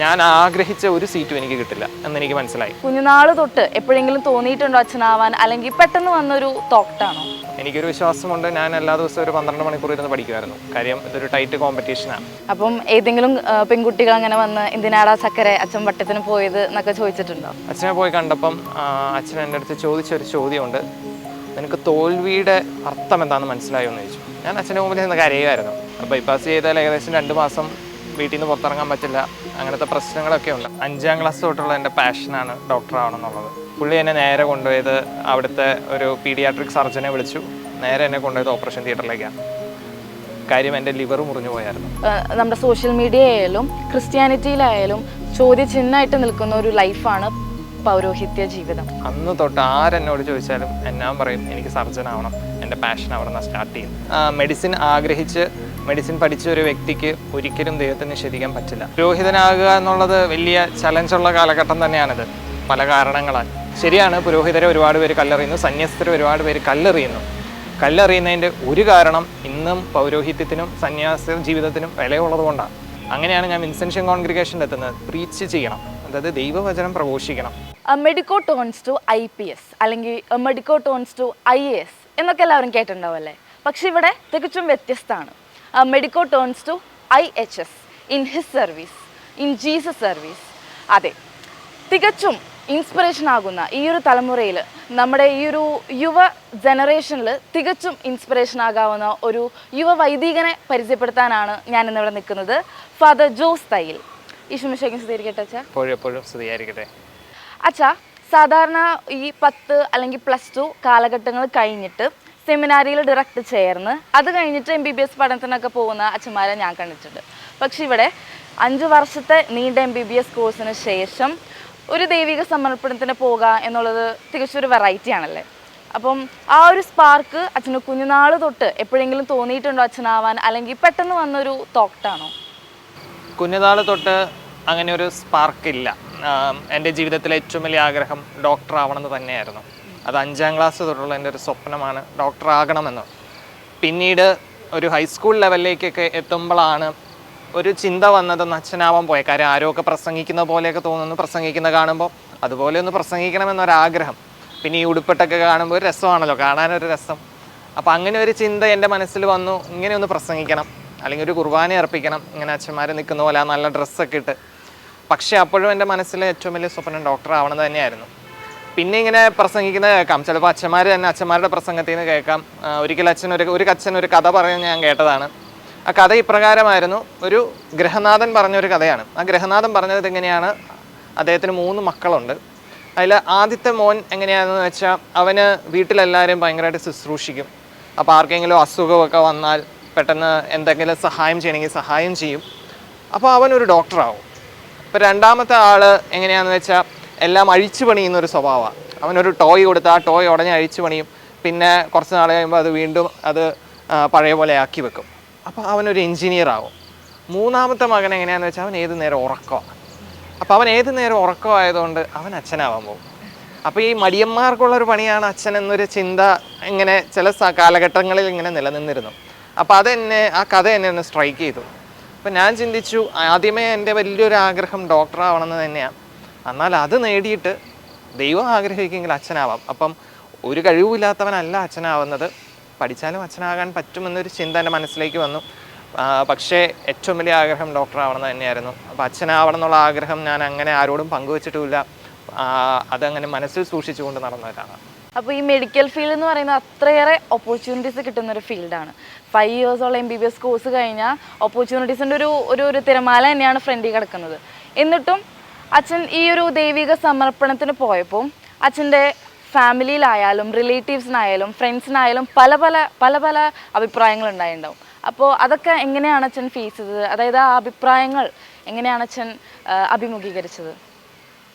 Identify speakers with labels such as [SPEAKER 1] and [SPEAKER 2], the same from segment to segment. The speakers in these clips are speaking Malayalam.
[SPEAKER 1] ഞാൻ ആഗ്രഹിച്ച ഒരു സീറ്റും എനിക്ക് കിട്ടില്ല എന്നെനിക്ക് മനസ്സിലായി.
[SPEAKER 2] കുഞ്ഞുനാൾ തൊട്ട് എപ്പോഴെങ്കിലും തോന്നിയിട്ടുണ്ടോ അച്ഛനാവാൻ, അല്ലെങ്കിൽ പെട്ടെന്ന് വന്നൊരു തോട്ടാണോ?
[SPEAKER 1] എനിക്കൊരു വിശ്വാസമുണ്ട്. ഞാൻ എല്ലാ ദിവസവും ഒരു 12 മണിക്കൂർ ഇരുന്ന് പഠിക്കുമായിരുന്നു. കാര്യം ഇതൊരു ടൈറ്റ് കോമ്പറ്റീഷനാണ്.
[SPEAKER 2] അപ്പം ഏതെങ്കിലും പെൺകുട്ടികൾ അങ്ങനെ വന്ന് എന്തിനാടാ ചക്കരെ അച്ഛൻ വട്ടത്തിന് പോയത് എന്നൊക്കെ ചോദിച്ചിട്ടുണ്ടോ?
[SPEAKER 1] അച്ഛനെ പോയി കണ്ടപ്പം അച്ഛൻ എൻ്റെ അടുത്ത് ചോദിച്ചൊരു ചോദ്യമുണ്ട്, നിനക്ക് തോൽവിയുടെ അർത്ഥം എന്താണെന്ന് മനസ്സിലായോ എന്ന് ചോദിച്ചു. ഞാൻ അച്ഛൻ്റെ മുമ്പിൽ നിന്ന് കരയുമായിരുന്നു. ബൈപ്പാസ് ചെയ്താൽ ഏകദേശം 2 മാസം വീട്ടിൽ നിന്ന് പുറത്തിറങ്ങാൻ പറ്റില്ല, അങ്ങനത്തെ പ്രശ്നങ്ങളൊക്കെ ഉണ്ട്. 5ാം ക്ലാസ് തൊട്ടുള്ള എൻ്റെ പാഷനാണ് ഡോക്ടർ ആവണം എന്നുള്ളത്. പുള്ളി എന്നെ നേരെ കൊണ്ടുപോയത് അവിടുത്തെ ഒരു പീഡിയാട്രിക് സർജനെ വിളിച്ചു, നേരെ എന്നെ കൊണ്ടുപോയത് ഓപ്പറേഷൻ തിയേറ്ററിലേക്കാണ്. കാര്യം എൻ്റെ ലിവർ മുറിഞ്ഞു പോയായിരുന്നു.
[SPEAKER 2] നമ്മുടെ സോഷ്യൽ മീഡിയ ആയാലും ക്രിസ്ത്യാനിറ്റിയിലായാലും ചോദ്യചിഹ്നമായിട്ട് നിൽക്കുന്ന ഒരു ലൈഫാണ് പൗരോഹിത്യ ജീവിതം.
[SPEAKER 1] അന്ന് തൊട്ട് ആരെന്നോട് ചോദിച്ചാലും ഞാൻ പറയും എനിക്ക് സർജൻ ആവണം, എൻ്റെ പാഷൻ അവിടെ നിന്ന് സ്റ്റാർട്ട് ചെയ്യും. മെഡിസിൻ ആഗ്രഹിച്ച് മെഡിസിൻ പഠിച്ച ഒരു വ്യക്തിക്ക് ഒരിക്കലും ദൈവത്തെ നിഷേധിക്കാൻ പറ്റില്ല. പുരോഹിതനാകുക എന്നുള്ളത് വലിയ ചലഞ്ചുള്ള കാലഘട്ടം തന്നെയാണിത്, പല കാരണങ്ങളാൽ. ശരിയാണ്, പുരോഹിതരെ ഒരുപാട് പേര് കല്ലെറിയുന്നു, സന്യസ്തരെ ഒരുപാട് പേര് കല്ലെറിയുന്നു. കല്ലെറിയുന്നതിൻ്റെ ഒരു കാരണം ഇന്നും പൗരോഹിത്യത്തിനും സന്യാസ ജീവിതത്തിനും വിലയുള്ളത് കൊണ്ടാണ്. അങ്ങനെയാണ് ഞാൻ വിൻസെൻഷ്യൻ കോൺഗ്രിഗേഷനിൽ എത്തുന്നത്. പ്രീച്ച് ചെയ്യണം, അതായത് ദൈവവചനം പ്രഘോഷിക്കണം.
[SPEAKER 2] മെഡിക്കോ ടേൺസ് ടു IPS അല്ലെങ്കിൽ മെഡിക്കോ ടേൺസ് ടു IAS എന്നൊക്കെ എല്ലാവരും കേട്ടിട്ടുണ്ടാവും അല്ലേ? പക്ഷെ ഇവിടെ തികച്ചും വ്യത്യസ്തമാണ്. Medico turns to IHS, in his service, in Jesus service. അതെ, തികച്ചും ഇൻസ്പിറേഷൻ ആകുന്ന ഈ ഒരു തലമുറയിൽ, നമ്മുടെ ഈ ഒരു യുവ ജനറേഷനിൽ തികച്ചും ഇൻസ്പിറേഷൻ ആകാവുന്ന ഒരു യുവ വൈദികനെ പരിചയപ്പെടുത്താനാണ് ഞാൻ ഇന്നിവിടെ നിൽക്കുന്നത്. ഫാദർ ജോസ് തയ്യിൽ. ഈശോമിശിഹായ്ക്ക് സ്തുതിയായിരിക്കട്ടെ അച്ഛാ.
[SPEAKER 1] എപ്പോഴും സ്തുതിയായിരിക്കട്ടെ.
[SPEAKER 2] അച്ഛാ, സാധാരണ ഈ 10 അല്ലെങ്കിൽ +2 കാലഘട്ടങ്ങൾ കഴിഞ്ഞിട്ട് സെമിനാരിയിൽ ഡയറക്റ്റ് ചേർന്ന് അത് കഴിഞ്ഞിട്ട് MBBS പഠനത്തിനൊക്കെ പോകുന്ന അച്ഛന്മാരെ ഞാൻ കണ്ടിട്ടുണ്ട്. പക്ഷെ ഇവിടെ 5 വർഷത്തെ നീണ്ട MBBS കോഴ്സിന് ശേഷം ഒരു ദൈവിക സമർപ്പണത്തിന് പോകുക എന്നുള്ളത് തികച്ചൊരു വെറൈറ്റി ആണല്ലേ? അപ്പം ആ ഒരു സ്പാർക്ക് അച്ഛന് കുഞ്ഞുനാൾ തൊട്ട് എപ്പോഴെങ്കിലും തോന്നിയിട്ടുണ്ടോ അച്ഛനാവാൻ, അല്ലെങ്കിൽ പെട്ടെന്ന് വന്നൊരു തോട്ടാണോ?
[SPEAKER 1] കുഞ്ഞുനാൾ തൊട്ട് അങ്ങനെ ഒരു സ്പാർക്കില്ല. എൻ്റെ ജീവിതത്തിലെ ഏറ്റവും വലിയ ആഗ്രഹം ഡോക്ടർ ആവണമെന്ന് തന്നെയായിരുന്നു. അത് 5ാം ക്ലാസ് തൊട്ടുള്ള എൻ്റെ ഒരു സ്വപ്നമാണ്, ഡോക്ടർ ആകണമെന്ന്. പിന്നീട് ഒരു ഹൈസ്കൂൾ ലെവലിലേക്കൊക്കെ എത്തുമ്പോഴാണ് ഒരു ചിന്ത വന്നതെന്ന് അച്ഛനാവാൻ പോയ കാര്യം. ആരൊക്കെ പ്രസംഗിക്കുന്ന പോലെയൊക്കെ തോന്നുന്നു, പ്രസംഗിക്കുന്ന കാണുമ്പോൾ അതുപോലെ ഒന്ന് പ്രസംഗിക്കണമെന്നൊരാഗ്രഹം. പിന്നെ ഈ ഉടുപ്പിട്ടൊക്കെ കാണുമ്പോൾ ഒരു രസമാണല്ലോ, കാണാനൊരു രസം. അപ്പോൾ അങ്ങനെ ഒരു ചിന്ത എൻ്റെ മനസ്സിൽ വന്നു, ഇങ്ങനെ ഒന്ന് പ്രസംഗിക്കണം, അല്ലെങ്കിൽ ഒരു കുർബാന അർപ്പിക്കണം, ഇങ്ങനെ അച്ഛന്മാർ നിൽക്കുന്ന പോലെ ആ നല്ല ഡ്രസ്സൊക്കെ ഇട്ട്. പക്ഷേ അപ്പോഴും എൻ്റെ മനസ്സിലെ ഏറ്റവും വലിയ സ്വപ്നം ഡോക്ടർ ആവണം തന്നെയായിരുന്നു. പിന്നെ ഇങ്ങനെ പ്രസംഗിക്കുന്നത് കേൾക്കാം, ചിലപ്പോൾ അച്ഛന്മാർ തന്നെ അച്ഛന്മാരുടെ പ്രസംഗത്തിൽ നിന്ന് കേൾക്കാം. ഒരിക്കൽ അച്ഛൻ ഒരു കഥ പറയുന്നത് ഞാൻ കേട്ടതാണ്. ആ കഥ ഇപ്രകാരമായിരുന്നു. ഒരു ഗൃഹനാഥൻ പറഞ്ഞൊരു കഥയാണ്. ആ ഗൃഹനാഥൻ പറഞ്ഞത് എങ്ങനെയാണ്, അദ്ദേഹത്തിന് 3 മക്കളുണ്ട്. അതിൽ ആദ്യത്തെ മോൻ എങ്ങനെയാണെന്ന് വെച്ചാൽ, അവന് വീട്ടിലെല്ലാവരും ഭയങ്കരമായിട്ട് ശുശ്രൂഷിക്കും. അപ്പോൾ ആർക്കെങ്കിലും അസുഖമൊക്കെ വന്നാൽ പെട്ടെന്ന് എന്തെങ്കിലും സഹായം ചെയ്യണമെങ്കിൽ സഹായം ചെയ്യും. അപ്പോൾ അവനൊരു ഡോക്ടറാവും. ഇപ്പോൾ 2ാമത്തെ ആൾ എങ്ങനെയാണെന്ന് വെച്ചാൽ, എല്ലാം അഴിച്ചു പണിയുന്നൊരു സ്വഭാവമാണ്. അവനൊരു ടോയ് കൊടുത്താൽ ആ ടോയ് ഉടനെ അഴിച്ചു പണിയും, പിന്നെ കുറച്ച് നാൾ കഴിയുമ്പോൾ അത് വീണ്ടും പഴയ പോലെ ആക്കി വെക്കും. അപ്പോൾ അവനൊരു എൻജിനീയർ ആവും. 3ാമത്തെ മകൻ എങ്ങനെയാണെന്ന് വെച്ചാൽ, അവൻ ഏത് നേരം ഉറക്കമാണ്. അപ്പോൾ അവൻ ഏത് നേരം ഉറക്കമായതുകൊണ്ട് അവൻ അച്ഛനാവാൻ പോകും. അപ്പോൾ ഈ മടിയന്മാർക്കുള്ളൊരു പണിയാണ് അച്ഛൻ എന്നൊരു ചിന്ത ഇങ്ങനെ ചില കാലഘട്ടങ്ങളിൽ ഇങ്ങനെ നിലനിന്നിരുന്നു. അപ്പോൾ ആ കഥ എന്നെ ഒന്ന് സ്ട്രൈക്ക് ചെയ്തു. അപ്പോൾ ഞാൻ ചിന്തിച്ചു, ആദ്യമേ എൻ്റെ വലിയൊരു ആഗ്രഹം ഡോക്ടർ ആവണമെന്ന് തന്നെയാണ്. എന്നാൽ അത് നേടിയിട്ട് ദൈവം ആഗ്രഹിക്കുമെങ്കിൽ അച്ഛനാവാം. അപ്പം ഒരു കഴിവില്ലാത്തവനല്ല അച്ഛനാവുന്നത്, പഠിച്ചാലും അച്ഛനാകാൻ പറ്റുമെന്നൊരു ചിന്ത എൻ്റെ മനസ്സിലേക്ക് വന്നു. പക്ഷേ ഏറ്റവും വലിയ ആഗ്രഹം ഡോക്ടർ ആവണമെന്ന് തന്നെയായിരുന്നു. അപ്പോൾ അച്ഛനാവണം എന്നുള്ള ആഗ്രഹം ഞാൻ അങ്ങനെ ആരോടും പങ്കുവച്ചിട്ടുമില്ല, അതങ്ങനെ മനസ്സിൽ സൂക്ഷിച്ചുകൊണ്ട് നടന്നവരാണ്.
[SPEAKER 2] അപ്പോൾ ഈ മെഡിക്കൽ ഫീൽഡ് എന്ന് പറയുന്നത് അത്രയേറെ ഓപ്പർച്യൂണിറ്റീസ് കിട്ടുന്നൊരു ഫീൽഡാണ്. 5 ഇയേഴ്സോളം MBBS കോഴ്സ് കഴിഞ്ഞാൽ ഓപ്പർച്യൂണിറ്റീസിൻ്റെ ഒരു തിരമാല തന്നെയാണ് ഫ്രണ്ടിൽ കിടക്കുന്നത്. എന്നിട്ടും അച്ഛൻ ഈ ഒരു ദൈവിക സമർപ്പണത്തിന് പോയപ്പോൾ അച്ഛൻ്റെ ഫാമിലിയിലായാലും റിലേറ്റീവ്സിനായാലും ഫ്രണ്ട്സിനായാലും പല പല അഭിപ്രായങ്ങൾ ഉണ്ടായിട്ടുണ്ടാവും. അപ്പോൾ അതൊക്കെ എങ്ങനെയാണ് അച്ഛൻ ഫേസ് ചെയ്തത്? അതായത് ആ അഭിപ്രായങ്ങൾ എങ്ങനെയാണ് അച്ഛൻ അഭിമുഖീകരിച്ചത്?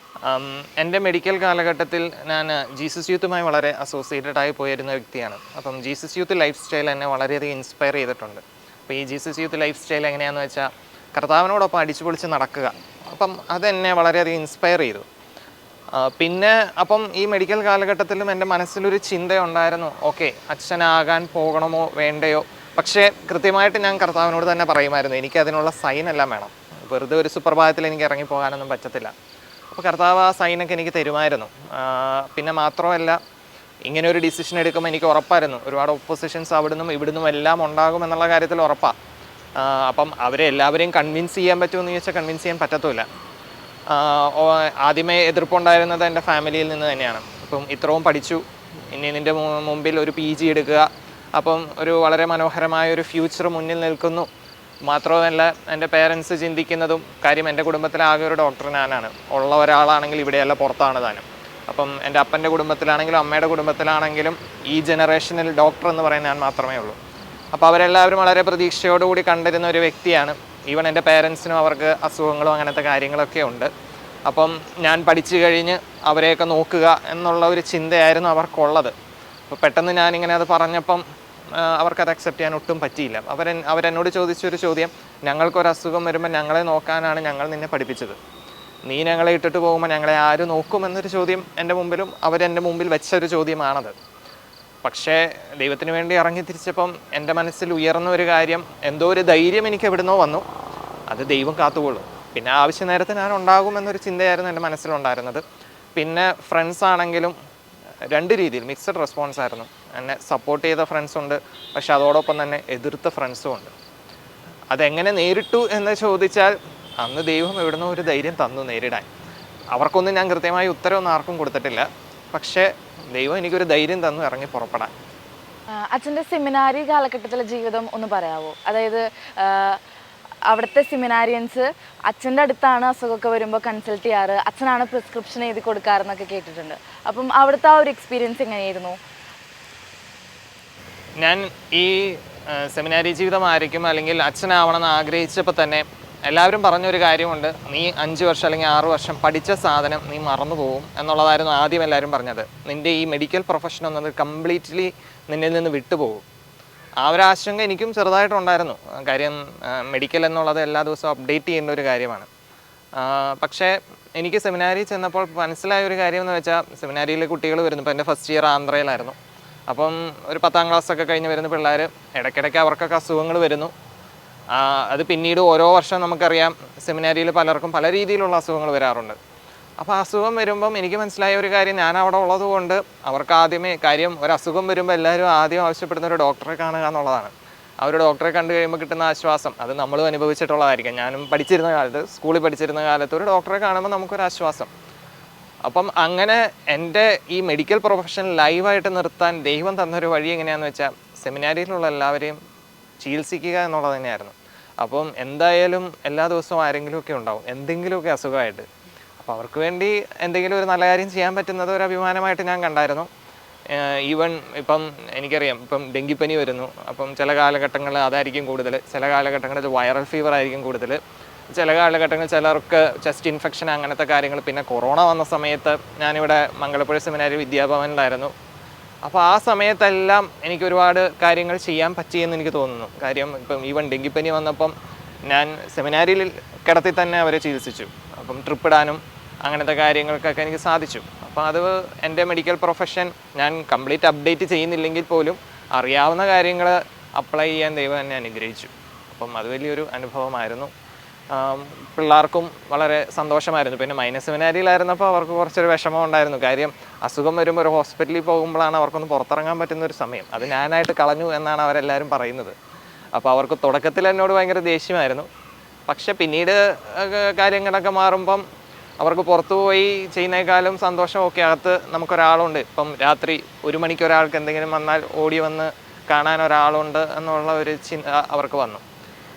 [SPEAKER 1] എൻ്റെ മെഡിക്കൽ കാലഘട്ടത്തിൽ ഞാൻ ജീസസ് യൂത്തുമായി വളരെ അസോസിയേറ്റഡ് ആയി പോയിരുന്ന വ്യക്തിയാണ്. അപ്പം ജീസസ് യൂത്ത് ലൈഫ് സ്റ്റൈൽ എന്നെ വളരെയധികം ഇൻസ്പയർ ചെയ്തിട്ടുണ്ട്. അപ്പോൾ ഈ ജീസസ് യൂത്ത് ലൈഫ് സ്റ്റൈൽ എങ്ങനെയാണെന്ന് വെച്ചാൽ, കർത്താവിനോടൊപ്പം അടിച്ചു പൊളിച്ച് നടക്കുക. അപ്പം അതെന്നെ വളരെയധികം ഇൻസ്പയർ ചെയ്തു. പിന്നെ അപ്പം ഈ മെഡിക്കൽ കാലഘട്ടത്തിലും എൻ്റെ മനസ്സിലൊരു ചിന്തയുണ്ടായിരുന്നു, ഓക്കെ അച്ഛനാകാൻ പോകണമോ വേണ്ടയോ. പക്ഷേ കൃത്യമായിട്ട് ഞാൻ കർത്താവിനോട് തന്നെ പറയുമായിരുന്നു, എനിക്കതിനുള്ള സൈൻ എല്ലാം വേണം. വെറുതെ ഒരു സുപ്രഭാതത്തിൽ എനിക്ക് ഇറങ്ങിപ്പോകാനൊന്നും പറ്റത്തില്ല. അപ്പോൾ കർത്താവ് ആ സൈനൊക്കെ എനിക്ക് തരുമായിരുന്നു. പിന്നെ മാത്രമല്ല, ഇങ്ങനെ ഒരു ഡിസിഷൻ എടുക്കുമ്പോൾ എനിക്ക് ഉറപ്പായിരുന്നു ഒരുപാട് ഒപ്പോസിഷൻസ് അവിടുന്നും ഇവിടുന്നും എല്ലാം ഉണ്ടാകും എന്നുള്ള കാര്യത്തിൽ ഉറപ്പാണ്. അപ്പം അവരെ എല്ലാവരെയും കൺവിൻസ് ചെയ്യാൻ പറ്റുമെന്ന് ചോദിച്ചാൽ കൺവിൻസ് ചെയ്യാൻ പറ്റത്തുമില്ല. ആദ്യമേ എതിർപ്പുണ്ടായിരുന്നത് എൻ്റെ ഫാമിലിയിൽ നിന്ന് തന്നെയാണ്. ഇപ്പം ഇത്രയും പഠിച്ചു, ഇനി നിൻ്റെ മുമ്പിൽ ഒരു PG എടുക്കുക, അപ്പം ഒരു വളരെ മനോഹരമായ ഒരു ഫ്യൂച്ചർ മുന്നിൽ നിൽക്കുന്നു. മാത്രമല്ല എൻ്റെ പേരൻസ് ചിന്തിക്കുന്നതും കാര്യം എൻ്റെ കുടുംബത്തിലാകെ ഒരു ഡോക്ടർ ഞാനാണ്, ഉള്ള ഒരാളാണെങ്കിൽ ഇവിടെയല്ല പുറത്താണ് താനും. അപ്പം എൻ്റെ അപ്പൻ്റെ കുടുംബത്തിലാണെങ്കിലും അമ്മയുടെ കുടുംബത്തിലാണെങ്കിലും ഈ ജനറേഷനിൽ ഡോക്ടർ എന്ന് പറയാൻ ഞാൻ മാത്രമേ ഉള്ളൂ. അപ്പോൾ അവരെല്ലാവരും വളരെ പ്രതീക്ഷയോടുകൂടി കണ്ടിരുന്ന ഒരു വ്യക്തിയാണ്. ഈവൻ എൻ്റെ പേരൻസിനും അവർക്ക് അസുഖങ്ങളും അങ്ങനത്തെ കാര്യങ്ങളൊക്കെ ഉണ്ട്. അപ്പം ഞാൻ പഠിച്ചു കഴിഞ്ഞ് അവരെയൊക്കെ നോക്കുക എന്നുള്ള ഒരു ചിന്തയായിരുന്നു അവർക്കുള്ളത്. അപ്പോൾ പെട്ടെന്ന് ഞാനിങ്ങനെ അത് പറഞ്ഞപ്പം അവർക്കത് അക്സെപ്റ്റ് ചെയ്യാൻ ഒട്ടും പറ്റിയില്ല. അവരെന്നോട് ചോദിച്ചൊരു ചോദ്യം, ഞങ്ങൾക്കൊരു അസുഖം വരുമ്പോൾ ഞങ്ങളെ നോക്കാനാണ് ഞങ്ങൾ നിന്നെ പഠിപ്പിച്ചത്, നീ ഞങ്ങളെ ഇട്ടിട്ട് പോകുമ്പോൾ ഞങ്ങളെ ആര് നോക്കുമെന്നൊരു ചോദ്യം എൻ്റെ മുമ്പിലും അവരെൻ്റെ മുമ്പിൽ വെച്ചൊരു ചോദ്യമാണത്. പക്ഷേ ദൈവത്തിന് വേണ്ടി ഇറങ്ങി തിരിച്ചപ്പം എൻ്റെ മനസ്സിൽ ഉയർന്ന ഒരു കാര്യം, എന്തോ ഒരു ധൈര്യം എനിക്ക് എവിടുന്നോ വന്നു, അത് ദൈവം കാത്തുകൊള്ളും. പിന്നെ ആവശ്യ നേരത്തെ ഞാൻ ഉണ്ടാകുമെന്നൊരു ചിന്തയായിരുന്നു എൻ്റെ മനസ്സിലുണ്ടായിരുന്നത്. പിന്നെ ഫ്രണ്ട്സ് ആണെങ്കിലും രണ്ട് രീതിയിൽ മിക്സഡ് റെസ്പോൺസ് ആയിരുന്നു. എന്നെ സപ്പോർട്ട് ചെയ്ത ഫ്രണ്ട്സുണ്ട്, പക്ഷെ അതോടൊപ്പം തന്നെ എതിർത്ത ഫ്രണ്ട്സും ഉണ്ട്. അതെങ്ങനെ നേരിട്ടു എന്ന് ചോദിച്ചാൽ അന്ന് ദൈവം എവിടുന്നോ ഒരു ധൈര്യം തന്നു നേരിടാൻ. അവർക്കൊന്നും ഞാൻ കൃത്യമായി ഉത്തരവൊന്നും ആർക്കും കൊടുത്തിട്ടില്ല, പക്ഷേ ദൈവം എനിക്കൊരു ധൈര്യം തന്നു ഇറങ്ങി പുറപ്പെടാൻ.
[SPEAKER 2] അച്ഛൻ്റെ സെമിനാരി കാലഘട്ടത്തിലെ ജീവിതം ഒന്ന് പറയാമോ? അതായത് അവിടുത്തെ സെമിനാരിയൻസ് അച്ഛൻ്റെ അടുത്താണ് അസുഖമൊക്കെ വരുമ്പോൾ കൺസൾട്ട് ചെയ്യാറ്, അച്ഛനാണ് പ്രിസ്ക്രിപ്ഷൻ എഴുതി കൊടുക്കാറെന്നൊക്കെ കേട്ടിട്ടുണ്ട്. അപ്പം അവിടുത്തെ ആ ഒരു എക്സ്പീരിയൻസ് എങ്ങനെയായിരുന്നു?
[SPEAKER 1] ഞാൻ ഈ സെമിനാരി ജീവിതം ആയിരിക്കും അല്ലെങ്കിൽ അച്ഛനാവണമെന്ന് ആഗ്രഹിച്ചപ്പോൾ തന്നെ എല്ലാവരും പറഞ്ഞൊരു കാര്യമുണ്ട്, നീ 5 വർഷം അല്ലെങ്കിൽ 6 വർഷം പഠിച്ച സാധനം നീ മറന്നു പോകും എന്നുള്ളതായിരുന്നു ആദ്യം എല്ലാവരും പറഞ്ഞത്. നിൻ്റെ ഈ മെഡിക്കൽ പ്രൊഫഷൻ എന്നത് കംപ്ലീറ്റ്ലി നിന്നിൽ നിന്ന് വിട്ടുപോകും. ആ ഒരു ആശങ്ക എനിക്കും ചെറുതായിട്ടുണ്ടായിരുന്നു. കാര്യം മെഡിക്കൽ എന്നുള്ളത് എല്ലാ ദിവസവും അപ്ഡേറ്റ് ചെയ്യേണ്ട ഒരു കാര്യമാണ്. പക്ഷേ എനിക്ക് സെമിനാരി ചെന്നപ്പോൾ മനസ്സിലായ ഒരു കാര്യം എന്ന് വെച്ചാൽ, സെമിനാരിയിലെ കുട്ടികൾ വരുന്നു, ഇപ്പോൾ എൻ്റെ ഫസ്റ്റ് ഇയർ ആന്ധ്രയിലായിരുന്നു. അപ്പം ഒരു 10ാം ക്ലാസ്സൊക്കെ കഴിഞ്ഞ് വരുന്ന പിള്ളേർ ഇടയ്ക്കിടയ്ക്ക് അവർക്കൊക്കെ അസുഖങ്ങൾ വരുന്നു. അത് പിന്നീട് ഓരോ വർഷം നമുക്കറിയാം സെമിനാരിയിൽ പലർക്കും പല രീതിയിലുള്ള അസുഖങ്ങൾ വരാറുണ്ട്. അപ്പോൾ അസുഖം വരുമ്പം എനിക്ക് മനസ്സിലായ ഒരു കാര്യം, ഞാൻ അവിടെ ഉള്ളത് കൊണ്ട് അവർക്ക് ആദ്യമേ കാര്യം ഒരു അസുഖം വരുമ്പോൾ എല്ലാവരും ആദ്യം ആവശ്യപ്പെടുന്ന ഒരു ഡോക്ടറെ കാണുക എന്നുള്ളതാണ്. ആ ഒരു ഡോക്ടറെ കണ്ടു കഴിയുമ്പോൾ കിട്ടുന്ന ആശ്വാസം അത് നമ്മളും അനുഭവിച്ചിട്ടുള്ളതായിരിക്കും. ഞാനും പഠിച്ചിരുന്ന കാലത്ത്, സ്കൂളിൽ പഠിച്ചിരുന്ന കാലത്ത് ഒരു ഡോക്ടറെ കാണുമ്പോൾ നമുക്കൊരു ആശ്വാസം. അപ്പം അങ്ങനെ എൻ്റെ ഈ മെഡിക്കൽ പ്രൊഫഷൻ ലൈവായിട്ട് നിർത്താൻ ദൈവം തന്നൊരു വഴി എങ്ങനെയാണെന്ന് വെച്ചാൽ, സെമിനാരിയിലുള്ള എല്ലാവരെയും ചികിത്സിക്കുക എന്നുള്ളത് തന്നെയായിരുന്നു. അപ്പം എന്തായാലും എല്ലാ ദിവസവും ആരെങ്കിലുമൊക്കെ ഉണ്ടാവും എന്തെങ്കിലുമൊക്കെ അസുഖമായിട്ട്. അപ്പോൾ അവർക്ക് വേണ്ടി എന്തെങ്കിലും ഒരു നല്ല കാര്യം ചെയ്യാൻ പറ്റുന്നത് ഒരു അഭിമാനമായിട്ട് ഞാൻ കണ്ടായിരുന്നു. ഈവൻ ഇപ്പം എനിക്കറിയാം, ഇപ്പം ഡെങ്കിപ്പനി വരുന്നു, അപ്പം ചില കാലഘട്ടങ്ങളിൽ അതായിരിക്കും കൂടുതൽ, ചില കാലഘട്ടങ്ങളിൽ വൈറൽ ഫീവർ ആയിരിക്കും കൂടുതൽ, ചില കാലഘട്ടങ്ങളിൽ ചിലർക്ക് ചെസ്റ്റ് ഇൻഫെക്ഷൻ അങ്ങനത്തെ കാര്യങ്ങൾ. പിന്നെ കൊറോണ വന്ന സമയത്ത് ഞാനിവിടെ മംഗലപ്പുഴ സെമിനാരി വിദ്യാഭവനിലായിരുന്നു. അപ്പോൾ ആ സമയത്തെല്ലാം എനിക്ക് ഒരുപാട് കാര്യങ്ങൾ ചെയ്യാൻ പറ്റിയെന്ന് എനിക്ക് തോന്നുന്നു. കാര്യം ഇപ്പം ഈവൻ ഡെങ്കിപ്പനി വന്നപ്പം ഞാൻ സെമിനാരിയിൽ കിടത്തി തന്നെ അവരെ ചികിത്സിച്ചു. അപ്പം ട്രിപ്പ് ഇടാനും അങ്ങനത്തെ കാര്യങ്ങൾക്കൊക്കെ എനിക്ക് സാധിച്ചു. അപ്പോൾ അത് എൻ്റെ മെഡിക്കൽ പ്രൊഫഷൻ ഞാൻ കംപ്ലീറ്റ് അപ്ഡേറ്റ് ചെയ്യുന്നില്ലെങ്കിൽ പോലും അറിയാവുന്ന കാര്യങ്ങൾ അപ്ലൈ ചെയ്യാൻ ദൈവം എന്നെ അനുഗ്രഹിച്ചു. അപ്പം അത് വലിയൊരു അനുഭവമായിരുന്നു. പിള്ളേർക്കും വളരെ സന്തോഷമായിരുന്നു. പിന്നെ മൈനസ് സെമിനാരിയിലായിരുന്നപ്പോൾ അവർക്ക് കുറച്ചൊരു വിഷമം ഉണ്ടായിരുന്നു. കാര്യം അസുഖം വരുമ്പോൾ ഒരു ഹോസ്പിറ്റലിൽ പോകുമ്പോഴാണ് അവർക്കൊന്ന് പുറത്തിറങ്ങാൻ പറ്റുന്ന ഒരു സമയം. അത് ഞാനായിട്ട് കളഞ്ഞു എന്നാണ് അവരെല്ലാവരും പറയുന്നത്. അപ്പോൾ അവർക്ക് തുടക്കത്തിൽ എന്നോട് ഭയങ്കര ദേഷ്യമായിരുന്നു. പക്ഷെ പിന്നീട് കാര്യങ്ങളൊക്കെ മാറുമ്പം അവർക്ക് പുറത്തു പോയി ചെയ്യുന്നേക്കാളും സന്തോഷമൊക്കെ അകത്ത് നമുക്കൊരാളുണ്ട്. ഇപ്പം രാത്രി 1 മണിക്ക് ഒരാൾക്ക് എന്തെങ്കിലും വന്നാൽ ഓടി വന്ന് കാണാൻ ഒരാളുണ്ട് എന്നുള്ള ഒരു ചിന്ത അവർക്ക് വന്നു.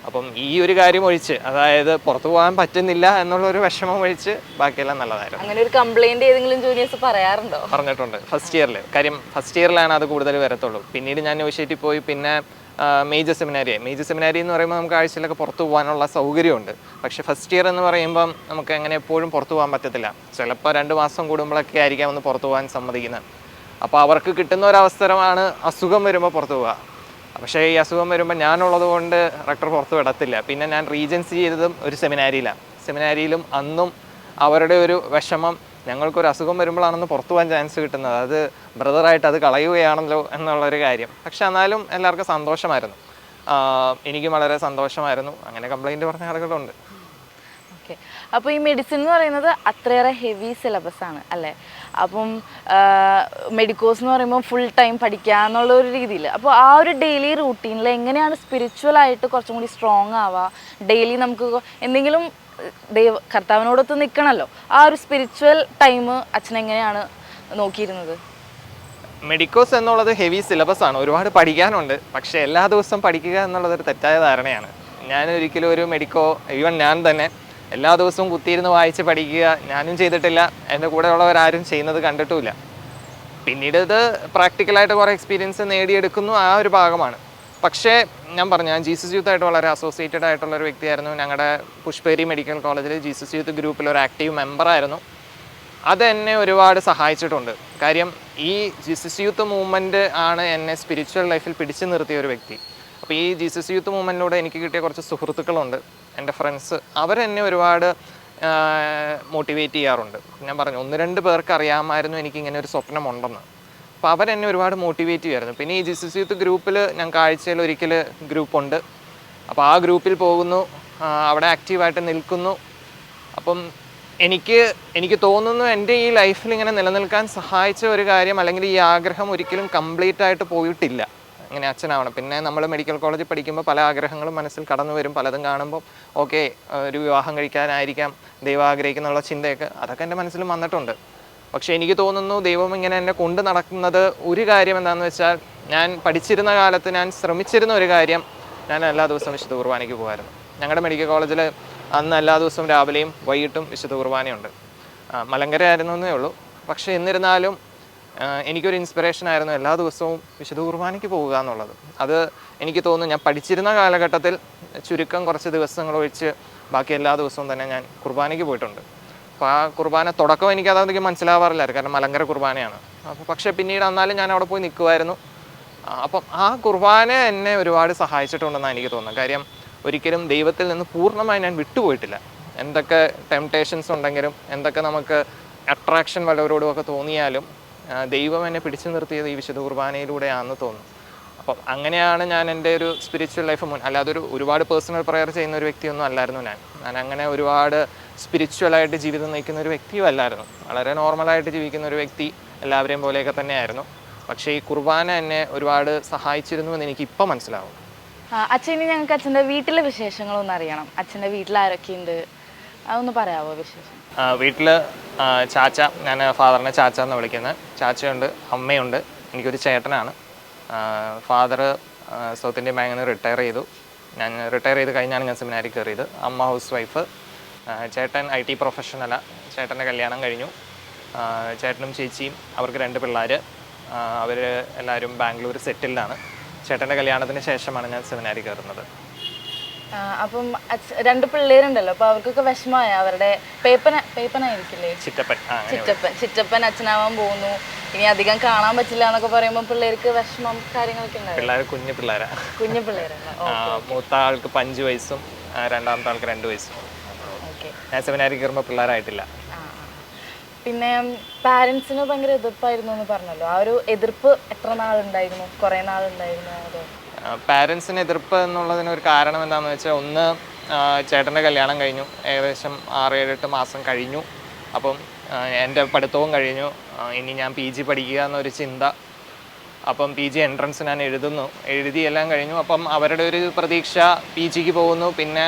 [SPEAKER 1] അപ്പം ഈ ഒരു കാര്യം ഒഴിച്ച്, അതായത് പുറത്തു പോകാൻ പറ്റുന്നില്ല എന്നുള്ളൊരു വിഷമം ഒഴിച്ച് ബാക്കിയെല്ലാം നല്ലതായിരുന്നു.
[SPEAKER 2] അങ്ങനെ ഒരു കംപ്ലൈന്റ് ഏതെങ്കിലും ജൂനിയേഴ്സ് പറയാറുണ്ടോ?
[SPEAKER 1] പറഞ്ഞിട്ടുണ്ട് ഫസ്റ്റ് ഇയറിൽ. കാര്യം ഫസ്റ്റ് ഇയറിലാണ് അത് കൂടുതൽ വരത്തുള്ളൂ. പിന്നീട് ഞാൻ നെഗോഷിയേറ്റിൽ പോയി പിന്നെ മേജർ സെമിനാരി എന്ന് പറയുമ്പോൾ നമുക്ക് ആഴ്ചയിലൊക്കെ പുറത്തു പോകാനുള്ള സൗകര്യമുണ്ട്. പക്ഷേ ഫസ്റ്റ് ഇയർ എന്ന് പറയുമ്പം നമുക്ക് അങ്ങനെ എപ്പോഴും പുറത്തു പോകാൻ പറ്റത്തില്ല. ചിലപ്പോൾ 2 മാസം കൂടുമ്പോഴൊക്കെ ആയിരിക്കാം ഒന്ന് പുറത്തു പോകാൻ സമ്മതിക്കുന്നത്. അപ്പോൾ അവർക്ക് കിട്ടുന്ന ഒരവസരമാണ് അസുഖം വരുമ്പോൾ പുറത്തു പോവുക. പക്ഷേ ഈ അസുഖം വരുമ്പോൾ ഞാനുള്ളത് കൊണ്ട് റെക്ടർ പുറത്ത് വിടത്തില്ല. പിന്നെ ഞാൻ റീജൻസി ചെയ്തതും ഒരു സെമിനാരിയിലാണ്. സെമിനാരിയിലും അന്നും അവരുടെ ഒരു വിഷമം, ഞങ്ങൾക്കൊരു അസുഖം വരുമ്പോഴാണെന്ന് പുറത്തു പോകാൻ ചാൻസ് കിട്ടുന്നത്, അത് ബ്രദറായിട്ട് അത് കളയുകയാണല്ലോ എന്നുള്ളൊരു കാര്യം. പക്ഷെ എന്നാലും എല്ലാവർക്കും സന്തോഷമായിരുന്നു. എനിക്കും വളരെ സന്തോഷമായിരുന്നു. അങ്ങനെ കംപ്ലൈൻറ്റ് പറഞ്ഞ ആളുകളുണ്ട്.
[SPEAKER 2] ഓക്കെ. അപ്പോൾ ഈ മെഡിസിൻ എന്ന് പറയുന്നത് അത്രയേറെ ഹെവി സിലബസ് ആണ് അല്ലേ? അപ്പം മെഡിക്കോസ് എന്ന് പറയുമ്പോൾ ഫുൾ ടൈം പഠിക്കുക എന്നുള്ള ഒരു രീതിയിൽ, അപ്പോൾ ആ ഒരു ഡെയിലി റൂട്ടീനിൽ എങ്ങനെയാണ് സ്പിരിച്വലായിട്ട് കുറച്ചും കൂടി സ്ട്രോങ് ആവുക? ഡെയിലി നമുക്ക് എന്തെങ്കിലും കർത്താവിനോടൊത്ത് നിൽക്കണമല്ലോ, ആ ഒരു സ്പിരിച്വൽ ടൈം അച്ഛൻ എങ്ങനെയാണ് നോക്കിയിരുന്നത്?
[SPEAKER 1] മെഡിക്കോസ് എന്നുള്ളത് ഹെവി സിലബസ് ആണ്, ഒരുപാട് പഠിക്കാനുണ്ട്. പക്ഷേ എല്ലാ ദിവസവും പഠിക്കുക എന്നുള്ളതൊരു തെറ്റായ ധാരണയാണ്. ഞാൻ ഒരിക്കലും ഒരു മെഡിക്കോ, ഈവൻ ഞാൻ തന്നെ എല്ലാ ദിവസവും കുത്തിയിരുന്ന് വായിച്ച് പഠിക്കുക ഞാനും ചെയ്തിട്ടില്ല, എൻ്റെ കൂടെ ഉള്ളവരാരും ചെയ്യുന്നത് കണ്ടിട്ടുമില്ല. പിന്നീട് ഇത് പ്രാക്ടിക്കലായിട്ട് കുറേ എക്സ്പീരിയൻസ് നേടിയെടുക്കുന്നു, ആ ഒരു ഭാഗമാണ്. പക്ഷേ ഞാൻ പറഞ്ഞു, ഞാൻ ജീസസ് യൂത്തായിട്ട് വളരെ അസോസിയേറ്റഡ് ആയിട്ടുള്ള ഒരു വ്യക്തിയായിരുന്നു. ഞങ്ങളുടെ പുഷ്പേരി മെഡിക്കൽ കോളേജിൽ ജീസസ് യൂത്ത് ഗ്രൂപ്പിൽ ഒരു ആക്റ്റീവ് മെമ്പറായിരുന്നു. അത് എന്നെ ഒരുപാട് സഹായിച്ചിട്ടുണ്ട്. കാര്യം ഈ ജീസസ് യൂത്ത് മൂവ്മെൻറ്റ് ആണ് എന്നെ സ്പിരിച്വൽ ലൈഫിൽ പിടിച്ചു നിർത്തിയ ഒരു വ്യക്തി. അപ്പോൾ ഈ ജീസസ് യൂത്ത് മൂവ്മെൻറ്റിലൂടെ എനിക്ക് കിട്ടിയ കുറച്ച് സുഹൃത്തുക്കളുണ്ട്, എൻ്റെ ഫ്രണ്ട്സ്. അവരെന്നെ ഒരുപാട് മോട്ടിവേറ്റ് ചെയ്യാറുണ്ട്. ഞാൻ പറഞ്ഞു, 1-2 പേർക്ക് അറിയാമായിരുന്നു എനിക്കിങ്ങനെ ഒരു സ്വപ്നമുണ്ടെന്ന്. അപ്പോൾ അവരെന്നെ ഒരുപാട് മോട്ടിവേറ്റ് ചെയ്യുമായിരുന്നു. പിന്നെ ഈ ജീസസ് യൂത്ത് ഗ്രൂപ്പിൽ ഞങ്ങൾക്ക് ആഴ്ചയിൽ ഒരിക്കൽ ഗ്രൂപ്പുണ്ട്. അപ്പോൾ ആ ഗ്രൂപ്പിൽ പോകുന്നു, അവിടെ ആക്റ്റീവായിട്ട് നിൽക്കുന്നു. അപ്പം എനിക്ക് തോന്നുന്നു എൻ്റെ ഈ ലൈഫിൽ ഇങ്ങനെ നിലനിൽക്കാൻ സഹായിച്ച ഒരു കാര്യം, അല്ലെങ്കിൽ ഈ ആഗ്രഹം ഒരിക്കലും കംപ്ലീറ്റ് ആയിട്ട് പോയിട്ടില്ല, ഇങ്ങനെ അച്ഛനാവണം. പിന്നെ നമ്മൾ മെഡിക്കൽ കോളേജിൽ പഠിക്കുമ്പോൾ പല ആഗ്രഹങ്ങളും മനസ്സിൽ കടന്നു വരും. പലതും കാണുമ്പോൾ ഓക്കെ, ഒരു വിവാഹം കഴിക്കാനായിരിക്കാം ദൈവം ആഗ്രഹിക്കുന്നുള്ള ചിന്തയൊക്കെ, അതൊക്കെ എൻ്റെ മനസ്സിലും വന്നിട്ടുണ്ട്. പക്ഷേ എനിക്ക് തോന്നുന്നു ദൈവം ഇങ്ങനെ എന്നെ കൊണ്ട് നടക്കുന്നത് ഒരു കാര്യം എന്താണെന്ന് വെച്ചാൽ, ഞാൻ പഠിച്ചിരുന്ന കാലത്ത് ഞാൻ ശ്രമിച്ചിരുന്ന ഒരു കാര്യം, ഞാൻ എല്ലാ ദിവസവും വിശുദ്ധ കുർബാനയ്ക്ക് പോകുമായിരുന്നു. ഞങ്ങളുടെ മെഡിക്കൽ കോളേജിൽ അന്ന് എല്ലാ ദിവസവും രാവിലെയും വൈകിട്ടും വിശുദ്ധ കുർബാനയുണ്ട്. മലങ്കര ആയിരുന്നു എന്നേ ഉള്ളൂ. പക്ഷേ എന്നിരുന്നാലും എനിക്കൊരു ഇൻസ്പിറേഷൻ ആയിരുന്നു എല്ലാ ദിവസവും വിശുദ്ധ കുർബാനയ്ക്ക് പോവുക എന്നുള്ളത്. അത് എനിക്ക് തോന്നുന്നു ഞാൻ പഠിച്ചിരുന്ന കാലഘട്ടത്തിൽ ചുരുക്കം കുറച്ച് ദിവസങ്ങൾ ഒഴിച്ച് ബാക്കി എല്ലാ ദിവസവും തന്നെ ഞാൻ കുർബാനയ്ക്ക് പോയിട്ടുണ്ട്. അപ്പോൾ ആ കുർബാന തുടക്കം എനിക്ക് അതൊന്നും മനസ്സിലാവാറില്ലായിരുന്നു, കാരണം മലങ്കര കുർബാനയാണ്. അപ്പോൾ പക്ഷേ പിന്നീട് എന്നാലും ഞാൻ അവിടെ പോയി നിൽക്കുമായിരുന്നു. അപ്പം ആ കുർബാന എന്നെ ഒരുപാട് സഹായിച്ചിട്ടുണ്ടെന്നാണ് എനിക്ക് തോന്നുന്നത്. കാര്യം ഒരിക്കലും ദൈവത്തിൽ നിന്ന് പൂർണ്ണമായി ഞാൻ വിട്ടുപോയിട്ടില്ല. എന്തൊക്കെ ടെംപ്ടേഷൻസ് ഉണ്ടെങ്കിലും, എന്തൊക്കെ നമുക്ക് അട്രാക്ഷൻ വല്ലവരോടുമൊക്കെ തോന്നിയാലും ദൈവം എന്നെ പിടിച്ചു നിർത്തിയത് ഈ വിശുദ്ധ കുർബാനയിലൂടെയാണെന്ന് തോന്നുന്നു. അപ്പം അങ്ങനെയാണ് ഞാൻ എൻ്റെ ഒരു സ്പിരിച്വൽ ലൈഫ് അല്ലാതെ ഒരുപാട് പേഴ്സണൽ പ്രയർ ചെയ്യുന്ന ഒരു വ്യക്തിയൊന്നും അല്ലായിരുന്നു ഞാൻ അങ്ങനെ ഒരുപാട് സ്പിരിച്വലായിട്ട് ജീവിതം നയിക്കുന്ന ഒരു വ്യക്തിയും അല്ലായിരുന്നു. വളരെ നോർമലായിട്ട് ജീവിക്കുന്ന ഒരു വ്യക്തി, എല്ലാവരെയും പോലെയൊക്കെ തന്നെയായിരുന്നു. പക്ഷേ ഈ കുർബാന എന്നെ ഒരുപാട് സഹായിച്ചിരുന്നു എന്ന് എനിക്കിപ്പോൾ മനസ്സിലാവും.
[SPEAKER 2] അച്ഛന് ഞങ്ങൾക്ക് അച്ഛൻ്റെ വീട്ടിലെ വിശേഷങ്ങളൊന്നും അറിയണം. അച്ഛൻ്റെ വീട്ടിൽ ആരൊക്കെയുണ്ട്, അതൊന്ന് പറയാമോ വിശേഷം?
[SPEAKER 1] വീട്ടിൽ ചാച്ച, ഞാൻ ഫാദറിനെ ചാച്ച എന്ന് വിളിക്കുന്നത്. ചാച്ചയുണ്ട്, അമ്മയുണ്ട്, എനിക്കൊരു ചേട്ടനാണ്. ഫാദർ സൗത്ത് ഇന്ത്യൻ ബാങ്കിൽ നിന്ന് റിട്ടയർ ചെയ്തു. ഞാൻ റിട്ടയർ ചെയ്ത് കഴിഞ്ഞാണ് ഞാൻ സെമിനാരിൽ കയറിയത്. അമ്മ ഹൗസ് വൈഫ്. ചേട്ടൻ IT പ്രൊഫഷണലാണ്. ചേട്ടൻ്റെ കല്യാണം കഴിഞ്ഞു. ചേട്ടനും ചേച്ചിയും, അവർക്ക് 2 പിള്ളേർ. അവർ എല്ലാവരും ബാംഗ്ലൂർ സെറ്റിൽഡാണ്. ചേട്ടൻ്റെ കല്യാണത്തിന് ശേഷമാണ് ഞാൻ സെമിനാരിൽ കയറുന്നത്.
[SPEAKER 2] അപ്പം 2 പിള്ളേരുണ്ടല്ലോ, അപ്പോൾ അവർക്കൊക്കെ വിഷമമായ അവരുടെ പേപ്പനായിരിക്കില്ലേ, ചിറ്റപ്പൻ അച്ഛനാവാൻ പോകുന്നു, ഇനി അധികം കാണാൻ പറ്റില്ല എന്നൊക്കെ പറയുമ്പോൾ പിള്ളേർക്ക് വിഷമം കാര്യങ്ങളൊക്കെ ഉണ്ടാവും.
[SPEAKER 1] പിള്ളേർ കുഞ്ഞു പിള്ളേരാണ്. മൂത്ത ആൾക്ക് 5 വയസ്സും രണ്ടാമത്തെ ആൾക്ക് 2 വയസ്സും. ഞാൻ സെമിനാരിൽ കയറുമ്പോൾ പിള്ളേരായിട്ടില്ല.
[SPEAKER 2] പിന്നെ പാരൻസിന് ഭയങ്കര എതിർപ്പായിരുന്നു എന്ന് പറഞ്ഞല്ലോ, ആ ഒരു എതിർപ്പ് എത്ര നാളുണ്ടായിരുന്നു? കുറേ നാളുണ്ടായിരുന്നു അതോ?
[SPEAKER 1] പാരൻസിന് എതിർപ്പ് എന്നുള്ളതിനൊരു കാരണം എന്താണെന്ന് വെച്ചാൽ, ഒന്ന് ചേട്ടൻ്റെ കല്യാണം കഴിഞ്ഞു, ഏകദേശം 6-7-8 മാസം കഴിഞ്ഞു. അപ്പം എൻ്റെ പഠിത്തവും കഴിഞ്ഞു, ഇനി ഞാൻ PG പഠിക്കുക എന്നൊരു ചിന്ത. അപ്പം PG എൻട്രൻസ് ഞാൻ എഴുതി എല്ലാം കഴിഞ്ഞു. അപ്പം അവരുടെ ഒരു പ്രതീക്ഷ PGക്ക് പോകുന്നു. പിന്നെ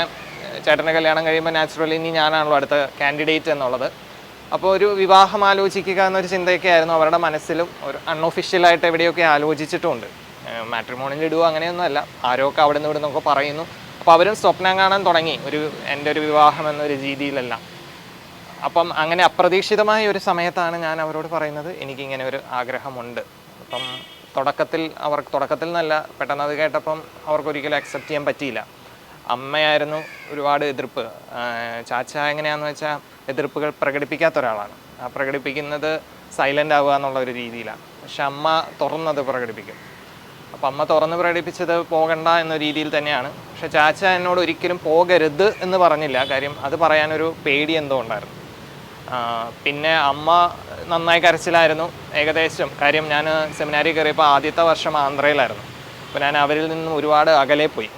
[SPEAKER 1] ചേട്ടൻ്റെ കല്യാണം കഴിയുമ്പോൾ നാച്ചുറലി ഇനി ഞാനാണല്ലോ അടുത്ത കാൻഡിഡേറ്റ് എന്നുള്ളത്. അപ്പോൾ ഒരു വിവാഹം ആലോചിക്കുക എന്നൊരു ചിന്തയൊക്കെ ആയിരുന്നു അവരുടെ മനസ്സിലും. ഒരു അൺഒഫീഷ്യലായിട്ട് എവിടെയൊക്കെ ആലോചിച്ചിട്ടുമുണ്ട്. മാട്രിമോണിയിൽ ഇടുക അങ്ങനെയൊന്നുമല്ല, ആരൊക്കെ അവിടെ നിന്ന് ഇവിടെ നിന്നൊക്കെ പറയുന്നു. അപ്പോൾ അവരും സ്വപ്നം കാണാൻ തുടങ്ങി, എൻ്റെ ഒരു വിവാഹം എന്നൊരു രീതിയിലല്ല. അപ്പം അങ്ങനെ അപ്രതീക്ഷിതമായ ഒരു സമയത്താണ് ഞാൻ അവരോട് പറയുന്നത് എനിക്കിങ്ങനെ ഒരു ആഗ്രഹമുണ്ട്. അപ്പം തുടക്കത്തിൽ നിന്നല്ല, പെട്ടെന്ന് അത് കേട്ടപ്പം അവർക്കൊരിക്കലും അക്സെപ്റ്റ് ചെയ്യാൻ പറ്റിയില്ല. അമ്മയായിരുന്നു ഒരുപാട് എതിർപ്പ്. ചാച്ച എങ്ങനെയാണെന്ന് വെച്ചാൽ എതിർപ്പുകൾ പ്രകടിപ്പിക്കാത്ത ഒരാളാണ്. ആ പ്രകടിപ്പിക്കുന്നത് സൈലൻ്റ് ആവുക എന്നുള്ള ഒരു രീതിയിലാണ്. പക്ഷെ അമ്മ തുറന്നത് പ്രകടിപ്പിക്കും. അപ്പം അമ്മ തുറന്ന് പ്രകടിപ്പിച്ചത് പോകണ്ട എന്ന രീതിയിൽ തന്നെയാണ്. പക്ഷെ ചാച്ച എന്നോട് ഒരിക്കലും പോകരുത് എന്ന് പറഞ്ഞില്ല. കാര്യം അത് പറയാനൊരു പേടി എന്തോ ഉണ്ടായിരുന്നു. പിന്നെ അമ്മ നന്നായി കരച്ചിലായിരുന്നു ഏകദേശം. കാര്യം ഞാൻ സെമിനാരിൽ കയറിയപ്പോൾ ആദ്യത്തെ വർഷം ആന്ധ്രയിലായിരുന്നു. അപ്പോൾ ഞാൻ അവരിൽ നിന്നും ഒരുപാട് അകലെ പോയി.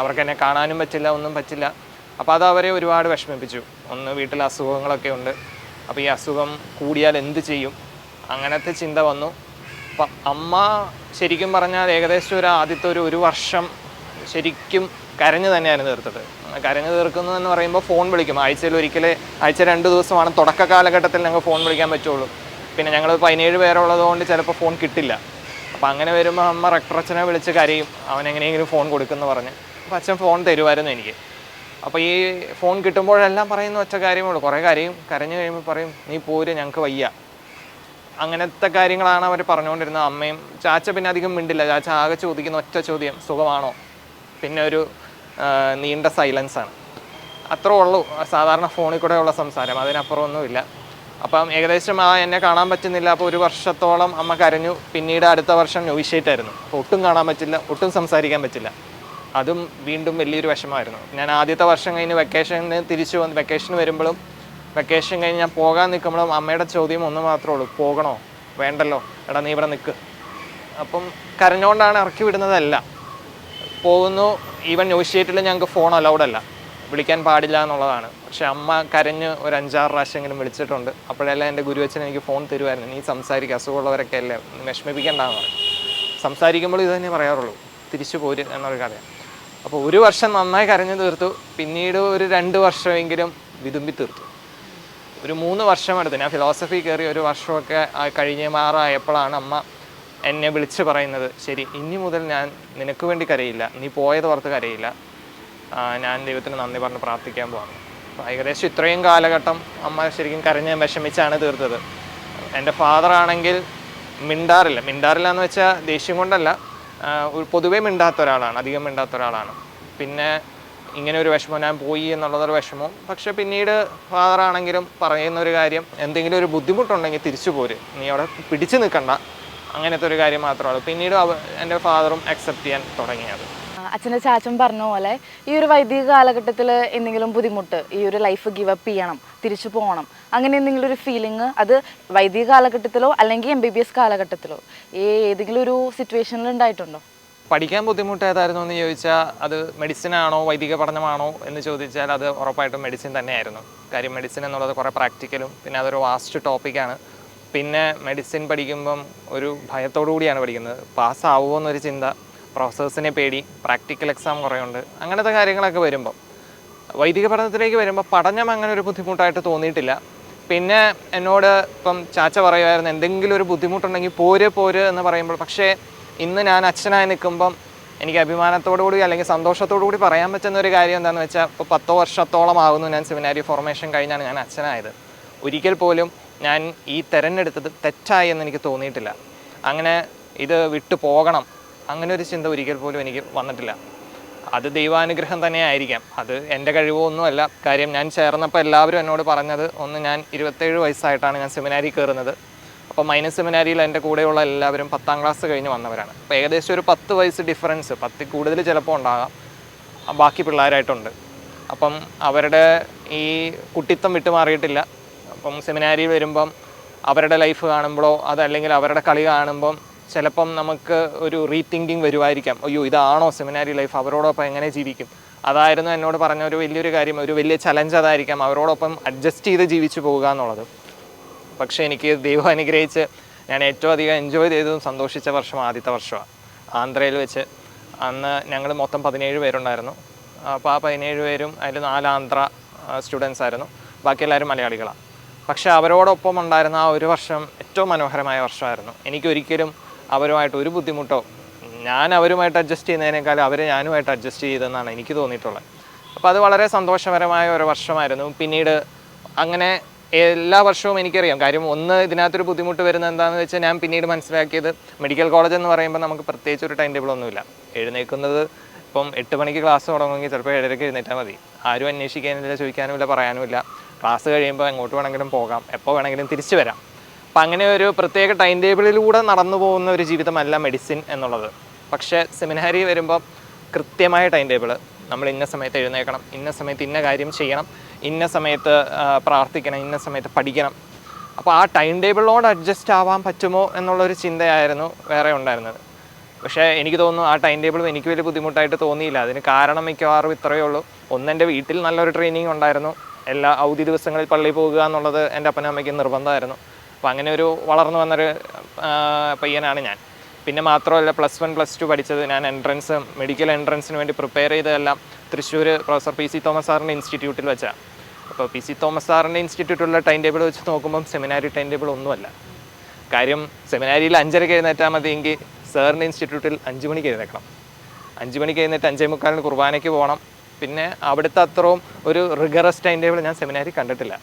[SPEAKER 1] അവർക്ക് എന്നെ കാണാനും പറ്റില്ല, ഒന്നും പറ്റില്ല. അപ്പോൾ അത് അവരെ ഒരുപാട് വിഷമിപ്പിച്ചു. ഒന്ന് വീട്ടിൽ അസുഖങ്ങളൊക്കെ ഉണ്ട്, അപ്പോൾ ഈ അസുഖം കൂടിയാൽ എന്ത് ചെയ്യും, അങ്ങനത്തെ ചിന്ത വന്നു. അപ്പം അമ്മ ശരിക്കും പറഞ്ഞാൽ ഏകദേശം ആദ്യത്തെ ഒരു വർഷം ശരിക്കും കരഞ്ഞു തന്നെയായിരുന്നു തീർത്തത്. കരഞ്ഞു തീർക്കുന്നതെന്ന് പറയുമ്പോൾ ഫോൺ വിളിക്കും, ആഴ്ച 2 ദിവസമാണ് തുടക്ക കാലഘട്ടത്തിൽ ഞങ്ങൾ ഫോൺ വിളിക്കാൻ പറ്റുള്ളൂ. പിന്നെ ഞങ്ങൾ 17 പേരുള്ളത് കൊണ്ട് ചിലപ്പോൾ ഫോൺ കിട്ടില്ല. അപ്പോൾ അങ്ങനെ വരുമ്പോൾ അമ്മ റെക്ടറച്ഛനെ വിളിച്ച് കരയും, അവൻ എങ്ങനെയെങ്കിലും ഫോൺ കൊടുക്കുമെന്ന് പറഞ്ഞ്. അപ്പോൾ അച്ഛൻ ഫോൺ തരുമായിരുന്നു എനിക്ക്. അപ്പോൾ ഈ ഫോൺ കിട്ടുമ്പോഴെല്ലാം പറയുന്ന ഒറ്റ കാര്യമുള്ളൂ, കുറേ കരഞ്ഞു കഴിയുമ്പോൾ പറയും, നീ പോര്, ഞങ്ങൾക്ക് വയ്യ. അങ്ങനത്തെ കാര്യങ്ങളാണ് അവർ പറഞ്ഞുകൊണ്ടിരുന്നത്. അമ്മയും ചാച്ച പിന്നെ അധികം മിണ്ടില്ല. ചാച്ച ആകെ ചോദിക്കുന്ന ഒറ്റ ചോദ്യം, സുഖമാണോ? പിന്നെ ഒരു നീണ്ട സൈലൻസാണ്. അത്രേ ഉള്ളൂ സാധാരണ ഫോണിൽ കൂടെ ഉള്ള സംസാരം, അതിനപ്പുറമൊന്നുമില്ല. അപ്പം ഏകദേശം എന്നെ കാണാൻ പറ്റുന്നില്ല. അപ്പോൾ 1 വർഷത്തോളം അമ്മ കരഞ്ഞു. പിന്നീട് അടുത്ത വർഷം നോവിഷ്യേറ്റായിരുന്നു. അപ്പോൾ ഒട്ടും കാണാൻ പറ്റില്ല, ഒട്ടും സംസാരിക്കാൻ പറ്റില്ല. അതും വീണ്ടും വലിയൊരു വിഷമമായിരുന്നു. ഞാൻ ആദ്യത്തെ വർഷം കഴിഞ്ഞ് വെക്കേഷന് വരുമ്പോഴും വെക്കേഷൻ കഴിഞ്ഞ് ഞാൻ പോകാൻ നിൽക്കുമ്പോഴും അമ്മയുടെ ചോദ്യം ഒന്ന് മാത്രമേ ഉള്ളൂ, പോകണോ വേണ്ടല്ലോ, എടാ നീ ഇവിടെ നിൽക്ക്. അപ്പം കരഞ്ഞുകൊണ്ടാണ് ഇറക്കി വിടുന്നതല്ല. പോകുന്നു. ഈവൻ നോവിഷ്യേറ്റിൽ ഞങ്ങൾക്ക് ഫോൺ അലൗഡല്ല, വിളിക്കാൻ പാടില്ല എന്നുള്ളതാണ്. പക്ഷെ അമ്മ കരഞ്ഞ് ഒരു 5-6 പ്രാവശ്യമെങ്കിലും വിളിച്ചിട്ടുണ്ട്. അപ്പോഴെല്ലാം എൻ്റെ ഗുരുവച്ചൻ എനിക്ക് ഫോൺ തരുമായിരുന്നു, നീ സംസാരിക്കുക, അസുഖമുള്ളവരൊക്കെ അല്ലേ, വിഷമിപ്പിക്കേണ്ടെന്ന് പറയും. സംസാരിക്കുമ്പോൾ ഇത് തന്നെ പറയാറുള്ളൂ, തിരിച്ചു പോര് എന്നൊരു കഥയാണ്. അപ്പോൾ 1 വർഷം നന്നായി കരഞ്ഞു തീർത്തു. പിന്നീട് ഒരു 2 വർഷമെങ്കിലും വിതുമ്പി തീർത്തു. ഒരു 3 വർഷം എടുത്ത് ഞാൻ ഫിലോസഫി കയറി 1 വർഷമൊക്കെ കഴിഞ്ഞ് മാറായപ്പോഴാണ് അമ്മ എന്നെ വിളിച്ച് പറയുന്നത്, ശരി ഇനി മുതൽ ഞാൻ നിനക്ക് വേണ്ടി കരയില്ല, നീ പോയത് ഓർത്ത് കരയില്ല, ഞാൻ ദൈവത്തിന് നന്ദി പറഞ്ഞ് പ്രാർത്ഥിക്കാൻ പോകാം. അപ്പോൾ ഏകദേശം ഇത്രയും കാലഘട്ടം അമ്മ ശരിക്കും കരഞ്ഞ് വിഷമിച്ചാണ് തീർത്തത്. എൻ്റെ ഫാദറാണെങ്കിൽ മിണ്ടാറില്ല എന്ന് വെച്ചാൽ ദേഷ്യം കൊണ്ടല്ല, പൊതുവേ മിണ്ടാത്ത ഒരാളാണ്, അധികം മിണ്ടാത്ത ഒരാളാണ്. പിന്നെ ഇങ്ങനെ ഒരു വിഷമം, ഞാൻ പോയി എന്നുള്ളതൊരു വിഷമം. പക്ഷെ പിന്നീട് ഫാദറാണെങ്കിലും പറയുന്നൊരു കാര്യം, എന്തെങ്കിലും ഒരു ബുദ്ധിമുട്ടുണ്ടെങ്കിൽ തിരിച്ചു പോര്, നീ അവിടെ പിടിച്ചു നിൽക്കണ്ട, അങ്ങനത്തെ ഒരു കാര്യം മാത്രമാണ്. പിന്നീട് എൻ്റെ ഫാദറും അക്സെപ്റ്റ് ചെയ്യാൻ തുടങ്ങിയത്.
[SPEAKER 2] അച്ഛൻ്റെ ചാച്ചൻ പറഞ്ഞ പോലെ ഈ ഒരു വൈദിക കാലഘട്ടത്തിൽ എന്തെങ്കിലും ബുദ്ധിമുട്ട്, ഈ ഒരു ലൈഫ് ഗിവ് അപ്പ് ചെയ്യണം, തിരിച്ചു പോകണം, അങ്ങനെ എന്തെങ്കിലും ഒരു ഫീലിംഗ് അത് വൈദിക കാലഘട്ടത്തിലോ അല്ലെങ്കിൽ MBBS കാലഘട്ടത്തിലോ ഏതെങ്കിലും ഒരു സിറ്റുവേഷനിൽ ഉണ്ടായിട്ടുണ്ടോ?
[SPEAKER 1] പഠിക്കാൻ ബുദ്ധിമുട്ട് ഏതായിരുന്നു എന്ന് ചോദിച്ചാൽ അത് മെഡിസിനാണോ വൈദിക പഠനമാണോ എന്ന് ചോദിച്ചാൽ അത് ഉറപ്പായിട്ടും മെഡിസിൻ തന്നെയായിരുന്നു. കാര്യം മെഡിസിൻ എന്നുള്ളത് കുറേ പ്രാക്ടിക്കലും പിന്നെ അതൊരു വാസ്റ്റ് ടോപ്പിക്കാണ്. പിന്നെ മെഡിസിൻ പഠിക്കുമ്പം ഒരു ഭയത്തോടു കൂടിയാണ് പഠിക്കുന്നത്, പാസ്സാവുമോ എന്നൊരു ചിന്ത, പ്രൊഫസേഴ്സിനെ പേടി, പ്രാക്ടിക്കൽ എക്സാം കുറേ ഉണ്ട്, അങ്ങനത്തെ കാര്യങ്ങളൊക്കെ വരുമ്പം വൈദിക പഠനത്തിലേക്ക് വരുമ്പോൾ പഠനം അങ്ങനെ ഒരു ബുദ്ധിമുട്ടായിട്ട് തോന്നിയിട്ടില്ല. പിന്നെ എന്നോട് ഇപ്പം ചാച്ച പറയുമായിരുന്നു, എന്തെങ്കിലും ഒരു ബുദ്ധിമുട്ടുണ്ടെങ്കിൽ പോര് എന്ന് പറയുമ്പോൾ, പക്ഷേ ഇന്ന് ഞാൻ അച്ഛനായി നിൽക്കുമ്പം എനിക്ക് അഭിമാനത്തോടു കൂടി അല്ലെങ്കിൽ സന്തോഷത്തോടു കൂടി പറയാൻ പറ്റുന്ന ഒരു കാര്യം എന്താണെന്ന് വെച്ചാൽ, ഇപ്പോൾ 10 വർഷത്തോളം ആകുന്നു ഞാൻ സെമിനാരി ഫോർമേഷൻ കഴിഞ്ഞാണ് ഞാൻ അച്ഛനായത്. ഒരിക്കൽ പോലും ഞാൻ ഈ തിരഞ്ഞെടുത്തത് തെറ്റായി എന്ന് എനിക്ക് തോന്നിയിട്ടില്ല. അങ്ങനെ ഇത് വിട്ടു പോകണം അങ്ങനെ ഒരു ചിന്ത ഒരിക്കൽ പോലും എനിക്ക് വന്നിട്ടില്ല. അത് ദൈവാനുഗ്രഹം തന്നെ ആയിരിക്കാം, അത് എൻ്റെ കഴിവോ ഒന്നുമല്ല. കാര്യം ഞാൻ ചേർന്നപ്പോൾ എല്ലാവരും എന്നോട് പറഞ്ഞത്, ഒന്ന് ഞാൻ 27 വയസ്സായിട്ടാണ് ഞാൻ സെമിനാരി കയറുന്നത്. അപ്പോൾ മൈനസ് സെമിനാരിയിൽ എൻ്റെ കൂടെയുള്ള എല്ലാവരും 10ാം ക്ലാസ് കഴിഞ്ഞ് വന്നവരാണ്. അപ്പോൾ ഏകദേശം ഒരു 10 വയസ്സ് ഡിഫറൻസ്, 10 കൂടുതൽ ചിലപ്പോൾ ഉണ്ടാകാം, ബാക്കി പിള്ളേരായിട്ടുണ്ട്. അപ്പം അവരുടെ ഈ കുട്ടിത്തം വിട്ടുമാറിയിട്ടില്ല. അപ്പം സെമിനാരിയിൽ വരുമ്പം അവരുടെ ലൈഫ് കാണുമ്പോഴോ അതല്ലെങ്കിൽ അവരുടെ കളി കാണുമ്പം ചിലപ്പം നമുക്ക് ഒരു റീതിങ്കിങ് വരുമായിരിക്കാം, അയ്യോ ഇതാണോ സെമിനാരി ലൈഫ്, അവരോടൊപ്പം എങ്ങനെ ജീവിക്കും. അതായിരുന്നു എന്നോട് പറഞ്ഞ ഒരു വലിയൊരു കാര്യം, ഒരു വലിയ ചലഞ്ച് അതായിരിക്കാം, അവരോടൊപ്പം അഡ്ജസ്റ്റ് ചെയ്ത് ജീവിച്ചു പോകുക എന്നുള്ളത്. പക്ഷേ എനിക്ക് ദൈവം അനുഗ്രഹിച്ച് ഞാൻ ഏറ്റവും അധികം എൻജോയ് ചെയ്തതും സന്തോഷിച്ച വർഷം ആദ്യത്തെ വർഷമാണ് ആന്ധ്രയിൽ വെച്ച്. അന്ന് ഞങ്ങൾ മൊത്തം 17 പേരുണ്ടായിരുന്നു. അപ്പോൾ ആ 17 പേരും അതിൽ 4 ആന്ധ്ര സ്റ്റുഡൻസ് ആയിരുന്നു, ബാക്കി എല്ലാവരും മലയാളികളാണ്. പക്ഷേ അവരോടൊപ്പം ഉണ്ടായിരുന്ന ആ ഒരു വർഷം ഏറ്റവും മനോഹരമായ വർഷമായിരുന്നു. എനിക്കൊരിക്കലും അവരുമായിട്ട് ഒരു ബുദ്ധിമുട്ടോ, ഞാൻ അവരുമായിട്ട് അഡ്ജസ്റ്റ് ചെയ്യുന്നതിനേക്കാളും അവർ ഞാനുമായിട്ട് അഡ്ജസ്റ്റ് ചെയ്തെന്നാണ് എനിക്ക് തോന്നിയിട്ടുള്ളത്. അപ്പോൾ അത് വളരെ സന്തോഷകരമായ ഒരു വർഷമായിരുന്നു. പിന്നീട് അങ്ങനെ എല്ലാ വർഷവും എനിക്കറിയാം. കാര്യം ഒന്ന് ഇതിനകത്തൊരു ബുദ്ധിമുട്ട് വരുന്നത് എന്താണെന്ന് വെച്ചാൽ, ഞാൻ പിന്നീട് മനസ്സിലാക്കിയത് മെഡിക്കൽ കോളേജ് എന്ന് പറയുമ്പോൾ നമുക്ക് പ്രത്യേകിച്ച് ഒരു ടൈം ടേബിൾ ഒന്നുമില്ല. എഴുന്നേൽക്കുന്നത് ഇപ്പം 8 മണിക്ക് ക്ലാസ് തുടങ്ങുമെങ്കിൽ ചിലപ്പോൾ 7:30 എഴുന്നേറ്റാൽ മതി. ആരും അന്വേഷിക്കാനില്ല, ചോദിക്കാനുമില്ല, പറയാനുമില്ല. ക്ലാസ് കഴിയുമ്പോൾ എങ്ങോട്ട് വേണമെങ്കിലും പോകാം, എപ്പോൾ വേണമെങ്കിലും തിരിച്ചു വരാം. അപ്പം അങ്ങനെ ഒരു പ്രത്യേക ടൈം ടേബിളിലൂടെ നടന്നു പോകുന്ന ഒരു ജീവിതമല്ല മെഡിസിൻ എന്നുള്ളത്. പക്ഷേ സെമിനാരി വരുമ്പോൾ കൃത്യമായ ടൈം ടേബിൾ, നമ്മൾ ഇന്ന സമയത്ത് എഴുന്നേൽക്കണം, ഇന്ന സമയത്ത് ഇന്ന കാര്യം ചെയ്യണം, ഇന്ന സമയത്ത് പ്രാർത്ഥിക്കണം, ഇന്ന സമയത്ത് പഠിക്കണം. അപ്പോൾ ആ ടൈം ടേബിളിനോട് അഡ്ജസ്റ്റ് ആവാൻ പറ്റുമോ എന്നുള്ളൊരു ചിന്തയായിരുന്നു വേറെ ഉണ്ടായിരുന്നത്. പക്ഷേ എനിക്ക് തോന്നുന്നു ആ ടൈം ടേബിളും എനിക്ക് വലിയ ബുദ്ധിമുട്ടായിട്ട് തോന്നിയില്ല. അതിന് കാരണം മിക്കവാറും ഇത്രയേ ഉള്ളൂ. ഒന്ന്, എൻ്റെ വീട്ടിൽ നല്ലൊരു ട്രെയിനിങ് ഉണ്ടായിരുന്നു. എല്ലാ അവധി ദിവസങ്ങളിൽ പള്ളിയിൽ പോകുക എന്നുള്ളത് എൻ്റെ അപ്പനും അമ്മയ്ക്കും നിർബന്ധമായിരുന്നു. അപ്പോൾ അങ്ങനെ ഒരു വളർന്നു വന്നൊരു പയ്യനാണ് ഞാൻ. പിന്നെ മാത്രമല്ല +1 +2 പഠിച്ചത് ഞാൻ മെഡിക്കൽ എൻട്രൻസിന് വേണ്ടി പ്രിപ്പയർ ചെയ്തതെല്ലാം തൃശ്ശൂർ പ്രൊഫസർ PC തോമസ് സാറിൻ്റെ ഇൻസ്റ്റിറ്റ്യൂട്ടിൽ വെച്ചാണ്. അപ്പോൾ PC തോമസ് സാറിൻ്റെ ഇൻസ്റ്റിറ്റ്യൂട്ടിലുള്ള ടൈം ടേബിൾ വെച്ച് നോക്കുമ്പം സെമിനാരി ടൈം ടേബിൾ ഒന്നുമല്ല. കാര്യം സെമിനാരിയിൽ 5:30 എഴുന്നേറ്റാൽ മതിയെങ്കിൽ സാറിൻ്റെ ഇൻസ്റ്റിറ്റ്യൂട്ടിൽ 5 മണിക്ക് എഴുന്നേക്കണം. 5 മണിക്ക് എഴുന്നേറ്റ് 5:45 കുർബാനയ്ക്ക് പോകണം. പിന്നെ അവിടുത്തെ അത്രയും ഒരു റിഗറസ് ടൈം ടേബിൾ ഞാൻ സെമിനാരി കണ്ടിട്ടില്ല.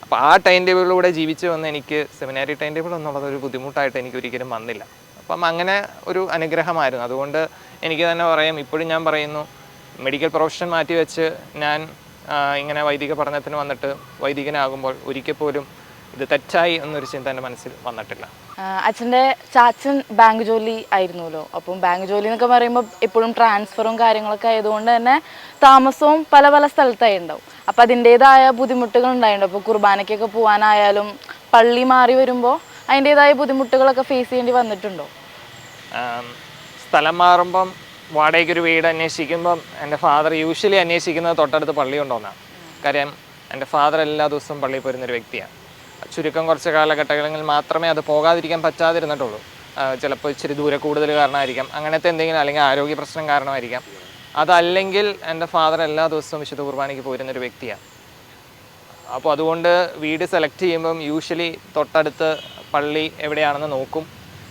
[SPEAKER 1] അപ്പോൾ ആ ടൈം ടേബിളിലൂടെ ജീവിച്ച് വന്ന് എനിക്ക് സെമിനാരി ടൈം ടേബിൾ എന്നുള്ളത് ഒരു ബുദ്ധിമുട്ടായിട്ട് എനിക്ക് ഒരിക്കലും വന്നില്ല. അപ്പം അങ്ങനെ ഒരു അനുഗ്രഹമായിരുന്നു. അതുകൊണ്ട് എനിക്ക് തന്നെ പറയാം, ഇപ്പോഴും ഞാൻ പറയുന്നു, മെഡിക്കൽ പ്രൊഫഷൻ മാറ്റി വെച്ച് ഞാൻ ഇങ്ങനെ വൈദിക പഠനത്തിന് വന്നിട്ട് വൈദികനാകുമ്പോൾ ഒരിക്കൽ പോലും ഇത് തെറ്റായി എന്നൊരു ചിന്ത എൻ്റെ മനസ്സിൽ വന്നിട്ടില്ല.
[SPEAKER 2] അച്ഛൻ്റെ ചാച്ചൻ ബാങ്ക് ജോലി ആയിരുന്നല്ലോ. അപ്പം ബാങ്ക് ജോലി എന്നൊക്കെ പറയുമ്പോൾ എപ്പോഴും ട്രാൻസ്ഫറും കാര്യങ്ങളൊക്കെ ആയതുകൊണ്ട് തന്നെ താമസവും പല പല സ്ഥലത്തായി ഉണ്ടാവും. അപ്പം അതിൻ്റേതായ ബുദ്ധിമുട്ടുകൾ ഉണ്ടായിട്ടുണ്ടോ? അപ്പോൾ കുർബാനയ്ക്കൊക്കെ പോകാനായാലും പള്ളി മാറി വരുമ്പോൾ അതിൻ്റേതായ ബുദ്ധിമുട്ടുകളൊക്കെ ഫേസ് ചെയ്യേണ്ടി വന്നിട്ടുണ്ടോ?
[SPEAKER 1] സ്ഥലം മാറുമ്പം വാടകയ്ക്കൊരു വീട് അന്വേഷിക്കുമ്പം എൻ്റെ ഫാദർ യൂഷ്വലി അന്വേഷിക്കുന്നത് തൊട്ടടുത്ത് പള്ളി ഉണ്ടോയെന്നാണ്. കാര്യം എൻ്റെ ഫാദർ എല്ലാ ദിവസവും പള്ളിയിൽ പോരുന്നൊരു വ്യക്തിയാണ്. ചുരുക്കം കുറച്ച് കാലഘട്ടങ്ങളിൽ മാത്രമേ അത് പോകാതിരിക്കാൻ പറ്റാതിരുന്നിട്ടുള്ളൂ. ചിലപ്പോൾ ഇച്ചിരി ദൂരെ കൂടുതൽ കാരണമായിരിക്കാം, അങ്ങനത്തെ എന്തെങ്കിലും, അല്ലെങ്കിൽ ആരോഗ്യ പ്രശ്നം കാരണമായിരിക്കാം. അതല്ലെങ്കിൽ എൻ്റെ ഫാദർ എല്ലാ ദിവസവും വിശുദ്ധ കുർബാനയ്ക്ക് പോരുന്നൊരു വ്യക്തിയാണ്. അപ്പോൾ അതുകൊണ്ട് വീട് സെലക്ട് ചെയ്യുമ്പം യൂഷ്വലി തൊട്ടടുത്ത് പള്ളി എവിടെയാണെന്ന് നോക്കും.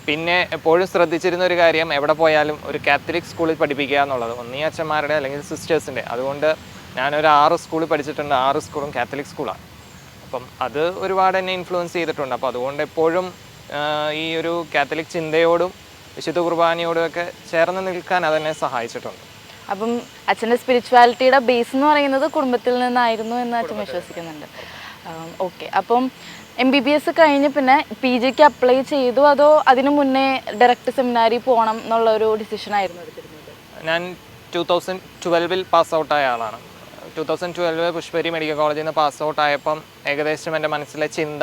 [SPEAKER 1] പിന്നെ എപ്പോഴും ശ്രദ്ധിച്ചിരുന്ന ഒരു കാര്യം, എവിടെ പോയാലും ഒരു കാത്തലിക് സ്കൂളിൽ പഠിപ്പിക്കുക എന്നുള്ളത്, ഒന്നീ അച്ഛന്മാരുടെ അല്ലെങ്കിൽ സിസ്റ്റേഴ്സിൻ്റെ. അതുകൊണ്ട് ഞാനൊരു 6 സ്കൂളിൽ പഠിച്ചിട്ടുണ്ട്. 6 സ്കൂളും കാത്തലിക് സ്കൂളാണ്. അപ്പം അത് ഒരുപാട് എന്നെ ഇൻഫ്ലുവൻസ് ചെയ്തിട്ടുണ്ട്. അപ്പോൾ അതുകൊണ്ട് എപ്പോഴും ഈ ഒരു കാത്തലിക് ചിന്തയോടും വിശുദ്ധ കുർബാനയോടും ഒക്കെ ചേർന്ന് നിൽക്കാൻ അതെന്നെ സഹായിച്ചിട്ടുണ്ട്.
[SPEAKER 2] അപ്പം അച്ഛൻ്റെ സ്പിരിച്വാലിറ്റിയുടെ ബേസ് എന്ന് പറയുന്നത് കുടുംബത്തിൽ നിന്നായിരുന്നു എന്ന് അച്ഛൻ വിശ്വസിക്കുന്നുണ്ട്. ഓക്കെ. അപ്പം MBBS കഴിഞ്ഞ് പിന്നെ PGക്ക് അപ്ലൈ ചെയ്തു, അതോ അതിനു മുന്നേ ഡയറക്റ്റ് സെമിനാരി പോകണം എന്നുള്ളൊരു ഡിസിഷനായിരുന്നു എടുത്തിരുന്നത്?
[SPEAKER 1] ഞാൻ 2012 പാസ് ഔട്ടായ ആളാണ്. 2012 പുഷ്പഗിരി മെഡിക്കൽ കോളേജിൽ നിന്ന് പാസ് ഔട്ട് ആയപ്പം ഏകദേശം എൻ്റെ മനസ്സിലെ ചിന്ത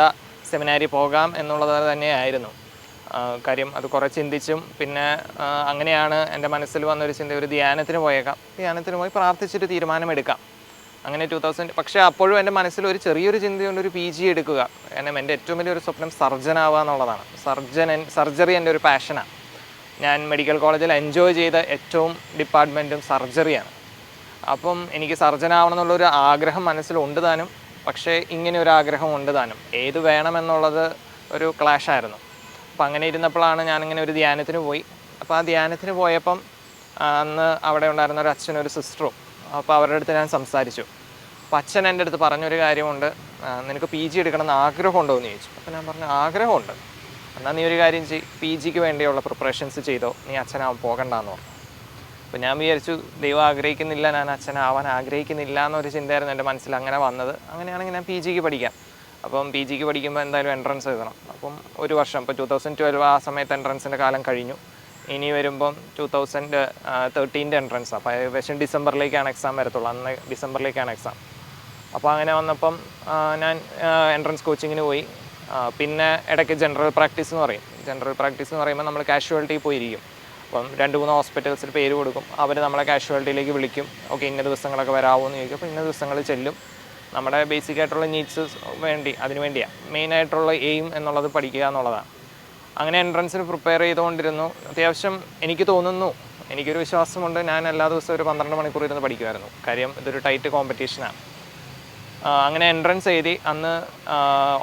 [SPEAKER 1] സെമിനാരി പോകാം എന്നുള്ളത് തന്നെയായിരുന്നു. കാര്യം അത് കുറേ ചിന്തിച്ചും പിന്നെ അങ്ങനെയാണ് എൻ്റെ മനസ്സിൽ വന്നൊരു ചിന്ത, ഒരു ധ്യാനത്തിന് പോയേക്കാം, ധ്യാനത്തിന് പോയി പ്രാർത്ഥിച്ചിട്ട് തീരുമാനമെടുക്കാം. അങ്ങനെ 2000. പക്ഷേ അപ്പോഴും എൻ്റെ മനസ്സിൽ ഒരു ചെറിയൊരു ചിന്തയുണ്ട്, ഒരു PG എടുക്കുക. കാരണം എൻ്റെ ഏറ്റവും വലിയൊരു സ്വപ്നം സർജനാവുക എന്നുള്ളതാണ്. സർജറി എൻ്റെ ഒരു പാഷനാണ്. ഞാൻ മെഡിക്കൽ കോളേജിൽ എൻജോയ് ചെയ്ത ഏറ്റവും ഡിപ്പാർട്ട്മെൻറ്റും സർജറിയാണ്. അപ്പം എനിക്ക് സർജനാവണം എന്നുള്ളൊരു ആഗ്രഹം മനസ്സിലുണ്ട് താനും. പക്ഷേ ഇങ്ങനെ ഒരു ആഗ്രഹം ഉണ്ട് താനും, ഏത് വേണമെന്നുള്ളത് ഒരു ക്ലാഷായിരുന്നു. അപ്പോൾ അങ്ങനെ ഇരുന്നപ്പോഴാണ് ഞാനിങ്ങനെ ഒരു ധ്യാനത്തിന് പോയി. അപ്പോൾ ആ ധ്യാനത്തിന് പോയപ്പം അന്ന് അവിടെ ഉണ്ടായിരുന്ന ഒരു അച്ഛനും ഒരു സിസ്റ്ററും. അപ്പോൾ അവരുടെ അടുത്ത് ഞാൻ സംസാരിച്ചു. അപ്പോൾ അച്ഛൻ എൻ്റെ അടുത്ത് പറഞ്ഞൊരു കാര്യമുണ്ട്, നിനക്ക് PG എടുക്കണമെന്ന് ആഗ്രഹമുണ്ടോ എന്ന് ചോദിച്ചു. അപ്പോൾ ഞാൻ പറഞ്ഞു ആഗ്രഹമുണ്ട്. എന്നാൽ നീ ഒരു കാര്യം PGക്ക് വേണ്ടിയുള്ള പ്രിപ്പറേഷൻസ് ചെയ്തോ, നീ അച്ഛനാവാൻ പോകണ്ടെന്ന് പറഞ്ഞു. അപ്പോൾ ഞാൻ വിചാരിച്ചു ദൈവം ആഗ്രഹിക്കുന്നില്ല, ഞാൻ അച്ഛനാവാൻ ആഗ്രഹിക്കുന്നില്ല എന്നൊരു ചിന്തയായിരുന്നു എൻ്റെ മനസ്സിൽ അങ്ങനെ വന്നത്. അങ്ങനെയാണെങ്കിൽ ഞാൻ PGക്ക് പഠിക്കാം. അപ്പം PGക്ക് പഠിക്കുമ്പോൾ എന്തായാലും എൻട്രൻസ് എഴുതണം. അപ്പം ഒരു വർഷം, ഇപ്പോൾ 2012 ആ സമയത്ത് എൻട്രൻസിൻ്റെ കാലം കഴിഞ്ഞു. ഇനി വരുമ്പം 2013 എൻട്രൻസ്. അപ്പോൾ ഏകദേശം ഡിസംബറിലേക്കാണ് എക്സാം വരത്തുള്ളൂ. അന്ന് ഡിസംബറിലേക്കാണ് എക്സാം. അപ്പോൾ അങ്ങനെ വന്നപ്പം ഞാൻ എൻട്രൻസ് കോച്ചിങ്ങിന് പോയി. പിന്നെ ഇടയ്ക്ക് ജനറൽ പ്രാക്ടീസ് എന്ന് പറയും. ജനറൽ പ്രാക്ടീസ് എന്ന് പറയുമ്പോൾ നമ്മൾ കാഷ്വാലിറ്റി പോയിരിക്കും. അപ്പം 2-3 ഹോസ്പിറ്റൽസിൽ പേര് കൊടുക്കും. അവർ നമ്മളെ കാഷ്വാലിറ്റിയിലേക്ക് വിളിക്കും. ഓക്കെ, ഇന്ന ദിവസങ്ങളൊക്കെ വരാമോ എന്ന് ചോദിക്കും. അപ്പോൾ ഇന്ന ദിവസങ്ങളിൽ ചെല്ലും. നമ്മുടെ ബേസിക് ആയിട്ടുള്ള നീഡ്സ് വേണ്ടി, അതിന് വേണ്ടിയാണ് മെയിനായിട്ടുള്ള എയിം എന്നുള്ളത്, പഠിക്കുക എന്നുള്ളതാണ്. അങ്ങനെ എൻട്രൻസിന് പ്രിപ്പയർ ചെയ്തുകൊണ്ടിരുന്നു. അത്യാവശ്യം എനിക്ക് തോന്നുന്നു, എനിക്കൊരു വിശ്വാസമുണ്ട്, ഞാൻ എല്ലാ ദിവസവും ഒരു 12 മണിക്കൂർ ഇരുന്ന് പഠിക്കുമായിരുന്നു. കാര്യം ഇതൊരു ടൈറ്റ് കോമ്പറ്റീഷനാണ്. അങ്ങനെ എൻട്രൻസ് എഴുതി. അന്ന്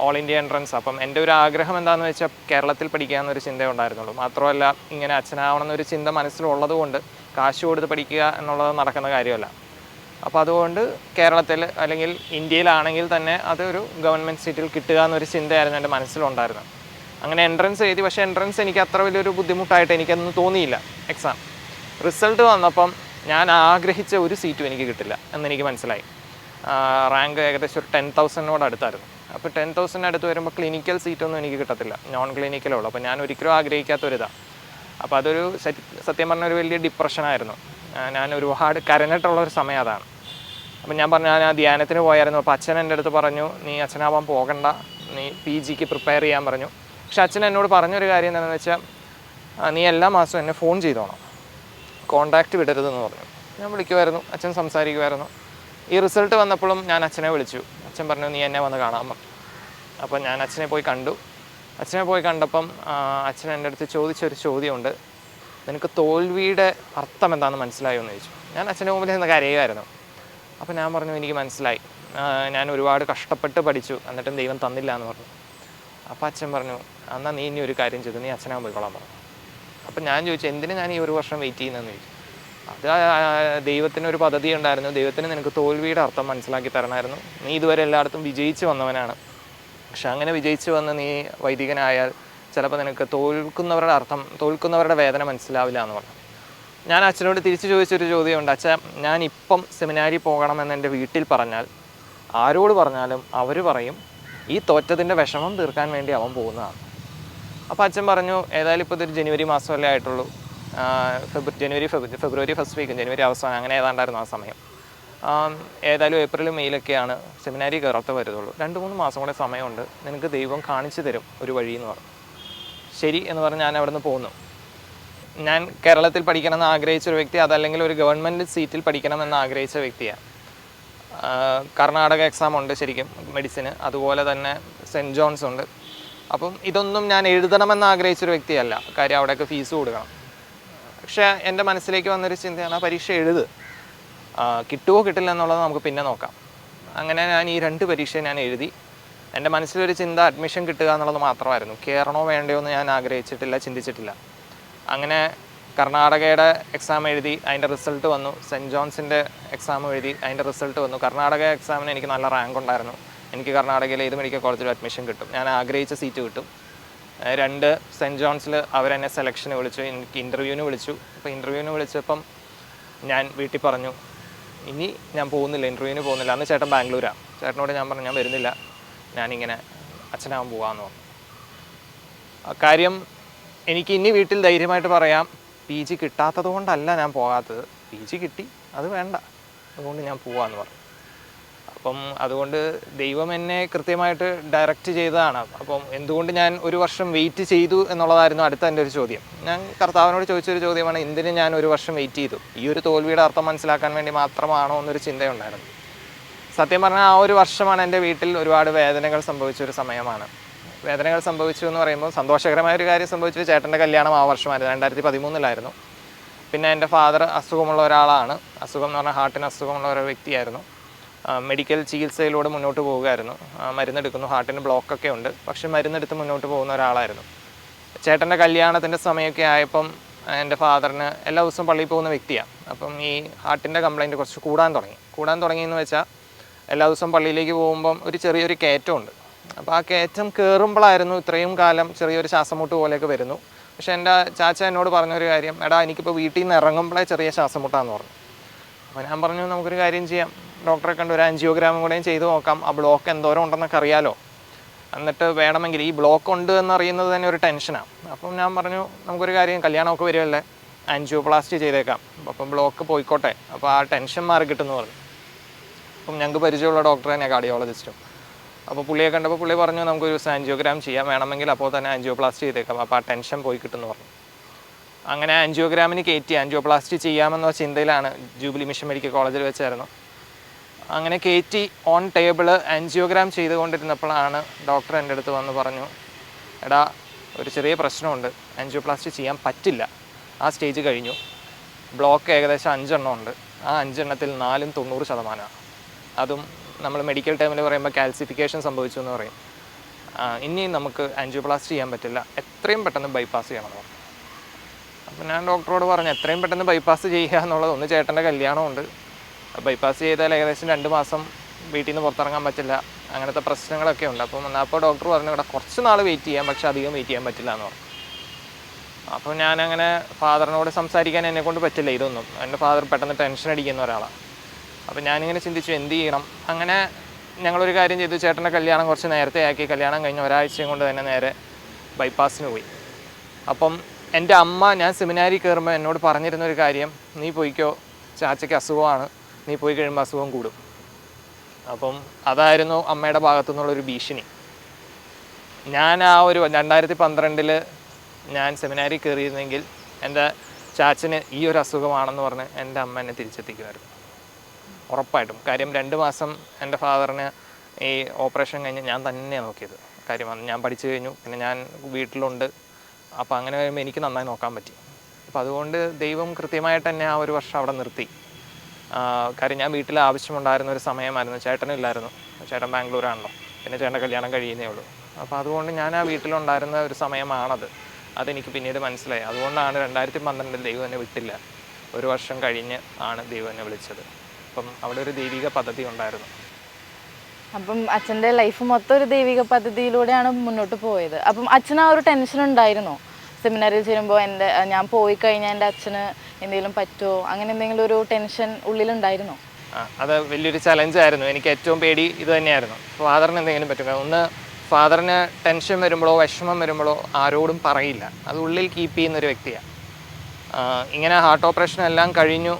[SPEAKER 1] ഓൾ ഇന്ത്യ എൻട്രൻസ്. അപ്പം എൻ്റെ ഒരു ആഗ്രഹം എന്താണെന്ന് വെച്ചാൽ കേരളത്തിൽ പഠിക്കാമെന്നൊരു ചിന്ത ഉണ്ടായിരുന്നുള്ളൂ. മാത്രമല്ല ഇങ്ങനെ അച്ഛനാവണമെന്നൊരു ചിന്ത മനസ്സിലുള്ളത് കൊണ്ട് കാശ് കൊടുത്ത് പഠിക്കുക എന്നുള്ളത് നടക്കുന്ന കാര്യമല്ല. അപ്പോൾ അതുകൊണ്ട് കേരളത്തിൽ അല്ലെങ്കിൽ ഇന്ത്യയിലാണെങ്കിൽ തന്നെ അതൊരു ഗവൺമെൻറ് സീറ്റിൽ കിട്ടുക എന്നൊരു ചിന്തയായിരുന്നു എൻ്റെ മനസ്സിലുണ്ടായിരുന്നത്. അങ്ങനെ എൻട്രൻസ് എഴുതി. പക്ഷേ എൻട്രൻസ് എനിക്ക് അത്ര വലിയൊരു ബുദ്ധിമുട്ടായിട്ട് എനിക്കൊന്നും തോന്നിയില്ല. എക്സാം റിസൾട്ട് വന്നപ്പം ഞാൻ ആഗ്രഹിച്ച ഒരു സീറ്റും എനിക്ക് കിട്ടില്ല എന്നെനിക്ക് മനസ്സിലായി. റാങ്ക് ഏകദേശം ഒരു 10,000 അടുത്തായിരുന്നു. അപ്പോൾ 10,000 അടുത്ത് വരുമ്പോൾ ക്ലിനിക്കൽ സീറ്റൊന്നും എനിക്ക് കിട്ടത്തില്ല, നോൺ ക്ലിനിക്കലേ ഉള്ളൂ. അപ്പോൾ ഞാൻ ഒരിക്കലും ആഗ്രഹിക്കാത്തൊരിതാണ്. അപ്പോൾ അതൊരു സത്യം പറഞ്ഞ ഒരു വലിയ ഡിപ്രഷനായിരുന്നു. ഞാൻ ഒരുപാട് കരഞ്ഞിട്ടുള്ളൊരു സമയം അതാണ്. അപ്പം ഞാൻ പറഞ്ഞു, ഞാൻ ആ ധ്യാനത്തിന് പോയായിരുന്നു. അപ്പോൾ അച്ഛൻ എൻ്റെ അടുത്ത് പറഞ്ഞു, നീ അച്ഛനാവാൻ പോകണ്ട, നീ PGക്ക് പ്രിപ്പയർ ചെയ്യാൻ പറഞ്ഞു. പക്ഷെ അച്ഛൻ എന്നോട് പറഞ്ഞൊരു കാര്യം എന്താണെന്ന് വെച്ചാൽ, നീ എല്ലാ മാസവും എന്നെ ഫോൺ ചെയ്തോണം, കോണ്ടാക്റ്റ് വിടരുതെന്ന് പറഞ്ഞു. ഞാൻ വിളിക്കുമായിരുന്നു, അച്ഛൻ സംസാരിക്കുമായിരുന്നു. ഈ റിസൾട്ട് വന്നപ്പോഴും ഞാൻ അച്ഛനെ വിളിച്ചു. അച്ഛൻ പറഞ്ഞു നീ എന്നെ വന്ന് കാണാൻ പറഞ്ഞു. അപ്പോൾ ഞാൻ അച്ഛനെ പോയി കണ്ടു. അച്ഛനെ പോയി കണ്ടപ്പം അച്ഛൻ എൻ്റെ അടുത്ത് ചോദിച്ചൊരു ചോദ്യമുണ്ട്, നിനക്ക് തോൽവിയുടെ അർത്ഥം എന്താണെന്ന് മനസ്സിലായോ എന്ന് ചോദിച്ചു. ഞാൻ അച്ഛൻ്റെ മുമ്പിൽ നിന്ന് കരയുമായിരുന്നു. അപ്പോൾ ഞാൻ പറഞ്ഞു എനിക്ക് മനസ്സിലായി, ഞാൻ ഒരുപാട് കഷ്ടപ്പെട്ട് പഠിച്ചു എന്നിട്ടും ദൈവം തന്നില്ല എന്ന് പറഞ്ഞു. അപ്പോൾ അച്ഛൻ പറഞ്ഞു എന്നാൽ നീ ഇനി ഒരു കാര്യം ചെയ്തു, നീ അച്ഛനാകാൻ പോയിക്കോളാൻ പറഞ്ഞു. അപ്പം ഞാൻ ചോദിച്ചു എന്തിനു ഞാൻ ഈ ഒരു വർഷം വെയിറ്റ് ചെയ്യുന്നതെന്ന് ചോദിച്ചു. അത് ദൈവത്തിനൊരു പദ്ധതി ഉണ്ടായിരുന്നു, ദൈവത്തിന് നിനക്ക് തോൽവിയുടെ അർത്ഥം മനസ്സിലാക്കി തരണമായിരുന്നു. നീ ഇതുവരെ എല്ലായിടത്തും വിജയിച്ച് വന്നവനാണ്, പക്ഷെ അങ്ങനെ വിജയിച്ച് വന്ന് നീ വൈദികനായാൽ ചിലപ്പോൾ നിനക്ക് തോൽക്കുന്നവരുടെ അർത്ഥം, തോൽക്കുന്നവരുടെ വേദന മനസ്സിലാവില്ല എന്ന് പറഞ്ഞു. ഞാൻ അച്ഛനോട് തിരിച്ചു ചോദിച്ചൊരു ചോദ്യമുണ്ട്, അച്ഛൻ ഞാനിപ്പം സെമിനാരി പോകണമെന്ന് എൻ്റെ വീട്ടിൽ പറഞ്ഞാൽ ആരോട് പറഞ്ഞാലും അവർ പറയും ഈ തോറ്റതിൻ്റെ വിഷമം തീർക്കാൻ വേണ്ടി അവൻ പോകുന്നതാണ്. അപ്പോൾ അച്ഛൻ പറഞ്ഞു ഏതായാലും ഇപ്പോൾ ഇതൊരു ജനുവരി മാസമല്ലേ ആയിട്ടുള്ളൂ, ഫെബ്രുവരി ഫസ്റ്റ് വീക്ക്, ജനുവരി അവസാനം അങ്ങനെ ഏതാണ്ടായിരുന്നു ആ സമയം. ഏതായാലും ഏപ്രിൽ മെയ്യിലൊക്കെയാണ് സെമിനാരി കയറാത്ത വരുന്നുള്ളൂ, 2-3 മാസം കൂടെ സമയമുണ്ട്, നിനക്ക് ദൈവം കാണിച്ചു തരും ഒരു വഴി എന്ന് പറഞ്ഞു. ശരി എന്ന് പറഞ്ഞ് ഞാൻ അവിടെ നിന്ന് പോന്നു. ഞാൻ കേരളത്തിൽ പഠിക്കണമെന്ന് ആഗ്രഹിച്ചൊരു വ്യക്തി, അതല്ലെങ്കിൽ ഒരു ഗവൺമെൻറ് സീറ്റിൽ പഠിക്കണമെന്ന് ആഗ്രഹിച്ച വ്യക്തിയാണ്. കർണാടക എക്സാം ഉണ്ട് ശരിക്കും മെഡിസിന്, അതുപോലെ തന്നെ സെൻറ്റ് ജോൺസ് ഉണ്ട്. അപ്പം ഇതൊന്നും ഞാൻ എഴുതണമെന്ന് ആഗ്രഹിച്ചൊരു വ്യക്തിയല്ല, കാര്യം അവിടെയൊക്കെ ഫീസ് കൊടുക്കണം. പക്ഷേ എൻ്റെ മനസ്സിലേക്ക് വന്നൊരു ചിന്തയാണ് ആ പരീക്ഷ എഴുത്, കിട്ടുമോ കിട്ടില്ല എന്നുള്ളത് നമുക്ക് പിന്നെ നോക്കാം. അങ്ങനെ ഞാൻ ഈ 2 പരീക്ഷ ഞാൻ എഴുതി. എൻ്റെ മനസ്സിലൊരു ചിന്ത അഡ്മിഷൻ കിട്ടുക എന്നുള്ളത് മാത്രമായിരുന്നു, കയറണോ വേണ്ടയോ എന്ന് ഞാൻ ആഗ്രഹിച്ചിട്ടില്ല, ചിന്തിച്ചിട്ടില്ല. അങ്ങനെ കർണാടകയുടെ എക്സാം എഴുതി, അതിൻ്റെ റിസൾട്ട് വന്നു. സെൻറ്റ് ജോൺസിൻ്റെ എക്സാം എഴുതി, അതിൻ്റെ റിസൾട്ട് വന്നു. കർണാടക എക്സാമിന് എനിക്ക് നല്ല റാങ്ക് ഉണ്ടായിരുന്നു, എനിക്ക് കർണാടകയിൽ ഏത് മെഡിക്കൽ കോളേജിലും അഡ്മിഷൻ കിട്ടും, ഞാൻ ആഗ്രഹിച്ച സീറ്റ് കിട്ടും. 2 സെൻറ്റ് ജോൺസിൽ അവരെന്നെ സെലക്ഷന് വിളിച്ചു, എനിക്ക് ഇൻ്റർവ്യൂവിന് വിളിച്ചു. അപ്പോൾ ഇൻ്റർവ്യൂവിന് വിളിച്ചപ്പം ഞാൻ വീട്ടിൽ പറഞ്ഞു ഇനി ഞാൻ പോകുന്നില്ല, ഇൻ്റർവ്യൂവിന് പോകുന്നില്ല. അന്ന് ചേട്ടൻ ബാംഗ്ലൂരാണ്. ചേട്ടനോട് ഞാൻ പറഞ്ഞു ഞാൻ വരുന്നില്ല, ഞാനിങ്ങനെ അച്ഛനാകാൻ പോവാമെന്ന് പറഞ്ഞു. കാര്യം എനിക്ക് ഇനി വീട്ടിൽ ധൈര്യമായിട്ട് പറയാം, PG കിട്ടാത്തത് കൊണ്ടല്ല ഞാൻ പോകാത്തത്, PG കിട്ടി, അത് വേണ്ട, അതുകൊണ്ട് ഞാൻ പോവാമെന്ന് പറഞ്ഞു. അപ്പം അതുകൊണ്ട് ദൈവം എന്നെ കൃത്യമായിട്ട് ഡയറക്റ്റ് ചെയ്തതാണ്. അപ്പം എന്തുകൊണ്ട് ഞാൻ ഒരു വർഷം വെയിറ്റ് ചെയ്തു എന്നുള്ളതായിരുന്നു അടുത്ത എൻ്റെ ഒരു ചോദ്യം. ഞാൻ കർത്താവിനോട് ചോദിച്ചൊരു ചോദ്യമാണ്, എന്തിന് ഞാൻ ഒരു വർഷം വെയിറ്റ് ചെയ്തു, ഈ ഒരു തോൽവിയുടെ അർത്ഥം മനസ്സിലാക്കാൻ വേണ്ടി മാത്രമാണോ എന്നൊരു ചിന്തയുണ്ടായിരുന്നു. സത്യം പറഞ്ഞാൽ ആ ഒരു വർഷമാണ് എൻ്റെ വീട്ടിൽ ഒരുപാട് വേദനകൾ സംഭവിച്ചൊരു സമയമാണ്. വേദനകൾ സംഭവിച്ചു എന്ന് പറയുമ്പോൾ സന്തോഷകരമായൊരു കാര്യം സംഭവിച്ചു, ചേട്ടൻ്റെ കല്യാണം ആ വർഷമായിരുന്നു, 2013 പിന്നെ എൻ്റെ ഫാദർ അസുഖമുള്ള ഒരാളാണ്, അസുഖം എന്ന് പറഞ്ഞാൽ ഹാർട്ടിന് അസുഖമുള്ള ഒരു വ്യക്തിയായിരുന്നു. മെഡിക്കൽ ചികിത്സയിലൂടെ മുന്നോട്ട് പോവുകയായിരുന്നു, മരുന്നെടുക്കുന്നു, ഹാർട്ടിന് ബ്ലോക്കൊക്കെ ഉണ്ട്, പക്ഷെ മരുന്നെടുത്ത് മുന്നോട്ട് പോകുന്ന ഒരാളായിരുന്നു. ചേട്ടൻ്റെ കല്യാണത്തിൻ്റെ സമയമൊക്കെ ആയപ്പം എൻ്റെ ഫാദറിന് എല്ലാ ദിവസവും പള്ളിയിൽ പോകുന്ന വ്യക്തിയാണ്. അപ്പം ഈ ഹാർട്ടിൻ്റെ കംപ്ലയിൻറ്റ് കുറച്ച് കൂടാൻ തുടങ്ങിയെന്ന് വെച്ചാൽ എല്ലാ ദിവസവും പള്ളിയിലേക്ക് പോകുമ്പം ഒരു ചെറിയൊരു കയറ്റമുണ്ട്. അപ്പോൾ ആ കയറ്റം കയറുമ്പോഴായിരുന്നു ഇത്രയും കാലം ചെറിയൊരു ശ്വാസമുട്ട് പോലെയൊക്കെ വരുന്നു. പക്ഷേ എൻ്റെ ചാച്ച എന്നോട് പറഞ്ഞൊരു കാര്യം, എടാ എനിക്കിപ്പോൾ വീട്ടിൽ നിന്ന് ഇറങ്ങുമ്പോഴേ ചെറിയ ശ്വാസമുട്ടാന്ന് പറഞ്ഞു. അപ്പോൾ ഞാൻ പറഞ്ഞു നമുക്കൊരു കാര്യം ചെയ്യാം, ഡോക്ടറെ കണ്ട് ഒരു ആൻജിയോഗ്രാമും കൂടെയും ചെയ്ത് നോക്കാം, ആ ബ്ലോക്ക് എന്തോരം ഉണ്ടെന്നൊക്കെ അറിയാലോ, എന്നിട്ട് വേണമെങ്കിൽ ഈ ബ്ലോക്ക് ഉണ്ട് എന്നറിയുന്നത് തന്നെ ഒരു ടെൻഷനാണ്. അപ്പം ഞാൻ പറഞ്ഞു നമുക്കൊരു കാര്യം, കല്യാണമൊക്കെ വരുമല്ലേ, ആൻജിയോപ്ലാസ്റ്റി ചെയ്തേക്കാം, അപ്പം ബ്ലോക്ക് പോയിക്കോട്ടെ, അപ്പോൾ ആ ടെൻഷൻ മാറി കിട്ടുമെന്ന് പറഞ്ഞു. അപ്പം ഞങ്ങൾക്ക് പരിചയമുള്ള ഡോക്ടർ തന്നെയാണ്, കാർഡിയോളജിസ്റ്റും. അപ്പോൾ പുള്ളിയെ കണ്ടപ്പോൾ പുള്ളി പറഞ്ഞു നമുക്കൊരു ദിവസം ആൻജിയോഗ്രാം ചെയ്യാം, വേണമെങ്കിൽ അപ്പോൾ തന്നെ ആൻജിയോപ്ലാസ്റ്റി ചെയ്തേക്കാം, അപ്പോൾ ആ ടെൻഷൻ പോയി കിട്ടുമെന്ന് പറഞ്ഞു. അങ്ങനെ ആൻജിയോഗ്രാമിന് കയറ്റി ആൻജിയോപ്ലാസ്റ്റി ചെയ്യാമെന്ന ചിന്തയിലാണ്, ജൂബിലി മിഷൻ മെഡിക്കൽ കോളേജിൽ വെച്ചായിരുന്നു. അങ്ങനെ കയറ്റി ഓൺ ടേബിൾ ആൻജിയോഗ്രാം ചെയ്തുകൊണ്ടിരുന്നപ്പോഴാണ് ഡോക്ടർ എൻ്റെ അടുത്ത് വന്ന് പറഞ്ഞു, എടാ ഒരു ചെറിയ പ്രശ്നമുണ്ട്, ആൻജിയോപ്ലാസ്റ്റി ചെയ്യാൻ പറ്റില്ല, ആ സ്റ്റേജ് കഴിഞ്ഞു, ബ്ലോക്ക് ഏകദേശം 5 എണ്ണം ഉണ്ട്, ആ 5 എണ്ണത്തിൽ 4 90%. അതും നമ്മൾ മെഡിക്കൽ ടൈമിൽ പറയുമ്പോൾ കാൽസിഫിക്കേഷൻ സംഭവിച്ചു എന്ന് പറയും. ഇനി നമുക്ക് ആൻജിയോപ്ലാസ്റ്റി ചെയ്യാൻ പറ്റില്ല, എത്രയും പെട്ടെന്ന് ബൈപ്പാസ് ചെയ്യണമെന്ന് പറഞ്ഞു. അപ്പോൾ ഞാൻ ഡോക്ടറോട് പറഞ്ഞു എത്രയും പെട്ടെന്ന് ബൈപ്പാസ് ചെയ്യുക എന്നുള്ളത്, ഒന്ന് ചേട്ടൻ്റെ കല്യാണമുണ്ട്, ബൈപ്പാസ് ചെയ്താൽ ഏകദേശം 2 മാസം വീട്ടിൽ നിന്ന് പുറത്തിറങ്ങാൻ പറ്റില്ല, അങ്ങനത്തെ പ്രശ്നങ്ങളൊക്കെ ഉണ്ട്. അപ്പോൾ ഡോക്ടർ പറഞ്ഞു ഇവിടെ കുറച്ച് നാൾ വെയിറ്റ് ചെയ്യാം, പക്ഷെ അധികം വെയിറ്റ് ചെയ്യാൻ പറ്റില്ല എന്ന് പറഞ്ഞു. അപ്പോൾ ഞാനങ്ങനെ ഫാദറിനോട് സംസാരിക്കാൻ എന്നെക്കൊണ്ട് പറ്റില്ല ഇതൊന്നും, എൻ്റെ ഫാദർ പെട്ടെന്ന് ടെൻഷൻ അടിക്കുന്ന ഒരാളാണ്. അപ്പോൾ ഞാനിങ്ങനെ ചിന്തിച്ചു എന്ത് ചെയ്യണം. അങ്ങനെ ഞങ്ങളൊരു കാര്യം ചെയ്തു, ചേട്ടൻ്റെ കല്യാണം കുറച്ച് നേരത്തെ ആക്കി, കല്യാണം കഴിഞ്ഞ് ഒരാഴ്ചയും കൊണ്ട് തന്നെ നേരെ ബൈപ്പാസിന് പോയി. അപ്പം എൻ്റെ അമ്മ ഞാൻ സെമിനാരി കയറുമ്പോൾ എന്നോട് പറഞ്ഞിരുന്നൊരു കാര്യം, നീ പോയിക്കോ, ചാച്ചയ്ക്ക് അസുഖമാണ്, നീ പോയി കഴിയുമ്പോൾ അസുഖം കൂടും. അപ്പം അതായിരുന്നു അമ്മയുടെ ഭാഗത്തു നിന്നുള്ളൊരു ഭീഷണി. ഞാൻ ആ ഒരു 2012 ഞാൻ സെമിനാരിൽ കയറിയിരുന്നെങ്കിൽ എൻ്റെ ചാച്ചന് ഈ ഒരു അസുഖമാണെന്ന് പറഞ്ഞ് എൻ്റെ അമ്മ എന്നെ തിരിച്ചെത്തിക്കുമായിരുന്നു, ഉറപ്പായിട്ടും. കാര്യം 2 മാസം എൻ്റെ ഫാദറിന് ഈ ഓപ്പറേഷൻ കഴിഞ്ഞ് ഞാൻ തന്നെയാണ് നോക്കിയത്. കാര്യം ഞാൻ പഠിച്ചു കഴിഞ്ഞു, പിന്നെ ഞാൻ വീട്ടിലുണ്ട്. അപ്പോൾ അങ്ങനെ വരുമ്പോൾ എനിക്ക് നന്നായി നോക്കാൻ പറ്റി. അപ്പോൾ അതുകൊണ്ട് ദൈവം കൃത്യമായിട്ട് തന്നെ ആ ഒരു വർഷം അവിടെ നിർത്തി. കാര്യം ഞാൻ വീട്ടിൽ ആവശ്യമുണ്ടായിരുന്ന ഒരു സമയമായിരുന്നു. ചേട്ടനും ഇല്ലായിരുന്നു, ചേട്ടൻ ബാംഗ്ലൂരാണല്ലോ, പിന്നെ ചേട്ടൻ്റെ കല്യാണം കഴിയുന്നേ ഉള്ളൂ. അപ്പോൾ അതുകൊണ്ട് ഞാൻ ആ വീട്ടിലുണ്ടായിരുന്ന ഒരു സമയമാണത്. അതെനിക്ക് പിന്നീട് മനസ്സിലായി. അതുകൊണ്ടാണ് 2012 ദൈവം എന്നെ വിട്ടില്ല. 1 വർഷം കഴിഞ്ഞ് ആണ് ദൈവം എന്നെ വിളിച്ചത്. അപ്പം അവിടെ ഒരു ദൈവിക പദ്ധതി ഉണ്ടായിരുന്നു.
[SPEAKER 2] അപ്പം അച്ഛൻ്റെ ലൈഫ് മൊത്തം ഒരു ദൈവിക പദ്ധതിയിലൂടെയാണ് മുന്നോട്ട് പോയത്. അപ്പം അച്ഛന് ആ ഒരു ടെൻഷൻ ഉണ്ടായിരുന്നോ? സെമിനാറിൽ ചേരുമ്പോൾ ഞാൻ പോയി കഴിഞ്ഞാൽ എൻ്റെ അച്ഛന് എന്തെങ്കിലും പറ്റുമോ, അങ്ങനെ എന്തെങ്കിലും ഒരു ടെൻഷൻ ഉള്ളിലുണ്ടായിരുന്നോ?
[SPEAKER 1] അത് വലിയൊരു ചലഞ്ചായിരുന്നു. എനിക്ക് ഏറ്റവും പേടി ഇത് തന്നെയായിരുന്നു, ഫാദറിന് എന്തെങ്കിലും പറ്റും. ഒന്ന്, ഫാദറിന് ടെൻഷൻ വരുമ്പോഴോ വിഷമം വരുമ്പോഴോ ആരോടും പറയില്ല, അത് ഉള്ളിൽ കീപ്പ് ചെയ്യുന്നൊരു വ്യക്തിയാണ്. ഇങ്ങനെ ഹാർട്ട് ഓപ്പറേഷൻ എല്ലാം കഴിഞ്ഞു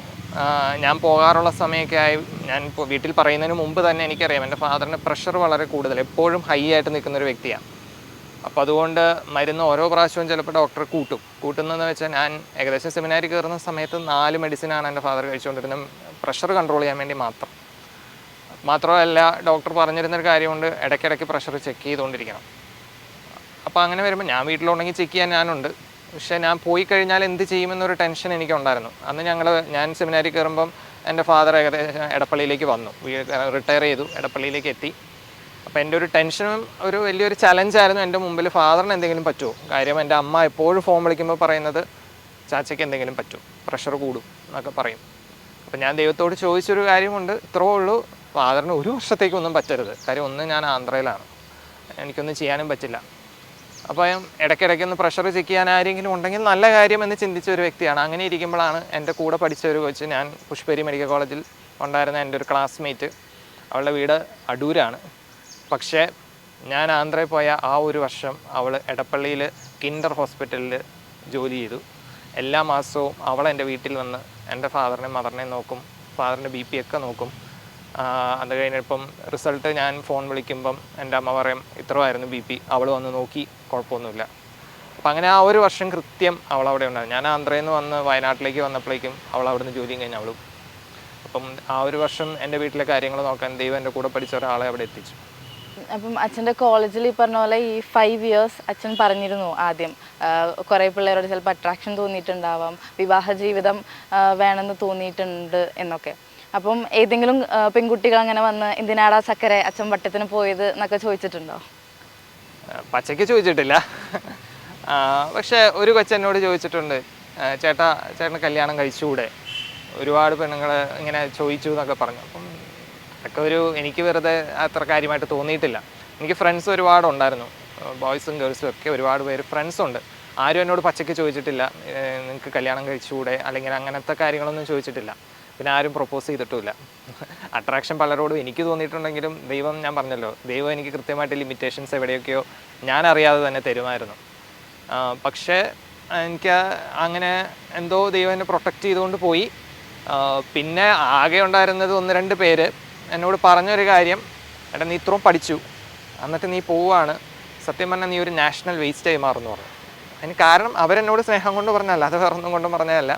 [SPEAKER 1] ഞാൻ പോകാറുള്ള സമയമൊക്കെ ആയി. ഞാൻ ഇപ്പോൾ വീട്ടിൽ പറയുന്നതിന് മുമ്പ് തന്നെ എനിക്കറിയാം എൻ്റെ ഫാദറിന് പ്രഷർ വളരെ കൂടുതൽ, എപ്പോഴും ഹൈ ആയിട്ട് നിൽക്കുന്നൊരു വ്യക്തിയാണ്. അപ്പോൾ അതുകൊണ്ട് മരുന്ന് ഓരോ പ്രാവശ്യവും ചിലപ്പോൾ ഡോക്ടർ കൂട്ടുന്നതെന്ന് വെച്ചാൽ, ഞാൻ ഏകദേശം സെമിനാരി കയറുന്ന സമയത്ത് 4 മെഡിസിനാണ് എൻ്റെ ഫാദർ കഴിച്ചുകൊണ്ടിരുന്നത്, പ്രഷർ കൺട്രോൾ ചെയ്യാൻ വേണ്ടി മാത്രമല്ല ഡോക്ടർ പറഞ്ഞിരുന്നൊരു കാര്യമുണ്ട്, ഇടയ്ക്കിടയ്ക്ക് പ്രഷർ ചെക്ക് ചെയ്തുകൊണ്ടിരിക്കണം. അപ്പോൾ അങ്ങനെ വരുമ്പോൾ ഞാൻ വീട്ടിലുണ്ടെങ്കിൽ ചെക്ക് ചെയ്യാൻ ഞാനുണ്ട്, പക്ഷേ ഞാൻ പോയി കഴിഞ്ഞാൽ എന്ത് ചെയ്യുമെന്നൊരു ടെൻഷൻ എനിക്കുണ്ടായിരുന്നു. അന്ന് ഞാൻ സെമിനാരി കയറുമ്പം എൻ്റെ ഫാദർ ഏകദേശം എടപ്പള്ളിയിലേക്ക് വന്നു, റിട്ടയർ ചെയ്തു, എടപ്പള്ളിയിലേക്ക് എത്തി. അപ്പോൾ എൻ്റെ ഒരു ടെൻഷനും ഒരു വലിയൊരു ചലഞ്ചായിരുന്നു എൻ്റെ മുമ്പിൽ, ഫാദറിന് എന്തെങ്കിലും പറ്റുമോ. കാര്യം എൻ്റെ അമ്മ എപ്പോഴും ഫോൺ വിളിക്കുമ്പോൾ പറയുന്നത് ചാച്ചയ്ക്ക് എന്തെങ്കിലും പറ്റും, പ്രഷർ കൂടും എന്നൊക്കെ പറയും. അപ്പോൾ ഞാൻ ദൈവത്തോട് ചോദിച്ചൊരു കാര്യമുണ്ട്, ഇത്രേ ഉള്ളൂ, ഫാദറിന് 1 വർഷത്തേക്കൊന്നും പറ്റരുത്. കാര്യം ഒന്ന്, ഞാൻ ആന്ധ്രയിലാണ്, എനിക്കൊന്നും ചെയ്യാനും പറ്റില്ല. അപ്പോൾ ഇടയ്ക്കിടയ്ക്കൊന്ന് പ്രഷർ ചെക്ക് ചെയ്യാൻ ആരെങ്കിലും ഉണ്ടെങ്കിൽ നല്ല കാര്യമെന്ന് ചിന്തിച്ച ഒരു വ്യക്തിയാണ്. അങ്ങനെ ഇരിക്കുമ്പോഴാണ് എൻ്റെ കൂടെ പഠിച്ച ഒരു കൊച്ച്, ഞാൻ പുഷ്പേരി മെഡിക്കൽ കോളേജിൽ ഉണ്ടായിരുന്ന എൻ്റെ ഒരു ക്ലാസ്മേറ്റ്, അവളുടെ വീട് അടൂരാണ്. പക്ഷേ ഞാൻ ആന്ധ്രയിൽ പോയ ആ 1 വർഷം അവൾ എടപ്പള്ളിയിൽ കിൻഡർ ഹോസ്പിറ്റലിൽ ജോലി ചെയ്തു. എല്ലാ മാസവും അവൾ എൻ്റെ വീട്ടിൽ വന്ന് എൻ്റെ ഫാദറിനെയും മദറിനെയും നോക്കും, ഫാദറിൻ്റെ BP ഒക്കെ നോക്കും. അത് കഴിഞ്ഞപ്പം റിസൾട്ട് ഞാൻ ഫോൺ വിളിക്കുമ്പം എൻ്റെ അമ്മ പറയും ഇത്രമായിരുന്നു BP, അവൾ വന്ന് നോക്കി, കുഴപ്പമൊന്നുമില്ല. അപ്പം അങ്ങനെ ആ 1 വർഷം കൃത്യം അവൾ അവിടെ ഉണ്ടായിരുന്നു. ഞാൻ ആന്ധ്രയിൽ നിന്ന് വന്ന് വയനാട്ടിലേക്ക് വന്നപ്പോഴേക്കും അവൾ അവിടുന്ന് ജോലിയും കഴിഞ്ഞ് അവളും. അപ്പം ആ 1 വർഷം എൻ്റെ വീട്ടിലെ കാര്യങ്ങൾ നോക്കാൻ ദൈവം എൻ്റെ കൂടെ പഠിച്ച ഒരാളെ അവിടെ എത്തിച്ചു.
[SPEAKER 2] അപ്പം അച്ഛൻ്റെ കോളേജിൽ ഈ പറഞ്ഞ പോലെ ഈ 5 years അച്ഛൻ പറഞ്ഞിരുന്നു ആദ്യം, കുറേ പിള്ളേരോട് ചിലപ്പോൾ അട്രാക്ഷൻ തോന്നിയിട്ടുണ്ടാവാം, വിവാഹ ജീവിതം വേണമെന്ന് തോന്നിയിട്ടുണ്ട് എന്നൊക്കെ. അപ്പം ഏതെങ്കിലും പെൺകുട്ടികൾ അങ്ങനെ വന്ന് എന്തിനാടാ ചക്കരെ അച്ഛൻ വട്ടത്തിന് പോയത് എന്നൊക്കെ ചോദിച്ചിട്ടുണ്ടോ?
[SPEAKER 1] പച്ചയ്ക്ക് ചോദിച്ചിട്ടില്ല, പക്ഷേ ഒരു കൊച്ചെന്നോട് ചോദിച്ചിട്ടുണ്ട്, ചേട്ടന് കല്യാണം കഴിച്ചുകൂടെ, ഒരുപാട് പെണ്ണുങ്ങൾ ഇങ്ങനെ ചോദിച്ചു എന്നൊക്കെ പറഞ്ഞു. അപ്പം അതൊക്കെ എനിക്ക് വെറുതെ അത്ര കാര്യമായിട്ട് തോന്നിയിട്ടില്ല. എനിക്ക് ഫ്രണ്ട്സ് ഒരുപാടുണ്ടായിരുന്നു, ബോയ്സും ഗേൾസും ഒക്കെ ഒരുപാട് പേര് ഫ്രണ്ട്സുണ്ട്. ആരും എന്നോട് പച്ചയ്ക്ക് ചോദിച്ചിട്ടില്ല നിങ്ങൾക്ക് കല്യാണം കഴിച്ചുകൂടെ, അല്ലെങ്കിൽ അങ്ങനത്തെ കാര്യങ്ങളൊന്നും ചോദിച്ചിട്ടില്ല. പിന്നെ ആരും പ്രൊപ്പോസ് ചെയ്തിട്ടുമില്ല. അട്രാക്ഷൻ പലരോടും എനിക്ക് തോന്നിയിട്ടുണ്ടെങ്കിലും ദൈവം, ഞാൻ പറഞ്ഞല്ലോ, ദൈവം എനിക്ക് കൃത്യമായിട്ട് ലിമിറ്റേഷൻസ് എവിടെയൊക്കെയോ ഞാൻ അറിയാതെ തന്നെ തരുമായിരുന്നു. പക്ഷേ എനിക്ക് അങ്ങനെ എന്തോ ദൈവം എന്നെ പ്രൊട്ടക്റ്റ് ചെയ്തുകൊണ്ട് പോയി. പിന്നെ ആകെ ഉണ്ടായിരുന്നത് 1-2 പേര് എന്നോട് പറഞ്ഞൊരു കാര്യം, എടാ നീ ഇത്രയും പഠിച്ചു എന്നിട്ട് നീ പോവുകയാണ്, സത്യം പറഞ്ഞാൽ നീ ഒരു നാഷണൽ വേസ്റ്റായി മാറുമെന്ന് പറഞ്ഞു. അതിന് കാരണം അവരെന്നോട് സ്നേഹം കൊണ്ട് പറഞ്ഞല്ല, അത് വേറൊന്നും കൊണ്ട് പറഞ്ഞതല്ല,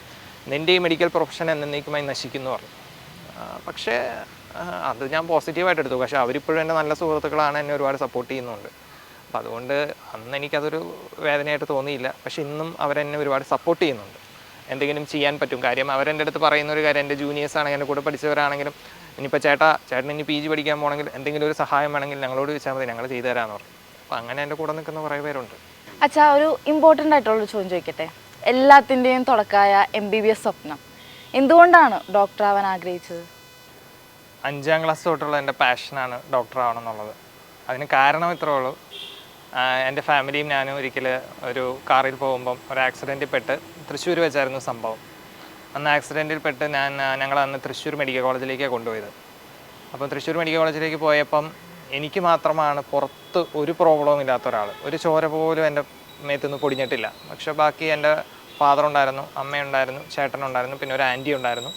[SPEAKER 1] നിൻ്റെ ഈ മെഡിക്കൽ പ്രൊഫഷൻ എന്നേക്കുമായി നശിക്കുന്നു പറഞ്ഞു. പക്ഷേ അത് ഞാൻ പോസിറ്റീവായിട്ട് എടുത്തു. പക്ഷേ അവരിപ്പോഴും എൻ്റെ നല്ല സുഹൃത്തുക്കളാണ്, എന്നെ ഒരുപാട് സപ്പോർട്ട് ചെയ്യുന്നുണ്ട്. അപ്പോൾ അതുകൊണ്ട് അന്ന് എനിക്കതൊരു വേദനയായിട്ട് തോന്നിയില്ല. പക്ഷേ ഇന്നും അവരെന്നെ ഒരുപാട് സപ്പോർട്ട് ചെയ്യുന്നുണ്ട്, എന്തെങ്കിലും ചെയ്യാൻ പറ്റും. കാര്യം അവരെൻ്റെ അടുത്ത് പറയുന്ന ഒരു കാര്യം, എൻ്റെ ജൂനിയേഴ്സാണെങ്കിൽ എൻ്റെ കൂടെ പഠിച്ചവരാണെങ്കിലും, ഇനിയിപ്പോൾ ചേട്ടൻ ഇനി PG പഠിക്കാൻ പോകണമെങ്കിൽ എന്തെങ്കിലും ഒരു സഹായം വേണമെങ്കിൽ ഞങ്ങളോട് ചോദിച്ചാൽ മതി, ഞങ്ങൾ ചെയ്തു തരാമെന്ന് പറഞ്ഞു. അപ്പോൾ അങ്ങനെ എൻ്റെ കൂടെ നിൽക്കുന്ന കുറേ പേരുണ്ട്.
[SPEAKER 2] അച്ഛാ, ഒരു ഇമ്പോർട്ടൻ്റ് ആയിട്ടുള്ളൊരു ചോദ്യം ചോദിക്കട്ടെ. എല്ലാത്തിൻ്റെയും തുടക്കമായ MBBS സ്വപ്നം, എന്തുകൊണ്ടാണ് ഡോക്ടർ ആവാൻ ആഗ്രഹിച്ചത്?
[SPEAKER 1] 5ാം ക്ലാസ് തൊട്ടുള്ള എൻ്റെ പാഷനാണ് ഡോക്ടർ ആവണം എന്നുള്ളത്. അതിന് കാരണം ഇത്രേ ഉള്ളൂ, എൻ്റെ ഫാമിലിയും ഞാനും ഒരിക്കൽ ഒരു കാറിൽ പോകുമ്പം ഒരു ആക്സിഡൻറ്റിൽ പെട്ട്, തൃശ്ശൂർ വെച്ചായിരുന്നു സംഭവം. അന്ന് ആക്സിഡൻറ്റിൽ പെട്ട് ഞങ്ങൾ അന്ന് തൃശ്ശൂർ മെഡിക്കൽ കോളേജിലേക്കാണ് കൊണ്ടുപോയത്. അപ്പോൾ തൃശ്ശൂർ മെഡിക്കൽ കോളേജിലേക്ക് പോയപ്പം എനിക്ക് മാത്രമാണ് പുറത്ത് ഒരു പ്രോബ്ലവും ഇല്ലാത്ത ഒരാൾ, ഒരു ചോര പോലും എൻ്റെ മേത്തുനിന്ന് പൊടിഞ്ഞിട്ടില്ല. പക്ഷേ ബാക്കി എൻ്റെ ഫാദർ ഉണ്ടായിരുന്നു, അമ്മയുണ്ടായിരുന്നു, ചേട്ടനുണ്ടായിരുന്നു, പിന്നെ ഒരു ആൻറ്റി ഉണ്ടായിരുന്നു.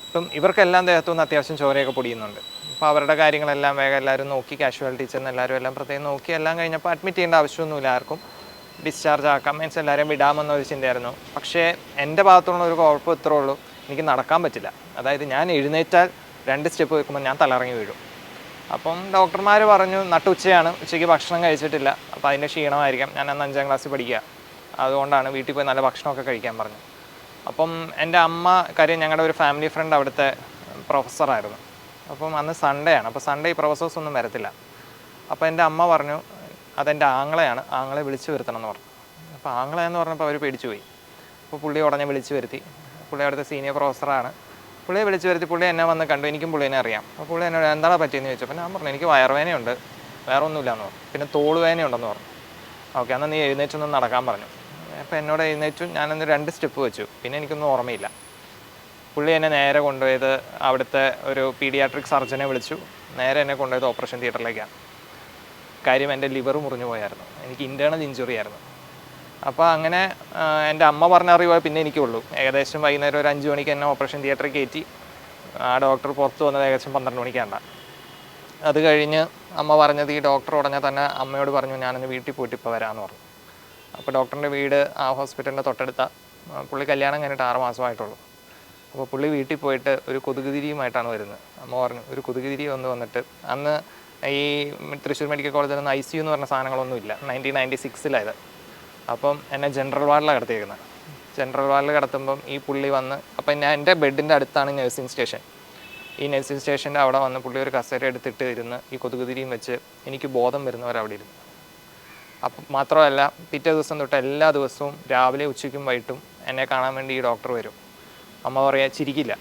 [SPEAKER 1] ഇപ്പം ഇവർക്കെല്ലാം ദേഹത്തുനിന്ന് അത്യാവശ്യം ചോരയൊക്കെ പൊടിയുന്നുണ്ട്. അപ്പോൾ അവരുടെ കാര്യങ്ങളെല്ലാം വേഗം എല്ലാവരും നോക്കി, കാഷ്വാലിറ്റി ചെന്ന് എല്ലാവരും എല്ലാം പ്രത്യേകം നോക്കി, എല്ലാം കഴിഞ്ഞപ്പോൾ അഡ്മിറ്റ് ചെയ്യേണ്ട ആവശ്യമൊന്നുമില്ല ആർക്കും. ഡിസ്ചാർജ് ആക്കാം, മീൻസ് എല്ലാവരെയും വിടാമെന്നൊരു ചിന്തയായിരുന്നു. പക്ഷേ എൻ്റെ ഭാഗത്തുള്ള ഒരു കുഴപ്പം ഇത്രേ ഉള്ളൂ, എനിക്ക് നടക്കാൻ പറ്റില്ല. അതായത് ഞാൻ എഴുന്നേറ്റാൽ 2 സ്റ്റെപ്പ് വെക്കുമ്പോൾ ഞാൻ തലറങ്ങി വീഴും. അപ്പം ഡോക്ടർമാർ പറഞ്ഞു നട്ടുച്ചയാണ്, ഉച്ചയ്ക്ക് ഭക്ഷണം കഴിച്ചിട്ടില്ല, അപ്പോൾ അതിൻ്റെ ക്ഷീണമായിരിക്കാം. ഞാൻ അന്ന് 5ാം ക്ലാസ്സിൽ പഠിക്കുക, അതുകൊണ്ടാണ് വീട്ടിൽ പോയി നല്ല ഭക്ഷണമൊക്കെ കഴിക്കാൻ പറഞ്ഞു. അപ്പം എൻ്റെ അമ്മ, കാര്യം ഞങ്ങളുടെ ഒരു ഫാമിലി ഫ്രണ്ട് അവിടുത്തെ പ്രൊഫസറായിരുന്നു. അപ്പം അന്ന് സൺഡേ ആണ്, അപ്പോൾ സൺഡേ ഈ പ്രൊഫസേഴ്സ് ഒന്നും വരത്തില്ല. അപ്പോൾ എൻ്റെ അമ്മ പറഞ്ഞു അതെൻ്റെ ആങ്ങളെയാണ്, ആങ്ങളെ വിളിച്ചു വരുത്തണം എന്ന് പറഞ്ഞു. അപ്പോൾ ആങ്ങളെന്ന് പറഞ്ഞപ്പോൾ അവർ പേടിച്ചു പോയി. അപ്പോൾ പുള്ളി ഉടനെ വിളിച്ചു വരുത്തി. പുള്ളി അവിടുത്തെ സീനിയർ പ്രൊഫസറാണ്. പുള്ളിയെ വിളിച്ചു വരുത്തി. പുള്ളി എന്നെ വന്ന് കണ്ടു, എനിക്കും പുള്ളിനെ അറിയാം. അപ്പോൾ പുള്ളി എന്നോട് എന്താണ് പറ്റിയെന്ന് ചോദിച്ചപ്പോൾ ഞാൻ പറഞ്ഞു എനിക്ക് വയറുവേദനയുണ്ട്, വേറെ ഒന്നുമില്ലയെന്ന് പറഞ്ഞു. പിന്നെ തോളുവേദനയുണ്ടെന്ന് പറഞ്ഞു. ഓക്കെ, എന്നാൽ നീ എഴുന്നേറ്റൊന്നും നടക്കാൻ പറഞ്ഞു. അപ്പോൾ എന്നോട് എഴുന്നേറ്റു. ഞാനൊന്ന് 2 സ്റ്റെപ്പ് വെച്ചു. പിന്നെ എനിക്കൊന്നും ഓർമ്മയില്ല. പുള്ളി എന്നെ നേരെ കൊണ്ടുപോയത് അവിടുത്തെ ഒരു പീഡിയാട്രിക് സർജനെ വിളിച്ചു. നേരെ എന്നെ കൊണ്ടുപോയത് ഓപ്പറേഷൻ തിയേറ്ററിലേക്കാണ്. കാര്യം എൻ്റെ ലിവർ മുറിഞ്ഞു പോയായിരുന്നു, എനിക്ക് ഇൻറ്റേർണൽ ഇഞ്ചുറി ആയിരുന്നു. അപ്പോൾ അങ്ങനെ എൻ്റെ അമ്മ പറഞ്ഞ അറിവ് പിന്നെ എനിക്കുള്ളൂ. ഏകദേശം വൈകുന്നേരം ഒരു 5 മണിക്ക് എന്നെ ഓപ്പറേഷൻ തിയേറ്ററിൽ കയറ്റി. ആ ഡോക്ടർ പുറത്ത് വന്നത് ഏകദേശം 12 മണിക്കാണ്. അത് കഴിഞ്ഞ് അമ്മ പറഞ്ഞത്, ഈ ഡോക്ടർ ഉടനെ തന്നെ അമ്മയോട് പറഞ്ഞു ഞാനൊന്ന് വീട്ടിൽ പോയിട്ട് ഇപ്പോൾ വരാമെന്ന് പറഞ്ഞു. അപ്പോൾ ഡോക്ടറിൻ്റെ വീട് ആ ഹോസ്പിറ്റലിൻ്റെ തൊട്ടടുത്ത. പുള്ളി കല്യാണം കഴിഞ്ഞിട്ട് 6 മാസമായിട്ടുള്ളൂ. അപ്പോൾ പുള്ളി വീട്ടിൽ പോയിട്ട് ഒരു കൊതുകുതിരിയുമായിട്ടാണ് വരുന്നത്. അമ്മ പറഞ്ഞു ഒരു കൊതുകുതിരി വന്നിട്ട് അന്ന് ഈ തൃശ്ശൂർ മെഡിക്കൽ കോളേജിൽ നിന്ന് ICU എന്ന് പറഞ്ഞ സാധനങ്ങളൊന്നും ഇല്ല, 1996 അപ്പം എന്നെ ജനറൽ വാർഡിലാണ് കിടത്തിയിരിക്കുന്നത്. ജനറൽ വാർഡിൽ കിടത്തുമ്പം ഈ പുള്ളി വന്ന്, അപ്പം എൻ്റെ ബെഡിൻ്റെ അടുത്താണ് നഴ്സിംഗ് സ്റ്റേഷൻ. ഈ നഴ്സിംഗ് സ്റ്റേഷൻ്റെ അവിടെ വന്ന് പുള്ളി ഒരു കസേര എടുത്തിട്ട് ഇരുന്ന് ഈ കൊതുകുതിരിയും വെച്ച് എനിക്ക് ബോധം വരുന്നവരവിടെ ഇരുന്നു. അപ്പം മാത്രമല്ല പിറ്റേ ദിവസം തൊട്ട് എല്ലാ ദിവസവും രാവിലെ ഉച്ചയ്ക്കും വൈകിട്ടും എന്നെ കാണാൻ വേണ്ടി ഈ ഡോക്ടർ വരും. അമ്മ പറയാ ചിരിക്കില്ല,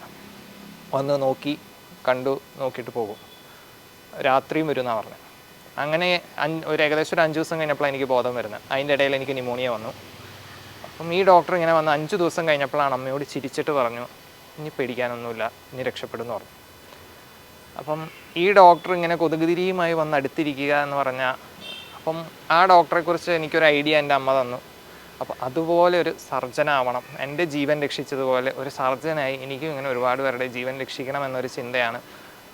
[SPEAKER 1] വന്ന് നോക്കി കണ്ടു നോക്കിയിട്ട് പോകും. രാത്രിയും വരുമെന്നാണ് പറഞ്ഞത്. അങ്ങനെ ഏകദേശം ഒരു 5 ദിവസം കഴിഞ്ഞപ്പോഴാണ് എനിക്ക് ബോധം വരുന്നത്. അതിൻ്റെ ഇടയിൽ എനിക്ക് ന്യൂമോണിയ വന്നു. അപ്പം ഈ ഡോക്ടർ ഇങ്ങനെ വന്ന് 5 ദിവസം കഴിഞ്ഞപ്പോഴാണ് അമ്മയോട് ചിരിച്ചിട്ട് പറഞ്ഞു ഇനി പേടിക്കാനൊന്നുമില്ല, ഇനി രക്ഷപ്പെടുമെന്ന് പറഞ്ഞു. അപ്പം ഈ ഡോക്ടർ ഇങ്ങനെ കൊതുകുതിരിയുമായി വന്ന് അടുത്തിരിക്കുക എന്ന് പറഞ്ഞാൽ, അപ്പം ആ ഡോക്ടറെക്കുറിച്ച് എനിക്കൊരു ഐഡിയ എൻ്റെ അമ്മ തന്നു. അപ്പോൾ അതുപോലെ ഒരു സർജനാവണം, എൻ്റെ ജീവൻ രക്ഷിച്ചതുപോലെ ഒരു സർജനായി എനിക്കും ഇങ്ങനെ ഒരുപാട് പേരുടെ ജീവൻ രക്ഷിക്കണം എന്നൊരു ചിന്തയാണ്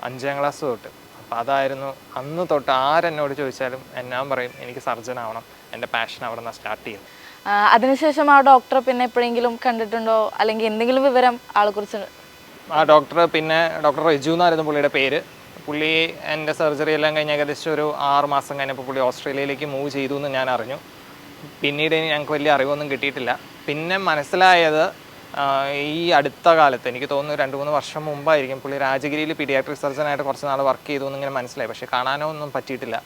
[SPEAKER 1] 5ാം ക്ലാസ് തൊട്ട്. അപ്പോൾ അതായിരുന്നു അന്ന് തൊട്ട്. ആരെന്നോട് ചോദിച്ചാലും ഞാൻ പറയും എനിക്ക് സർജനാവണം, എൻ്റെ പാഷൻ അവിടെ നിന്ന് സ്റ്റാർട്ട് ചെയ്യുന്നത്.
[SPEAKER 2] അതിനുശേഷം ആ ഡോക്ടറെ പിന്നെ എപ്പോഴെങ്കിലും കണ്ടിട്ടുണ്ടോ, അല്ലെങ്കിൽ എന്തെങ്കിലും വിവരം ആളെക്കുറിച്ച്?
[SPEAKER 1] ആ ഡോക്ടർ പിന്നെ ഡോക്ടർ റിജു എന്നായിരുന്നു പുള്ളിയുടെ പേര്. പുള്ളി എൻ്റെ സർജറി എല്ലാം കഴിഞ്ഞ് ഏകദേശം ഒരു 6 മാസം കഴിഞ്ഞപ്പോൾ പുള്ളി ഓസ്ട്രേലിയയിലേക്ക് മൂവ് ചെയ്തു എന്ന് ഞാൻ അറിഞ്ഞു. പിന്നീട് ഞങ്ങൾക്ക് വലിയ അറിവൊന്നും കിട്ടിയിട്ടില്ല. പിന്നെ മനസ്സിലായത് ഈ അടുത്ത കാലത്ത്, എനിക്ക് തോന്നുന്നു 2-3 വർഷം മുമ്പായിരിക്കും, പുള്ളി രാജഗിരിയിൽ പീഡിയാട്രിക് സർജനായിട്ട് കുറച്ച് നാൾ വർക്ക് ചെയ്തു എന്നിങ്ങനെ മനസ്സിലായി. പക്ഷേ കാണാനോ ഒന്നും പറ്റിയിട്ടില്ല.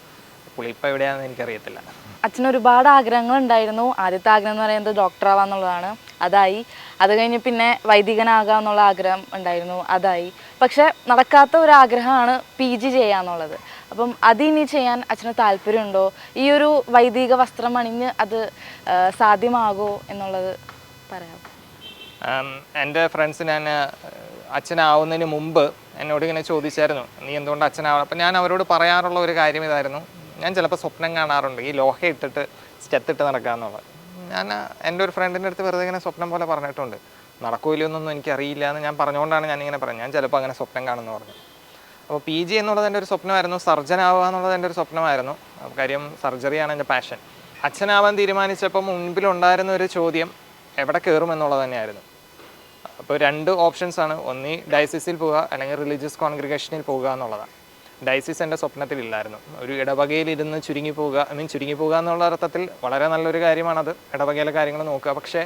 [SPEAKER 1] പുള്ളി ഇപ്പോൾ എവിടെയാണെന്ന് എനിക്കറിയത്തില്ല.
[SPEAKER 2] അച്ഛന് ഒരുപാട് ആഗ്രഹങ്ങൾ ഉണ്ടായിരുന്നു. ആദ്യത്തെ ആഗ്രഹം എന്ന് പറയുന്നത് ഡോക്ടർ ആവാന്നുള്ളതാണ്, അതായി. അത് കഴിഞ്ഞ് പിന്നെ വൈദികനാകാം എന്നുള്ള ആഗ്രഹം ഉണ്ടായിരുന്നു, അതായി. പക്ഷെ നടക്കാത്ത ഒരു ആഗ്രഹമാണ് PG ചെയ്യാന്നുള്ളത്. അപ്പം അതിനി ചെയ്യാൻ അച്ഛന് താല്പര്യമുണ്ടോ? ഈ ഒരു വൈദിക വസ്ത്രം അണിഞ്ഞ് അത് സാധ്യമാകോ എന്നുള്ളത് പറയാം.
[SPEAKER 1] എൻ്റെ ഫ്രണ്ട്സ് ഞാൻ അച്ഛനാവുന്നതിന് മുമ്പ് എന്നോട് ഇങ്ങനെ ചോദിച്ചായിരുന്നു നീ എന്തുകൊണ്ട് അച്ഛനാവണം. അപ്പം ഞാൻ അവരോട് പറയാറുള്ള ഒരു കാര്യം ഇതായിരുന്നു, ഞാൻ ചിലപ്പോൾ സ്വപ്നം കാണാറുണ്ട് ഈ ലോഹ ഇട്ടിട്ട് സ്റ്റെത്തിട്ട് നടക്കാമെന്നുള്ളത്. ഞാൻ എൻ്റെ ഒരു ഫ്രണ്ടിൻ്റെ അടുത്ത് വെറുതെ ഇങ്ങനെ സ്വപ്നം പോലെ പറഞ്ഞിട്ടുണ്ട്. നടക്കൂല്ലോ എന്നൊന്നും എനിക്കറിയില്ല എന്ന് ഞാൻ പറഞ്ഞുകൊണ്ടാണ് ഞാനിങ്ങനെ പറഞ്ഞത്. ഞാൻ ചിലപ്പോൾ അങ്ങനെ സ്വപ്നം കാണുമെന്ന് പറഞ്ഞു. അപ്പോൾ PG എന്നുള്ളത് എൻ്റെ ഒരു സ്വപ്നമായിരുന്നു, സർജൻ ആവുക എന്നുള്ളത് എൻ്റെ ഒരു സ്വപ്നമായിരുന്നു. കാര്യം സർജറിയാണ് എൻ്റെ പാഷൻ. അച്ഛനാവാൻ തീരുമാനിച്ചപ്പോൾ മുൻപിലുണ്ടായിരുന്ന ഒരു ചോദ്യം എവിടെ കയറും എന്നുള്ളത് തന്നെയായിരുന്നു. അപ്പോൾ 2 ഓപ്ഷൻസാണ്, ഒന്നീ ഡയസിസിൽ പോവുക അല്ലെങ്കിൽ റിലീജിയസ് കോൺഗ്രിഗേഷനിൽ പോവുക എന്നുള്ളതാണ്. ഡയസിസ് എൻ്റെ സ്വപ്നത്തിലില്ലായിരുന്നു. ഒരു ഇടവകയിലിരുന്ന് ചുരുങ്ങി പോവുക എന്നുള്ള അർത്ഥത്തിൽ വളരെ നല്ലൊരു കാര്യമാണത്, ഇടവകയിലെ കാര്യങ്ങൾ നോക്കുക. പക്ഷേ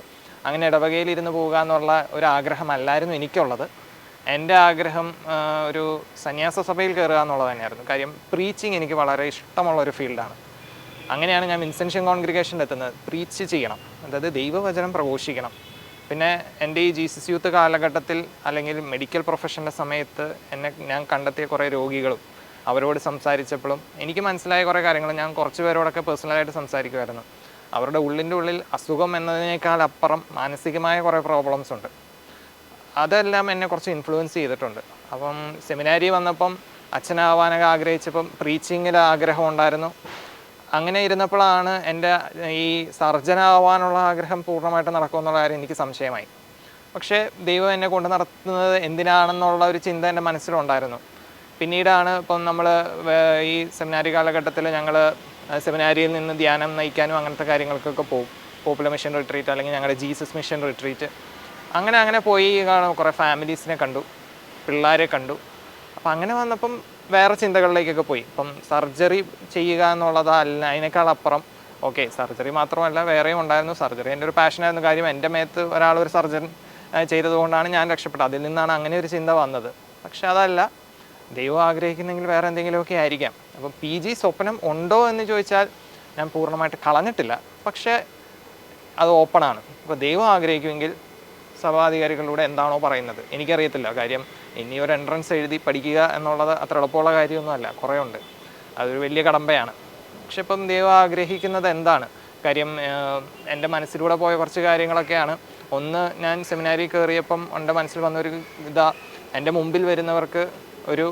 [SPEAKER 1] അങ്ങനെ ഇടവകയിലിരുന്ന് പോവുക എന്നുള്ള ഒരു ആഗ്രഹമല്ലായിരുന്നു എനിക്കുള്ളത്. എൻ്റെ ആഗ്രഹം ഒരു സന്യാസ സഭയിൽ കയറുക എന്നുള്ളത് തന്നെയായിരുന്നു. കാര്യം പ്രീച്ചിങ് എനിക്ക് വളരെ ഇഷ്ടമുള്ളൊരു ഫീൽഡാണ്. അങ്ങനെയാണ് ഞാൻ വിൻസെൻഷ്യൻ കോൺഗ്രിഗേഷനിൽ എത്തുന്നത്. പ്രീച്ച് ചെയ്യണം, അതായത് ദൈവവചനം പ്രഘോഷിക്കണം. പിന്നെ എൻ്റെ ഈ ജീസസ് യൂത്ത് കാലഘട്ടത്തിൽ അല്ലെങ്കിൽ മെഡിക്കൽ പ്രൊഫഷൻ്റെ സമയത്ത് ഞാൻ കണ്ടെത്തിയ കുറേ രോഗികളും അവരോട് സംസാരിച്ചപ്പോഴും എനിക്ക് മനസ്സിലായ കുറേ കാര്യങ്ങൾ. ഞാൻ കുറച്ച് പേരോടൊക്കെ പേഴ്സണലായിട്ട് സംസാരിക്കുമായിരുന്നു. അവരുടെ ഉള്ളിൽ അസുഖം എന്നതിനേക്കാൾ അപ്പുറം മാനസികമായ കുറേ പ്രോബ്ലംസ് ഉണ്ട്. അതെല്ലാം എന്നെ കുറച്ച് ഇൻഫ്ലുവൻസ് ചെയ്തിട്ടുണ്ട്. അപ്പം സെമിനാരി വന്നപ്പം അച്ഛനാവാനൊക്കെ ആഗ്രഹിച്ചപ്പം പ്രീച്ചിങ്ങിൽ ആഗ്രഹം ഉണ്ടായിരുന്നു. അങ്ങനെ ഇരുന്നപ്പോഴാണ് എൻ്റെ ഈ സർജനാവാനുള്ള ആഗ്രഹം പൂർണ്ണമായിട്ട് നടക്കുമെന്നുള്ള കാര്യം എനിക്ക് സംശയമായി. പക്ഷേ ദൈവം എന്നെ കൊണ്ട് നടത്തുന്നത് എന്തിനാണെന്നുള്ള ഒരു ചിന്ത എൻ്റെ മനസ്സിലുണ്ടായിരുന്നു. പിന്നീടാണ് ഇപ്പം നമ്മൾ ഈ സെമിനാരി കാലഘട്ടത്തിൽ ഞങ്ങൾ സെമിനാരിയിൽ നിന്ന് ധ്യാനം നയിക്കാനും അങ്ങനത്തെ കാര്യങ്ങൾക്കൊക്കെ പോകും. പോപ്പുലർ മിഷൻ റിട്രീറ്റ് അല്ലെങ്കിൽ ഞങ്ങളുടെ ജീസസ് മിഷൻ റിട്രീറ്റ് അങ്ങനെ പോയി കുറേ ഫാമിലീസിനെ കണ്ടു, പിള്ളേരെ കണ്ടു. അപ്പം അങ്ങനെ വന്നപ്പം വേറെ ചിന്തകളിലേക്കൊക്കെ പോയി. ഇപ്പം സർജറി ചെയ്യുക എന്നുള്ളതല്ല, അതിനേക്കാൾ അപ്പുറം ഓക്കെ സർജറി മാത്രമല്ല വേറെയും ഉണ്ടായിരുന്നു. സർജറി എൻ്റെ ഒരു പാഷനായിരുന്നു. കാര്യം എൻ്റെ മേത്ത് ഒരാളൊരു സർജൻ ചെയ്തതുകൊണ്ടാണ് ഞാൻ രക്ഷപ്പെട്ടത്. അതിൽ നിന്നാണ് അങ്ങനെ ഒരു ചിന്ത വന്നത്. പക്ഷെ അതല്ല, ദൈവം ആഗ്രഹിക്കുന്നെങ്കിൽ വേറെ എന്തെങ്കിലുമൊക്കെ ആയിരിക്കാം. അപ്പം PG സ്വപ്നം ഉണ്ടോ എന്ന് ചോദിച്ചാൽ ഞാൻ പൂർണ്ണമായിട്ട് കളഞ്ഞിട്ടില്ല. പക്ഷേ അത് ഓപ്പണാണ്. ഇപ്പോൾ ദൈവം ആഗ്രഹിക്കുമെങ്കിൽ സഭാധികാരികളിലൂടെ എന്താണോ പറയുന്നത് എനിക്കറിയത്തില്ല. കാര്യം ഇനി ഒരു എൻട്രൻസ് എഴുതി പഠിക്കുക എന്നുള്ളത് അത്ര എളുപ്പമുള്ള കാര്യമൊന്നുമല്ല, കുറേ ഉണ്ട്. അതൊരു വലിയ കടമ്പയാണ്. പക്ഷെ ഇപ്പം ദൈവം ആഗ്രഹിക്കുന്നത് എന്താണ്? കാര്യം എൻ്റെ മനസ്സിലൂടെ പോയ കുറച്ച് കാര്യങ്ങളൊക്കെയാണ്. ഒന്ന്, ഞാൻ സെമിനാരി കയറിയപ്പം എൻ്റെ മനസ്സിൽ വന്നൊരു എൻ്റെ മുമ്പിൽ വരുന്നവർക്ക് ഒരു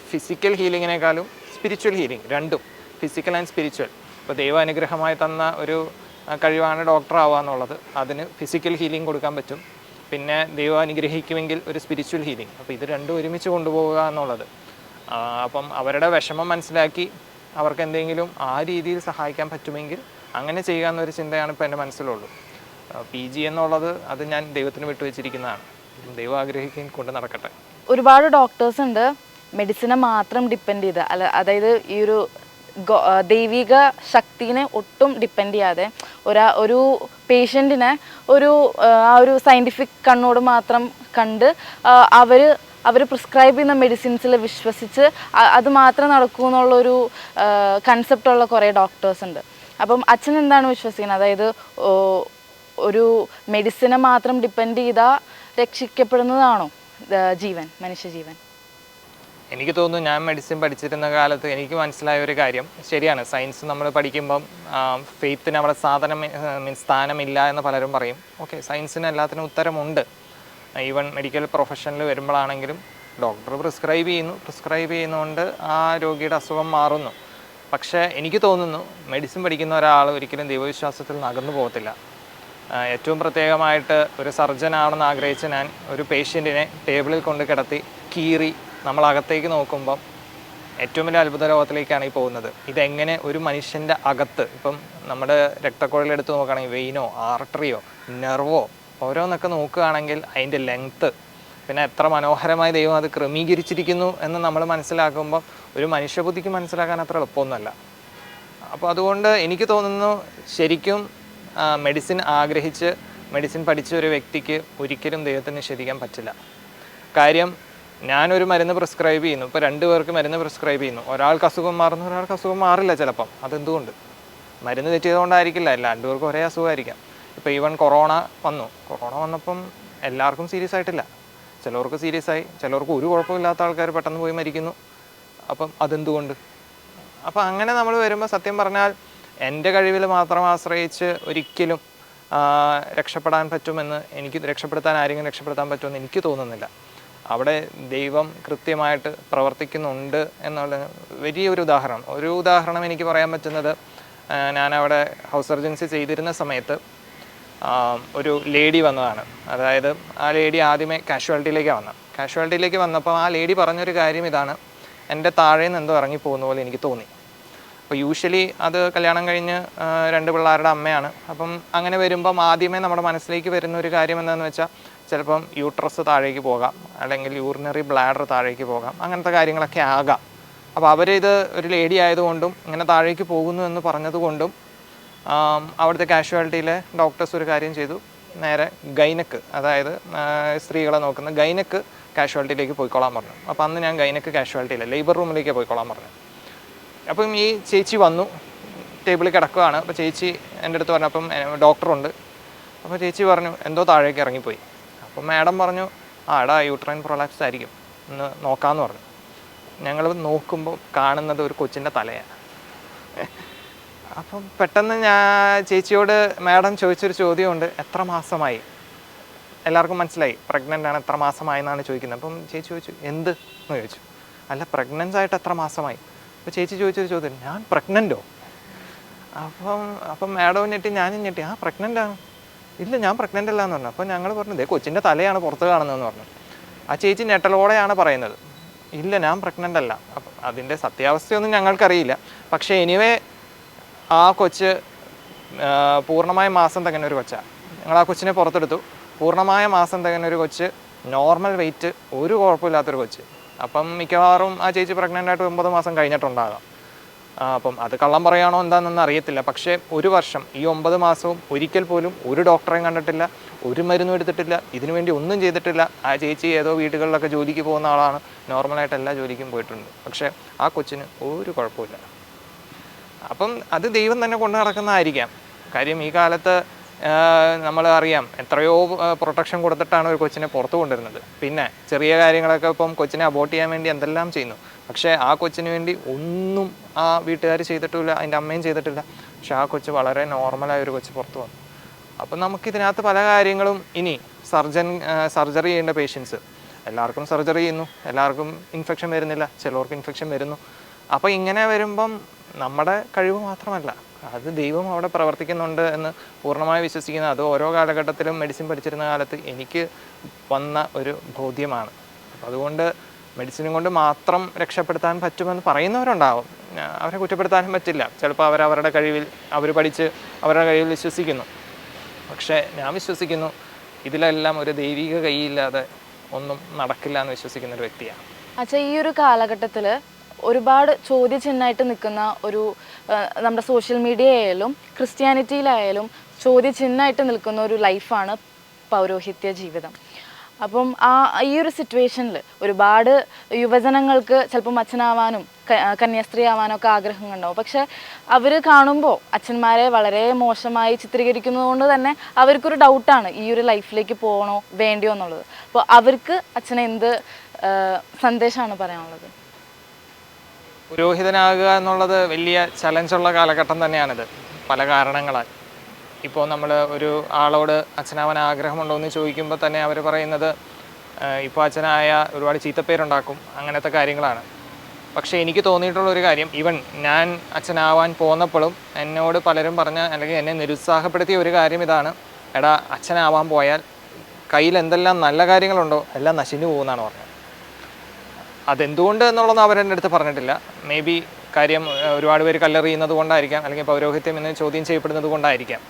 [SPEAKER 1] ഫിസിക്കൽ ഹീലിങ്ങിനേക്കാളും സ്പിരിച്വൽ ഹീലിംഗ്, രണ്ടും ഫിസിക്കൽ ആൻഡ് സ്പിരിച്വൽ. ഇപ്പോൾ ദൈവ അനുഗ്രഹമായി തന്ന ഒരു കഴിവാണ് ഡോക്ടർ ആവുക എന്നുള്ളത്. അതിന് ഫിസിക്കൽ ഹീലിംഗ് കൊടുക്കാൻ പറ്റും. പിന്നെ ദൈവം അനുഗ്രഹിക്കുമെങ്കിൽ ഒരു സ്പിരിച്വൽ ഹീലിംഗ്. അപ്പോൾ ഇത് രണ്ടും ഒരുമിച്ച് കൊണ്ടുപോവുക എന്നുള്ളത്. അപ്പം അവരുടെ വിഷമം മനസ്സിലാക്കി അവർക്ക് എന്തെങ്കിലും ആ രീതിയിൽ സഹായിക്കാൻ പറ്റുമെങ്കിൽ അങ്ങനെ ചെയ്യുക എന്നൊരു ചിന്തയാണ് ഇപ്പോൾ എൻ്റെ മനസ്സിലുള്ളൂ. PG എന്നുള്ളത് അത് ഞാൻ ദൈവത്തിന് വിട്ടുവെച്ചിരിക്കുന്നതാണ്. ദൈവം ആഗ്രഹിക്കുകയും കൊണ്ട് നടക്കട്ടെ.
[SPEAKER 2] ഒരുപാട് ഡോക്ടേഴ്സ് ഉണ്ട് മെഡിസിനെ മാത്രം ഡിപ്പെൻഡ് ചെയ്ത്, അതായത് ഈ ഒരു ദൈവിക ശക്തിനെ ഒട്ടും ഡിപ്പെൻഡ് ചെയ്യാതെ ഒരു പേഷ്യൻറ്റിനെ ആ ഒരു സയൻറ്റിഫിക് കണ്ണോട് മാത്രം കണ്ട് അവർ പ്രിസ്ക്രൈബ് ചെയ്യുന്ന മെഡിസിൻസിൽ വിശ്വസിച്ച് അത് മാത്രം നടക്കൂ എന്നുള്ളൊരു കൺസെപ്റ്റുള്ള കുറേ ഡോക്ടേഴ്സ് ഉണ്ട്. അപ്പം അച്ഛൻ എന്താണ് വിശ്വസിക്കുന്നത്? അതായത് ഒരു മെഡിസിനെ മാത്രം ഡിപ്പെൻഡ് ചെയ്താൽ രക്ഷിക്കപ്പെടുന്നതാണോ മനുഷ്യജീവൻ?
[SPEAKER 1] എനിക്ക് തോന്നുന്നു, ഞാൻ മെഡിസിൻ പഠിച്ചിരുന്ന കാലത്ത് എനിക്ക് മനസ്സിലായ ഒരു കാര്യം ശരിയാണ്. സയൻസ് നമ്മൾ പഠിക്കുമ്പം ഫെയ്ത്തിന് അവിടെ സ്ഥാനമില്ല എന്ന് പലരും പറയും. ഓക്കെ, സയൻസിന് എല്ലാത്തിനും ഉത്തരമുണ്ട്. ഈവൻ മെഡിക്കൽ പ്രൊഫഷനിൽ വരുമ്പോഴാണെങ്കിലും ഡോക്ടർ പ്രിസ്ക്രൈബ് ചെയ്യുന്നതുകൊണ്ട് ആ രോഗിയുടെ അസുഖം മാറുന്നു. പക്ഷേ എനിക്ക് തോന്നുന്നു മെഡിസിൻ പഠിക്കുന്ന ഒരാൾ ഒരിക്കലും ദൈവവിശ്വാസത്തിൽ നിന്ന് അകന്നു പോകത്തില്ല. ഏറ്റവും പ്രത്യേകമായിട്ട് ഒരു സർജനാണെന്ന് ആഗ്രഹിച്ച ഞാൻ ഒരു പേഷ്യൻറ്റിനെ ടേബിളിൽ കൊണ്ട് കിടത്തി കീറി നമ്മളകത്തേക്ക് നോക്കുമ്പം ഏറ്റവും വലിയ അത്ഭുത ലോകത്തിലേക്കാണ് ഈ പോകുന്നത്. ഇതെങ്ങനെ ഒരു മനുഷ്യൻ്റെ അകത്ത്, ഇപ്പം നമ്മുടെ രക്തക്കുഴലെടുത്ത് നോക്കുകയാണെങ്കിൽ വെയിനോ ആർട്ടറിയോ നെർവോ ഓരോന്നൊക്കെ നോക്കുകയാണെങ്കിൽ അതിൻ്റെ ലെങ്ത്ത്, പിന്നെ എത്ര മനോഹരമായി ദൈവം അത് ക്രമീകരിച്ചിരിക്കുന്നു എന്ന് നമ്മൾ മനസ്സിലാക്കുമ്പോൾ ഒരു മനുഷ്യബുദ്ധിക്ക് മനസ്സിലാക്കാൻ അത്ര എളുപ്പമൊന്നുമല്ല. അപ്പോൾ അതുകൊണ്ട് എനിക്ക് തോന്നുന്നു ശരിക്കും മെഡിസിൻ ആഗ്രഹിച്ച് മെഡിസിൻ പഠിച്ച ഒരു വ്യക്തിക്ക് ഒരിക്കലും ദൈവത്തിന് നിഷേധിക്കാൻ പറ്റില്ല. കാര്യം ഞാനൊരു മരുന്ന് പ്രിസ്ക്രൈബ് ചെയ്യുന്നു, ഇപ്പോൾ 2 പേർക്ക് മരുന്ന് പ്രിസ്ക്രൈബ് ചെയ്യുന്നു. ഒരാൾക്ക് അസുഖം മാറുന്നു, ഒരാൾക്ക് അസുഖം മാറില്ല. ചിലപ്പം അതെന്തുകൊണ്ട്? മരുന്ന് തെറ്റിയതുകൊണ്ടായിരിക്കില്ല, 2 പേർക്കും ഒരേ അസുഖമായിരിക്കാം. ഇപ്പോൾ ഈവൻ കൊറോണ വന്നപ്പം എല്ലാവർക്കും സീരിയസ് ആയിട്ടില്ല. ചിലവർക്ക് സീരിയസ് ആയി, ചിലവർക്ക് ഒരു കുഴപ്പമില്ലാത്ത ആൾക്കാർ പെട്ടെന്ന് പോയി മരിക്കുന്നു. അപ്പം അതെന്തുകൊണ്ട്? അപ്പം അങ്ങനെ നമ്മൾ വരുമ്പോൾ സത്യം പറഞ്ഞാൽ എൻ്റെ കഴിവിൽ മാത്രം ആശ്രയിച്ച് ഒരിക്കലും രക്ഷപ്പെടാൻ പറ്റുമെന്ന് ആരെങ്കിലും രക്ഷപ്പെടുത്താൻ പറ്റുമെന്ന് എനിക്ക് തോന്നുന്നില്ല. അവിടെ ദൈവം കൃത്യമായിട്ട് പ്രവർത്തിക്കുന്നുണ്ട് എന്നുള്ള വലിയൊരു ഉദാഹരണം എനിക്ക് പറയാൻ പറ്റുന്നത്, ഞാനവിടെ ഹൗസ് സർജൻസി ചെയ്തിരുന്ന സമയത്ത് ഒരു ലേഡി വന്നതാണ്. അതായത് ആ ലേഡി ആദ്യമേ കാഷ്വാലിറ്റിയിലേക്ക് വന്നപ്പോൾ ആ ലേഡി പറഞ്ഞൊരു കാര്യം ഇതാണ്: എൻ്റെ താഴെ നിന്ന് എന്തോ ഇറങ്ങിപ്പോകുന്ന പോലെ എനിക്ക് തോന്നി. അപ്പോൾ യൂഷ്വലി അത് കല്യാണം കഴിഞ്ഞ് 2 പിള്ളേരുടെ അമ്മയാണ്. അപ്പം അങ്ങനെ വരുമ്പം ആദ്യമേ നമ്മുടെ മനസ്സിലേക്ക് വരുന്ന ഒരു കാര്യം എന്താണെന്ന് വെച്ചാൽ ചിലപ്പം യൂട്രസ് താഴേക്ക് പോകാം, അല്ലെങ്കിൽ യൂറിനറി ബ്ലാഡർ താഴേക്ക് പോകാം, അങ്ങനത്തെ കാര്യങ്ങളൊക്കെ ആകാം. അപ്പോൾ അവരിത് ഒരു ലേഡി ആയതുകൊണ്ടും ഇങ്ങനെ താഴേക്ക് പോകുന്നു എന്ന് പറഞ്ഞതുകൊണ്ടും അവിടുത്തെ കാഷ്വാലിറ്റിയിലെ ഡോക്ടേഴ്സ് ഒരു കാര്യം ചെയ്തു, നേരെ ഗൈനക്ക്, അതായത് സ്ത്രീകളെ നോക്കുന്ന ഗൈനക്ക് കാഷ്വാലിറ്റിയിലേക്ക് പോയിക്കോളാൻ പറഞ്ഞു. അപ്പോൾ അന്ന് ഞാൻ ഗൈനക്ക് കാഷ്വാലിറ്റിയില്ല, ലേബർ റൂമിലേക്ക് പോയിക്കോളാൻ പറഞ്ഞു. അപ്പം ഈ ചേച്ചി വന്നു, ടേബിളിൽ കിടക്കുകയാണ്. അപ്പോൾ ചേച്ചി എൻ്റെ അടുത്ത് പറഞ്ഞു, അപ്പം ഡോക്ടറുണ്ട്. അപ്പോൾ ചേച്ചി പറഞ്ഞു എന്തോ താഴേക്ക് ഇറങ്ങിപ്പോയി. അപ്പം മാഡം പറഞ്ഞു, എടാ യൂട്രൈൻ പ്രൊലാപ്സ് ആയിരിക്കും, ഒന്ന് നോക്കാമെന്ന് പറഞ്ഞു. ഞങ്ങൾ നോക്കുമ്പോൾ കാണുന്നത് ഒരു കൊച്ചിൻ്റെ തലയാണ്. അപ്പം പെട്ടെന്ന് ചേച്ചിയോട് മാഡം ചോദിച്ചൊരു ചോദ്യമുണ്ട്, എത്ര മാസമായി? എല്ലാവർക്കും മനസ്സിലായി പ്രഗ്നൻ്റ് ആണ്, എത്ര മാസമായി എന്നാണ് ചോദിക്കുന്നത്. അപ്പം ചേച്ചി ചോദിച്ചു എന്ത് എന്ന് ചോദിച്ചു. അല്ല, പ്രഗ്നൻസ് ആയിട്ട് എത്ര മാസമായി? അപ്പോൾ ചേച്ചി ചോദിച്ചൊരു ചോദ്യം, ഞാൻ പ്രഗ്നൻ്റോ? അപ്പം മാഡവും ഞെട്ടി, ഞാനും ഞെട്ടി. പ്രഗ്നൻ്റ് ആണ്? ഇല്ല, ഞാൻ പ്രഗ്നൻ്റ് അല്ല എന്ന് പറഞ്ഞു. അപ്പോൾ ഞങ്ങൾ പറഞ്ഞു, ദേ കൊച്ചിൻ്റെ തലയാണ് പുറത്ത് കാണുന്നതെന്ന് പറഞ്ഞു. ആ ചേച്ചി ഞെട്ടലോടെയാണ് പറയുന്നത്, ഇല്ല ഞാൻ പ്രഗ്നൻ്റ് അല്ല. അപ്പം അതിൻ്റെ സത്യാവസ്ഥയൊന്നും ഞങ്ങൾക്കറിയില്ല. പക്ഷേ എനിവേ ആ കൊച്ച് പൂർണ്ണമായ മാസം തികഞ്ഞ ഒരു കൊച്ചാണ്. ഞങ്ങൾ ആ കൊച്ചിനെ പുറത്തെടുത്തു. പൂർണ്ണമായ മാസം തികഞ്ഞ ഒരു കൊച്ച്, നോർമൽ വെയിറ്റ്, ഒരു കുഴപ്പമില്ലാത്തൊരു കൊച്ച്. അപ്പം മിക്കവാറും ആ ചേച്ചി പ്രഗ്നൻ്റ് ആയിട്ട് 9 മാസം കഴിഞ്ഞിട്ടുണ്ടാകാം. അപ്പം അത് കള്ളം പറയാണോ എന്താണെന്നൊന്നും അറിയത്തില്ല. പക്ഷേ ഒരു വർഷം ഈ 9 മാസവും ഒരിക്കൽ പോലും ഒരു ഡോക്ടറെയും കണ്ടിട്ടില്ല, ഒരു മരുന്നും എടുത്തിട്ടില്ല, ഇതിനു വേണ്ടി ഒന്നും ചെയ്തിട്ടില്ല. ആ ചേച്ചി ഏതോ വീടുകളിലൊക്കെ ജോലിക്ക് പോകുന്ന ആളാണ്, നോർമലായിട്ട് എല്ലാ ജോലിക്കും പോയിട്ടുണ്ട്. പക്ഷേ ആ കൊച്ചിന് ഒരു കുഴപ്പമില്ല. അപ്പം അത് ദൈവം തന്നെ കൊണ്ടു നടക്കുന്നതായിരിക്കാം. കാര്യം ഈ കാലത്ത് നമ്മൾ അറിയാം എത്രയോ പ്രൊട്ടക്ഷൻ കൊടുത്തിട്ടാണ് ഒരു കൊച്ചിനെ പുറത്തു കൊണ്ടുവരുന്നത്. പിന്നെ ചെറിയ കാര്യങ്ങളൊക്കെ ഇപ്പം കൊച്ചിനെ അബോർട്ട് ചെയ്യാൻ വേണ്ടി എന്തെല്ലാം ചെയ്യുന്നു. പക്ഷേ ആ കൊച്ചിന് വേണ്ടി ഒന്നും ആ വീട്ടുകാർ ചെയ്തിട്ടില്ല, അതിൻ്റെ അമ്മയും ചെയ്തിട്ടില്ല. പക്ഷെ ആ കൊച്ച് വളരെ നോർമലായ ഒരു കൊച്ച് പുറത്തു വന്നു. അപ്പം നമുക്കിതിനകത്ത് പല കാര്യങ്ങളും, ഇനി സർജറി ചെയ്യേണ്ട പേഷ്യൻസ്, എല്ലാവർക്കും സർജറി ചെയ്യുന്നു, എല്ലാവർക്കും ഇൻഫെക്ഷൻ വരുന്നില്ല, ചിലർക്ക് ഇൻഫെക്ഷൻ വരുന്നു. അപ്പോൾ ഇങ്ങനെ വരുമ്പം നമ്മുടെ കഴിവ് മാത്രമല്ല, അത് ദൈവം അവിടെ പ്രവർത്തിക്കുന്നുണ്ട് എന്ന് പൂർണ്ണമായി വിശ്വസിക്കുന്നത് അത് ഓരോ കാലഘട്ടത്തിലും മെഡിസിൻ പഠിച്ചിരുന്ന കാലത്ത് എനിക്ക് വന്ന ഒരു ബോധ്യമാണ്. അപ്പോൾ അതുകൊണ്ട് മെഡിസിനും കൊണ്ട് മാത്രം രക്ഷപ്പെടുത്താൻ പറ്റുമെന്ന് പറയുന്നവരുണ്ടാവും. അവരെ കുറ്റപ്പെടുത്താനും പറ്റില്ല. ചിലപ്പോൾ അവരവരുടെ കഴിവിൽ അവർ പഠിച്ച് അവരുടെ കഴിവിൽ വിശ്വസിക്കുന്നു. പക്ഷേ ഞാൻ വിശ്വസിക്കുന്നു ഇതിലെല്ലാം ഒരു ദൈവിക കൈയില്ലാതെ ഒന്നും നടക്കില്ല എന്ന് വിശ്വസിക്കുന്ന ഒരു വ്യക്തിയാണ്.
[SPEAKER 2] അച്ഛാ, ഈ ഒരു കാലഘട്ടത്തിൽ ഒരുപാട് ചോദ്യചിഹ്നമായിട്ട് നിൽക്കുന്ന ഒരു നമ്മുടെ സോഷ്യൽ മീഡിയ ആയാലും ക്രിസ്ത്യാനിറ്റിയിലായാലും ചോദ്യചിഹ്നമായിട്ട് നിൽക്കുന്ന ഒരു ലൈഫാണ് പൗരോഹിത്യ ജീവിതം. അപ്പം ഈ ഒരു സിറ്റുവേഷനിൽ ഒരുപാട് യുവജനങ്ങൾക്ക് ചിലപ്പം അച്ഛനാവാനും കന്യാസ്ത്രീ ആവാനും ഒക്കെ ആഗ്രഹങ്ങളുണ്ടാവും. പക്ഷെ അവർ കാണുമ്പോൾ അച്ഛന്മാരെ വളരെ മോശമായി ചിത്രീകരിക്കുന്നത് കൊണ്ട് തന്നെ അവർക്കൊരു ഡൗട്ടാണ് ഈ ഒരു ലൈഫിലേക്ക് പോകണോ വേണ്ടിയോ എന്നുള്ളത്. അപ്പോൾ അവർക്ക് അച്ഛനെ എന്ത് സന്ദേശമാണ് പറയാനുള്ളത്?
[SPEAKER 1] പുരോഹിതനാകുക എന്നുള്ളത് വലിയ ചലഞ്ചുള്ള കാലഘട്ടം തന്നെയാണിത്, പല കാരണങ്ങളാൽ. ഇപ്പോൾ നമ്മൾ ഒരു ആളോട് അച്ഛനാവാൻ ആഗ്രഹമുണ്ടോ എന്ന് ചോദിക്കുമ്പോൾ തന്നെ അവർ പറയുന്നത് ഇപ്പോൾ അച്ഛനായ ഒരുപാട് ചീത്തപ്പേരുണ്ടാക്കും, അങ്ങനത്തെ കാര്യങ്ങളാണ്. പക്ഷേ എനിക്ക് തോന്നിയിട്ടുള്ളൊരു കാര്യം, ഈവൻ ഞാൻ അച്ഛനാവാൻ പോന്നപ്പോഴും എന്നോട് പലരും പറഞ്ഞ അല്ലെങ്കിൽ എന്നെ നിരുത്സാഹപ്പെടുത്തിയ ഒരു കാര്യം ഇതാണ്: എടാ, അച്ഛനാവാൻ പോയാൽ കയ്യിൽ എന്തെല്ലാം നല്ല കാര്യങ്ങളുണ്ടോ എല്ലാം നശിഞ്ഞു പോകുമെന്നാണ് പറഞ്ഞത്. അതെന്തുകൊണ്ട് എന്നുള്ളതൊന്നും അവരെൻ്റെ അടുത്ത് പറഞ്ഞിട്ടില്ല. മേ ബി കാര്യം ഒരുപാട് പേര് കല്ലെറിയുന്നത് കൊണ്ടായിരിക്കാം, അല്ലെങ്കിൽ പൗരോഹിത്യം എന്ന് ചോദ്യം ചെയ്യപ്പെടുന്നത് കൊണ്ടായിരിക്കാം.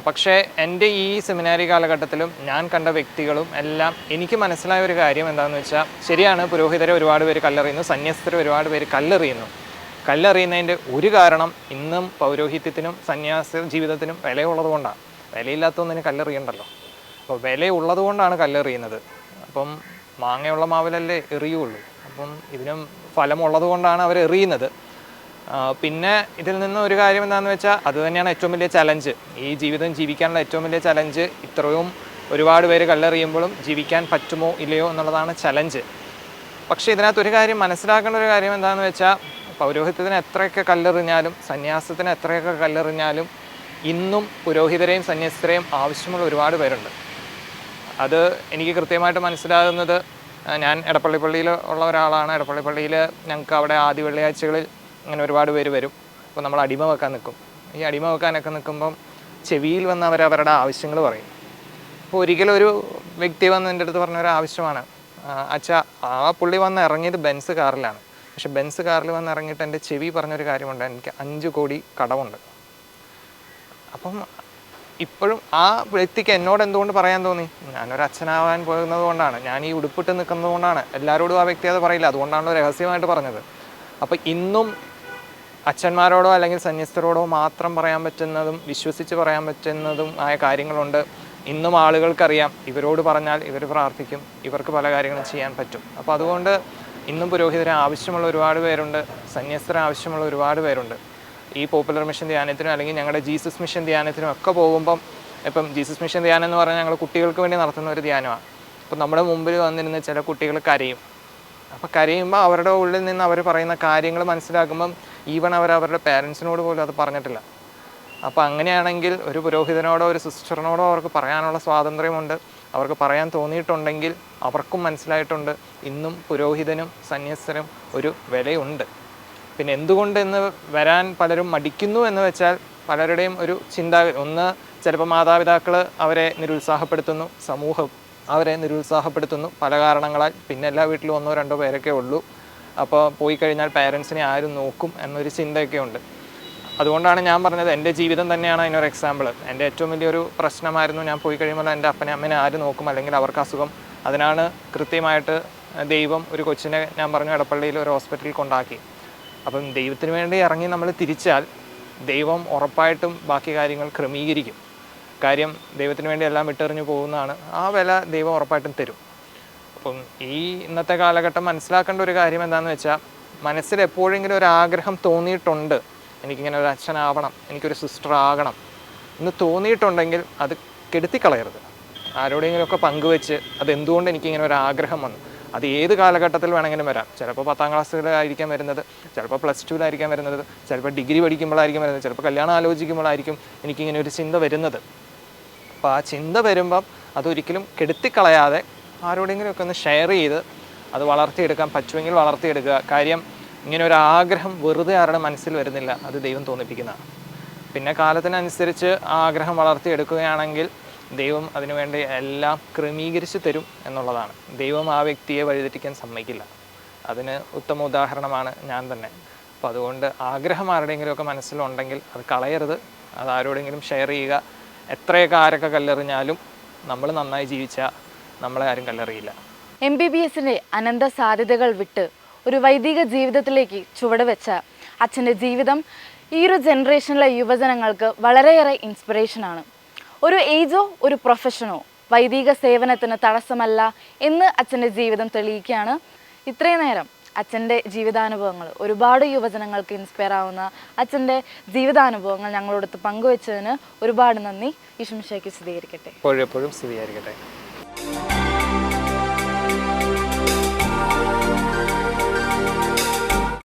[SPEAKER 1] പക്ഷേ എൻ്റെ ഈ സെമിനാരി കാലഘട്ടത്തിലും ഞാൻ കണ്ട വ്യക്തികളും എല്ലാം എനിക്ക് മനസ്സിലായ ഒരു കാര്യം എന്താണെന്ന് വെച്ചാൽ, ശരിയാണ്, പുരോഹിതരെ ഒരുപാട് പേര് കല്ലെറിയുന്നു, സന്യാസരെ ഒരുപാട് പേര് കല്ലെറിയുന്നു. കല്ലെറിയുന്നതിൻ്റെ ഒരു കാരണം ഇന്നും പൗരോഹിത്യത്തിനും സന്യാസ ജീവിതത്തിനും വിലയുള്ളത് കൊണ്ടാണ്. വിലയില്ലാത്തതൊന്നിന് കല്ലെറിയണ്ടല്ലോ. അപ്പോൾ വിലയുള്ളത് കൊണ്ടാണ് കല്ലെറിയുന്നത്. അപ്പം മാങ്ങയുള്ള മാവിലല്ലേ എറിയുള്ളൂ. അപ്പം ഇതിനും ഫലമുള്ളത് കൊണ്ടാണ് അവർ എറിയുന്നത്. പിന്നെ ഇതിൽ നിന്ന് ഒരു കാര്യം എന്താണെന്ന് വെച്ചാൽ, അത് തന്നെയാണ് ഏറ്റവും വലിയ ചലഞ്ച്. ഈ ജീവിതം ജീവിക്കാനുള്ള ഏറ്റവും വലിയ ചലഞ്ച്, ഇത്രയും ഒരുപാട് പേര് കല്ലെറിയുമ്പോഴും ജീവിക്കാൻ പറ്റുമോ ഇല്ലയോ എന്നുള്ളതാണ് ചലഞ്ച്. പക്ഷേ ഇതിനകത്തൊരു കാര്യം മനസ്സിലാക്കേണ്ട ഒരു കാര്യം എന്താണെന്ന് വെച്ചാൽ, പൗരോഹിത്യത്തിന് എത്രയൊക്കെ കല്ലെറിഞ്ഞാലും സന്യാസത്തിന് എത്രയൊക്കെ കല്ലെറിഞ്ഞാലും ഇന്നും പുരോഹിതരെയും സന്യാസിതരെയും ആവശ്യമുള്ള ഒരുപാട് പേരുണ്ട്. അത് എനിക്ക് കൃത്യമായിട്ട് മനസ്സിലാകുന്നത്, ഞാൻ എടപ്പള്ളി പള്ളിയിൽ ഉള്ള ഒരാളാണ്. എടപ്പള്ളി പള്ളിയിൽ ഞങ്ങൾക്ക് അവിടെ ആദ്യ വെള്ളിയാഴ്ചകളിൽ അങ്ങനെ ഒരുപാട് പേര് വരും. അപ്പോൾ നമ്മൾ അടിമ വെക്കാൻ നിൽക്കും. ഈ അടിമ വെക്കാനൊക്കെ നിൽക്കുമ്പം ചെവിയിൽ വന്ന് അവരവരുടെ ആവശ്യങ്ങൾ പറയും. അപ്പോൾ ഒരിക്കലും ഒരു വ്യക്തി വന്ന് എൻ്റെ അടുത്ത് പറഞ്ഞ ഒരു ആവശ്യമാണ്, അച്ഛാ, ആ പുള്ളി വന്ന് ഇറങ്ങിയത് ബെൻസ് കാറിലാണ്, പക്ഷെ ബെൻസ് കാറിൽ വന്ന് ഇറങ്ങിയിട്ട് എൻ്റെ ചെവി പറഞ്ഞൊരു കാര്യമുണ്ട്, എനിക്ക് 5 കോടി കടമുണ്ട്. അപ്പം ഇപ്പോഴും ആ വ്യക്തിക്ക് എന്നോട് എന്തുകൊണ്ട് പറയാൻ തോന്നി? ഞാനൊരു അച്ഛനാവാൻ പോകുന്നത് കൊണ്ടാണ്, ഞാൻ ഈ ഉടുപ്പിട്ട് നിൽക്കുന്നത് കൊണ്ടാണ്. എല്ലാവരോടും ആ വ്യക്തി അത് പറയില്ല, അതുകൊണ്ടാണല്ലോ രഹസ്യമായിട്ട് പറഞ്ഞത്. അപ്പോൾ ഇന്നും അച്ഛന്മാരോടോ അല്ലെങ്കിൽ സന്യസ്തരോടോ മാത്രം പറയാൻ പറ്റുന്നതും വിശ്വസിച്ച് പറയാൻ പറ്റുന്നതും ആയ കാര്യങ്ങളുണ്ട്. ഇന്നും ആളുകൾക്കറിയാം, ഇവരോട് പറഞ്ഞാൽ ഇവർ പ്രാർത്ഥിക്കും, ഇവർക്ക് പല കാര്യങ്ങളും ചെയ്യാൻ പറ്റും. അപ്പോൾ അതുകൊണ്ട് ഇന്നും പുരോഹിതരെ ആവശ്യമുള്ള ഒരുപാട് പേരുണ്ട്, സന്യസ്തരെ ആവശ്യമുള്ള ഒരുപാട് പേരുണ്ട്. ഈ പോപ്പുലർ മിഷൻ ധ്യാനത്തിനും അല്ലെങ്കിൽ ഞങ്ങളുടെ ജീസസ് മിഷൻ ധ്യാനത്തിനും ഒക്കെ പോകുമ്പം, ഇപ്പം ജീസസ് മിഷൻ ധ്യാനം എന്ന് പറഞ്ഞാൽ ഞങ്ങൾ കുട്ടികൾക്ക് വേണ്ടി നടത്തുന്ന ഒരു ധ്യാനമാണ്. അപ്പം നമ്മുടെ മുമ്പിൽ വന്നിരുന്ന ചില കുട്ടികൾ കരയും. അപ്പോൾ കരയുമ്പോൾ അവരുടെ ഉള്ളിൽ നിന്ന് അവർ പറയുന്ന കാര്യങ്ങൾ മനസ്സിലാക്കുമ്പം ഈവൺ അവരുടെ പേരൻസിനോട് പോലും അത് പറഞ്ഞിട്ടില്ല. അപ്പോൾ അങ്ങനെയാണെങ്കിൽ ഒരു പുരോഹിതനോടോ ഒരു സിസ്റ്ററിനോടോ അവർക്ക് പറയാനുള്ള സ്വാതന്ത്ര്യമുണ്ട്. അവർക്ക് പറയാൻ തോന്നിയിട്ടുണ്ടെങ്കിൽ അവർക്കും മനസ്സിലായിട്ടുണ്ട് ഇന്നും പുരോഹിതനും സന്യസ്തരും ഒരു വിലയുണ്ട്. പിന്നെ എന്തുകൊണ്ട് എന്ന് വരാൻ പലരും മടിക്കുന്നു എന്ന് വെച്ചാൽ, പലരുടെയും ഒരു ചിന്താഗതി, ഒന്ന് ചിലപ്പോൾ മാതാപിതാക്കൾ അവരെ നിരുത്സാഹപ്പെടുത്തുന്നു, സമൂഹം അവരെ നിരുത്സാഹപ്പെടുത്തുന്നു പല കാരണങ്ങളാൽ. പിന്നെ എല്ലാ വീട്ടിലും 1-2 പേരൊക്കെ ഉള്ളൂ. അപ്പോൾ പോയി കഴിഞ്ഞാൽ പേരൻസിനെ ആരും നോക്കും എന്നൊരു ചിന്തയൊക്കെ ഉണ്ട്. അതുകൊണ്ടാണ് ഞാൻ പറഞ്ഞത് എൻ്റെ ജീവിതം തന്നെയാണ് അതിനൊരു എക്സാമ്പിൾ. എൻ്റെ ഏറ്റവും വലിയൊരു പ്രശ്നമായിരുന്നു ഞാൻ പോയി കഴിയുമ്പോൾ എൻ്റെ അപ്പനെ അമ്മനെ ആര് നോക്കും, അല്ലെങ്കിൽ അവർക്ക് അസുഖം. അതിനാണ് കൃത്യമായിട്ട് ദൈവം ഒരു കൊച്ചിനെ ഞാൻ പറഞ്ഞു എടപ്പള്ളിയിൽ ഒരു ഹോസ്പിറ്റലിൽ കൊണ്ടാക്കി. അപ്പം ദൈവത്തിന് വേണ്ടി ഇറങ്ങി നമ്മൾ തിരിച്ചാൽ ദൈവം ഉറപ്പായിട്ടും ബാക്കി കാര്യങ്ങൾ ക്രമീകരിക്കും. കാര്യം ദൈവത്തിന് വേണ്ടി എല്ലാം വിട്ടെറിഞ്ഞു പോകുന്നതാണ്. ആ വില ദൈവം ഉറപ്പായിട്ടും തരും. അപ്പം ഈ ഇന്നത്തെ കാലഘട്ടം മനസ്സിലാക്കേണ്ട ഒരു കാര്യം എന്താണെന്ന് വെച്ചാൽ, മനസ്സിൽ എപ്പോഴെങ്കിലും ഒരു ആഗ്രഹം തോന്നിയിട്ടുണ്ട്, എനിക്കിങ്ങനെ ഒരു അച്ഛനാവണം, എനിക്കൊരു സിസ്റ്റർ ആകണം എന്ന് തോന്നിയിട്ടുണ്ടെങ്കിൽ അത് കെടുത്തിക്കളയരുത്. ആരോടെങ്കിലുമൊക്കെ പങ്കുവെച്ച് അതെന്തുകൊണ്ട് എനിക്കിങ്ങനെ ഒരു ആഗ്രഹം വന്നു. അത് ഏത് കാലഘട്ടത്തിൽ വേണമെങ്കിലും വരാം. ചിലപ്പോൾ 10ാം ക്ലാസ്സിലായിരിക്കാം വരുന്നത്, ചിലപ്പോൾ +2-ലായിരിക്കാം വരുന്നത്, ചിലപ്പോൾ ഡിഗ്രി പഠിക്കുമ്പോഴായിരിക്കും വരുന്നത്, ചിലപ്പോൾ കല്യാണം ആലോചിക്കുമ്പോഴായിരിക്കും എനിക്കിങ്ങനെ ഒരു ചിന്ത വരുന്നത്. അപ്പോൾ ആ ചിന്ത വരുമ്പം അതൊരിക്കലും കെടുത്തിക്കളയാതെ ആരോടെങ്കിലുമൊക്കെ ഒന്ന് ഷെയർ ചെയ്ത് അത് വളർത്തിയെടുക്കാൻ പറ്റുമെങ്കിൽ വളർത്തിയെടുക്കുക. കാര്യം ഇങ്ങനെ ഒരു ആഗ്രഹം വെറുതെ ആരുടെ മനസ്സിൽ വരുന്നില്ല, അത് ദൈവം തോന്നിപ്പിക്കുന്നതാണ്. പിന്നെ കാലത്തിനനുസരിച്ച് ആ ആഗ്രഹം വളർത്തിയെടുക്കുകയാണെങ്കിൽ ദൈവം അതിനുവേണ്ടി എല്ലാം ക്രമീകരിച്ച് തരും എന്നുള്ളതാണ്. ദൈവം ആ വ്യക്തിയെ വഴിതെറ്റിക്കാൻ സമ്മതിക്കില്ല. അതിന് ഉത്തമ ഉദാഹരണമാണ് ഞാൻ തന്നെ. അപ്പോൾ അതുകൊണ്ട് ആഗ്രഹം ആരുടെയെങ്കിലുമൊക്കെ മനസ്സിലുണ്ടെങ്കിൽ അത് കളയരുത്, അത് ആരോടെങ്കിലും ഷെയർ ചെയ്യുക. എത്രയൊക്കെ ആരൊക്കെ കല്ലെറിഞ്ഞാലും നമ്മൾ നന്നായി ജീവിച്ചാൽ നമ്മളെ ആരും കല്ലെറിയില്ല.
[SPEAKER 2] MBBSന്റെ അനന്ത സാധ്യതകൾ വിട്ട് ഒരു വൈദിക ജീവിതത്തിലേക്ക് ചുവടുവെച്ച അച്ഛൻ്റെ ജീവിതം ഈ ഒരു ജനറേഷനിലെ യുവജനങ്ങൾക്ക് വളരെയേറെ ഇൻസ്പിറേഷനാണ്. ഒരു ഏജോ ഒരു പ്രൊഫഷനോ വൈദിക സേവനത്തിന് തടസ്സമല്ല എന്ന് അച്ഛൻ്റെ ജീവിതം തെളിയിക്കുകയാണ്. ഇത്രയും നേരം അച്ഛൻ്റെ ജീവിതാനുഭവങ്ങൾ, ഒരുപാട് യുവജനങ്ങൾക്ക് ഇൻസ്പയർ ആവുന്ന അച്ഛൻ്റെ ജീവിതാനുഭവങ്ങൾ ഞങ്ങളോടൊത്ത് പങ്കുവെച്ചതിന് ഒരുപാട് നന്ദി. ഈശോ മിശിഹായ്ക്ക് സ്തുതിയായിരിക്കട്ടെ.
[SPEAKER 1] എപ്പോഴും സ്തുതിയായിരിക്കട്ടെ.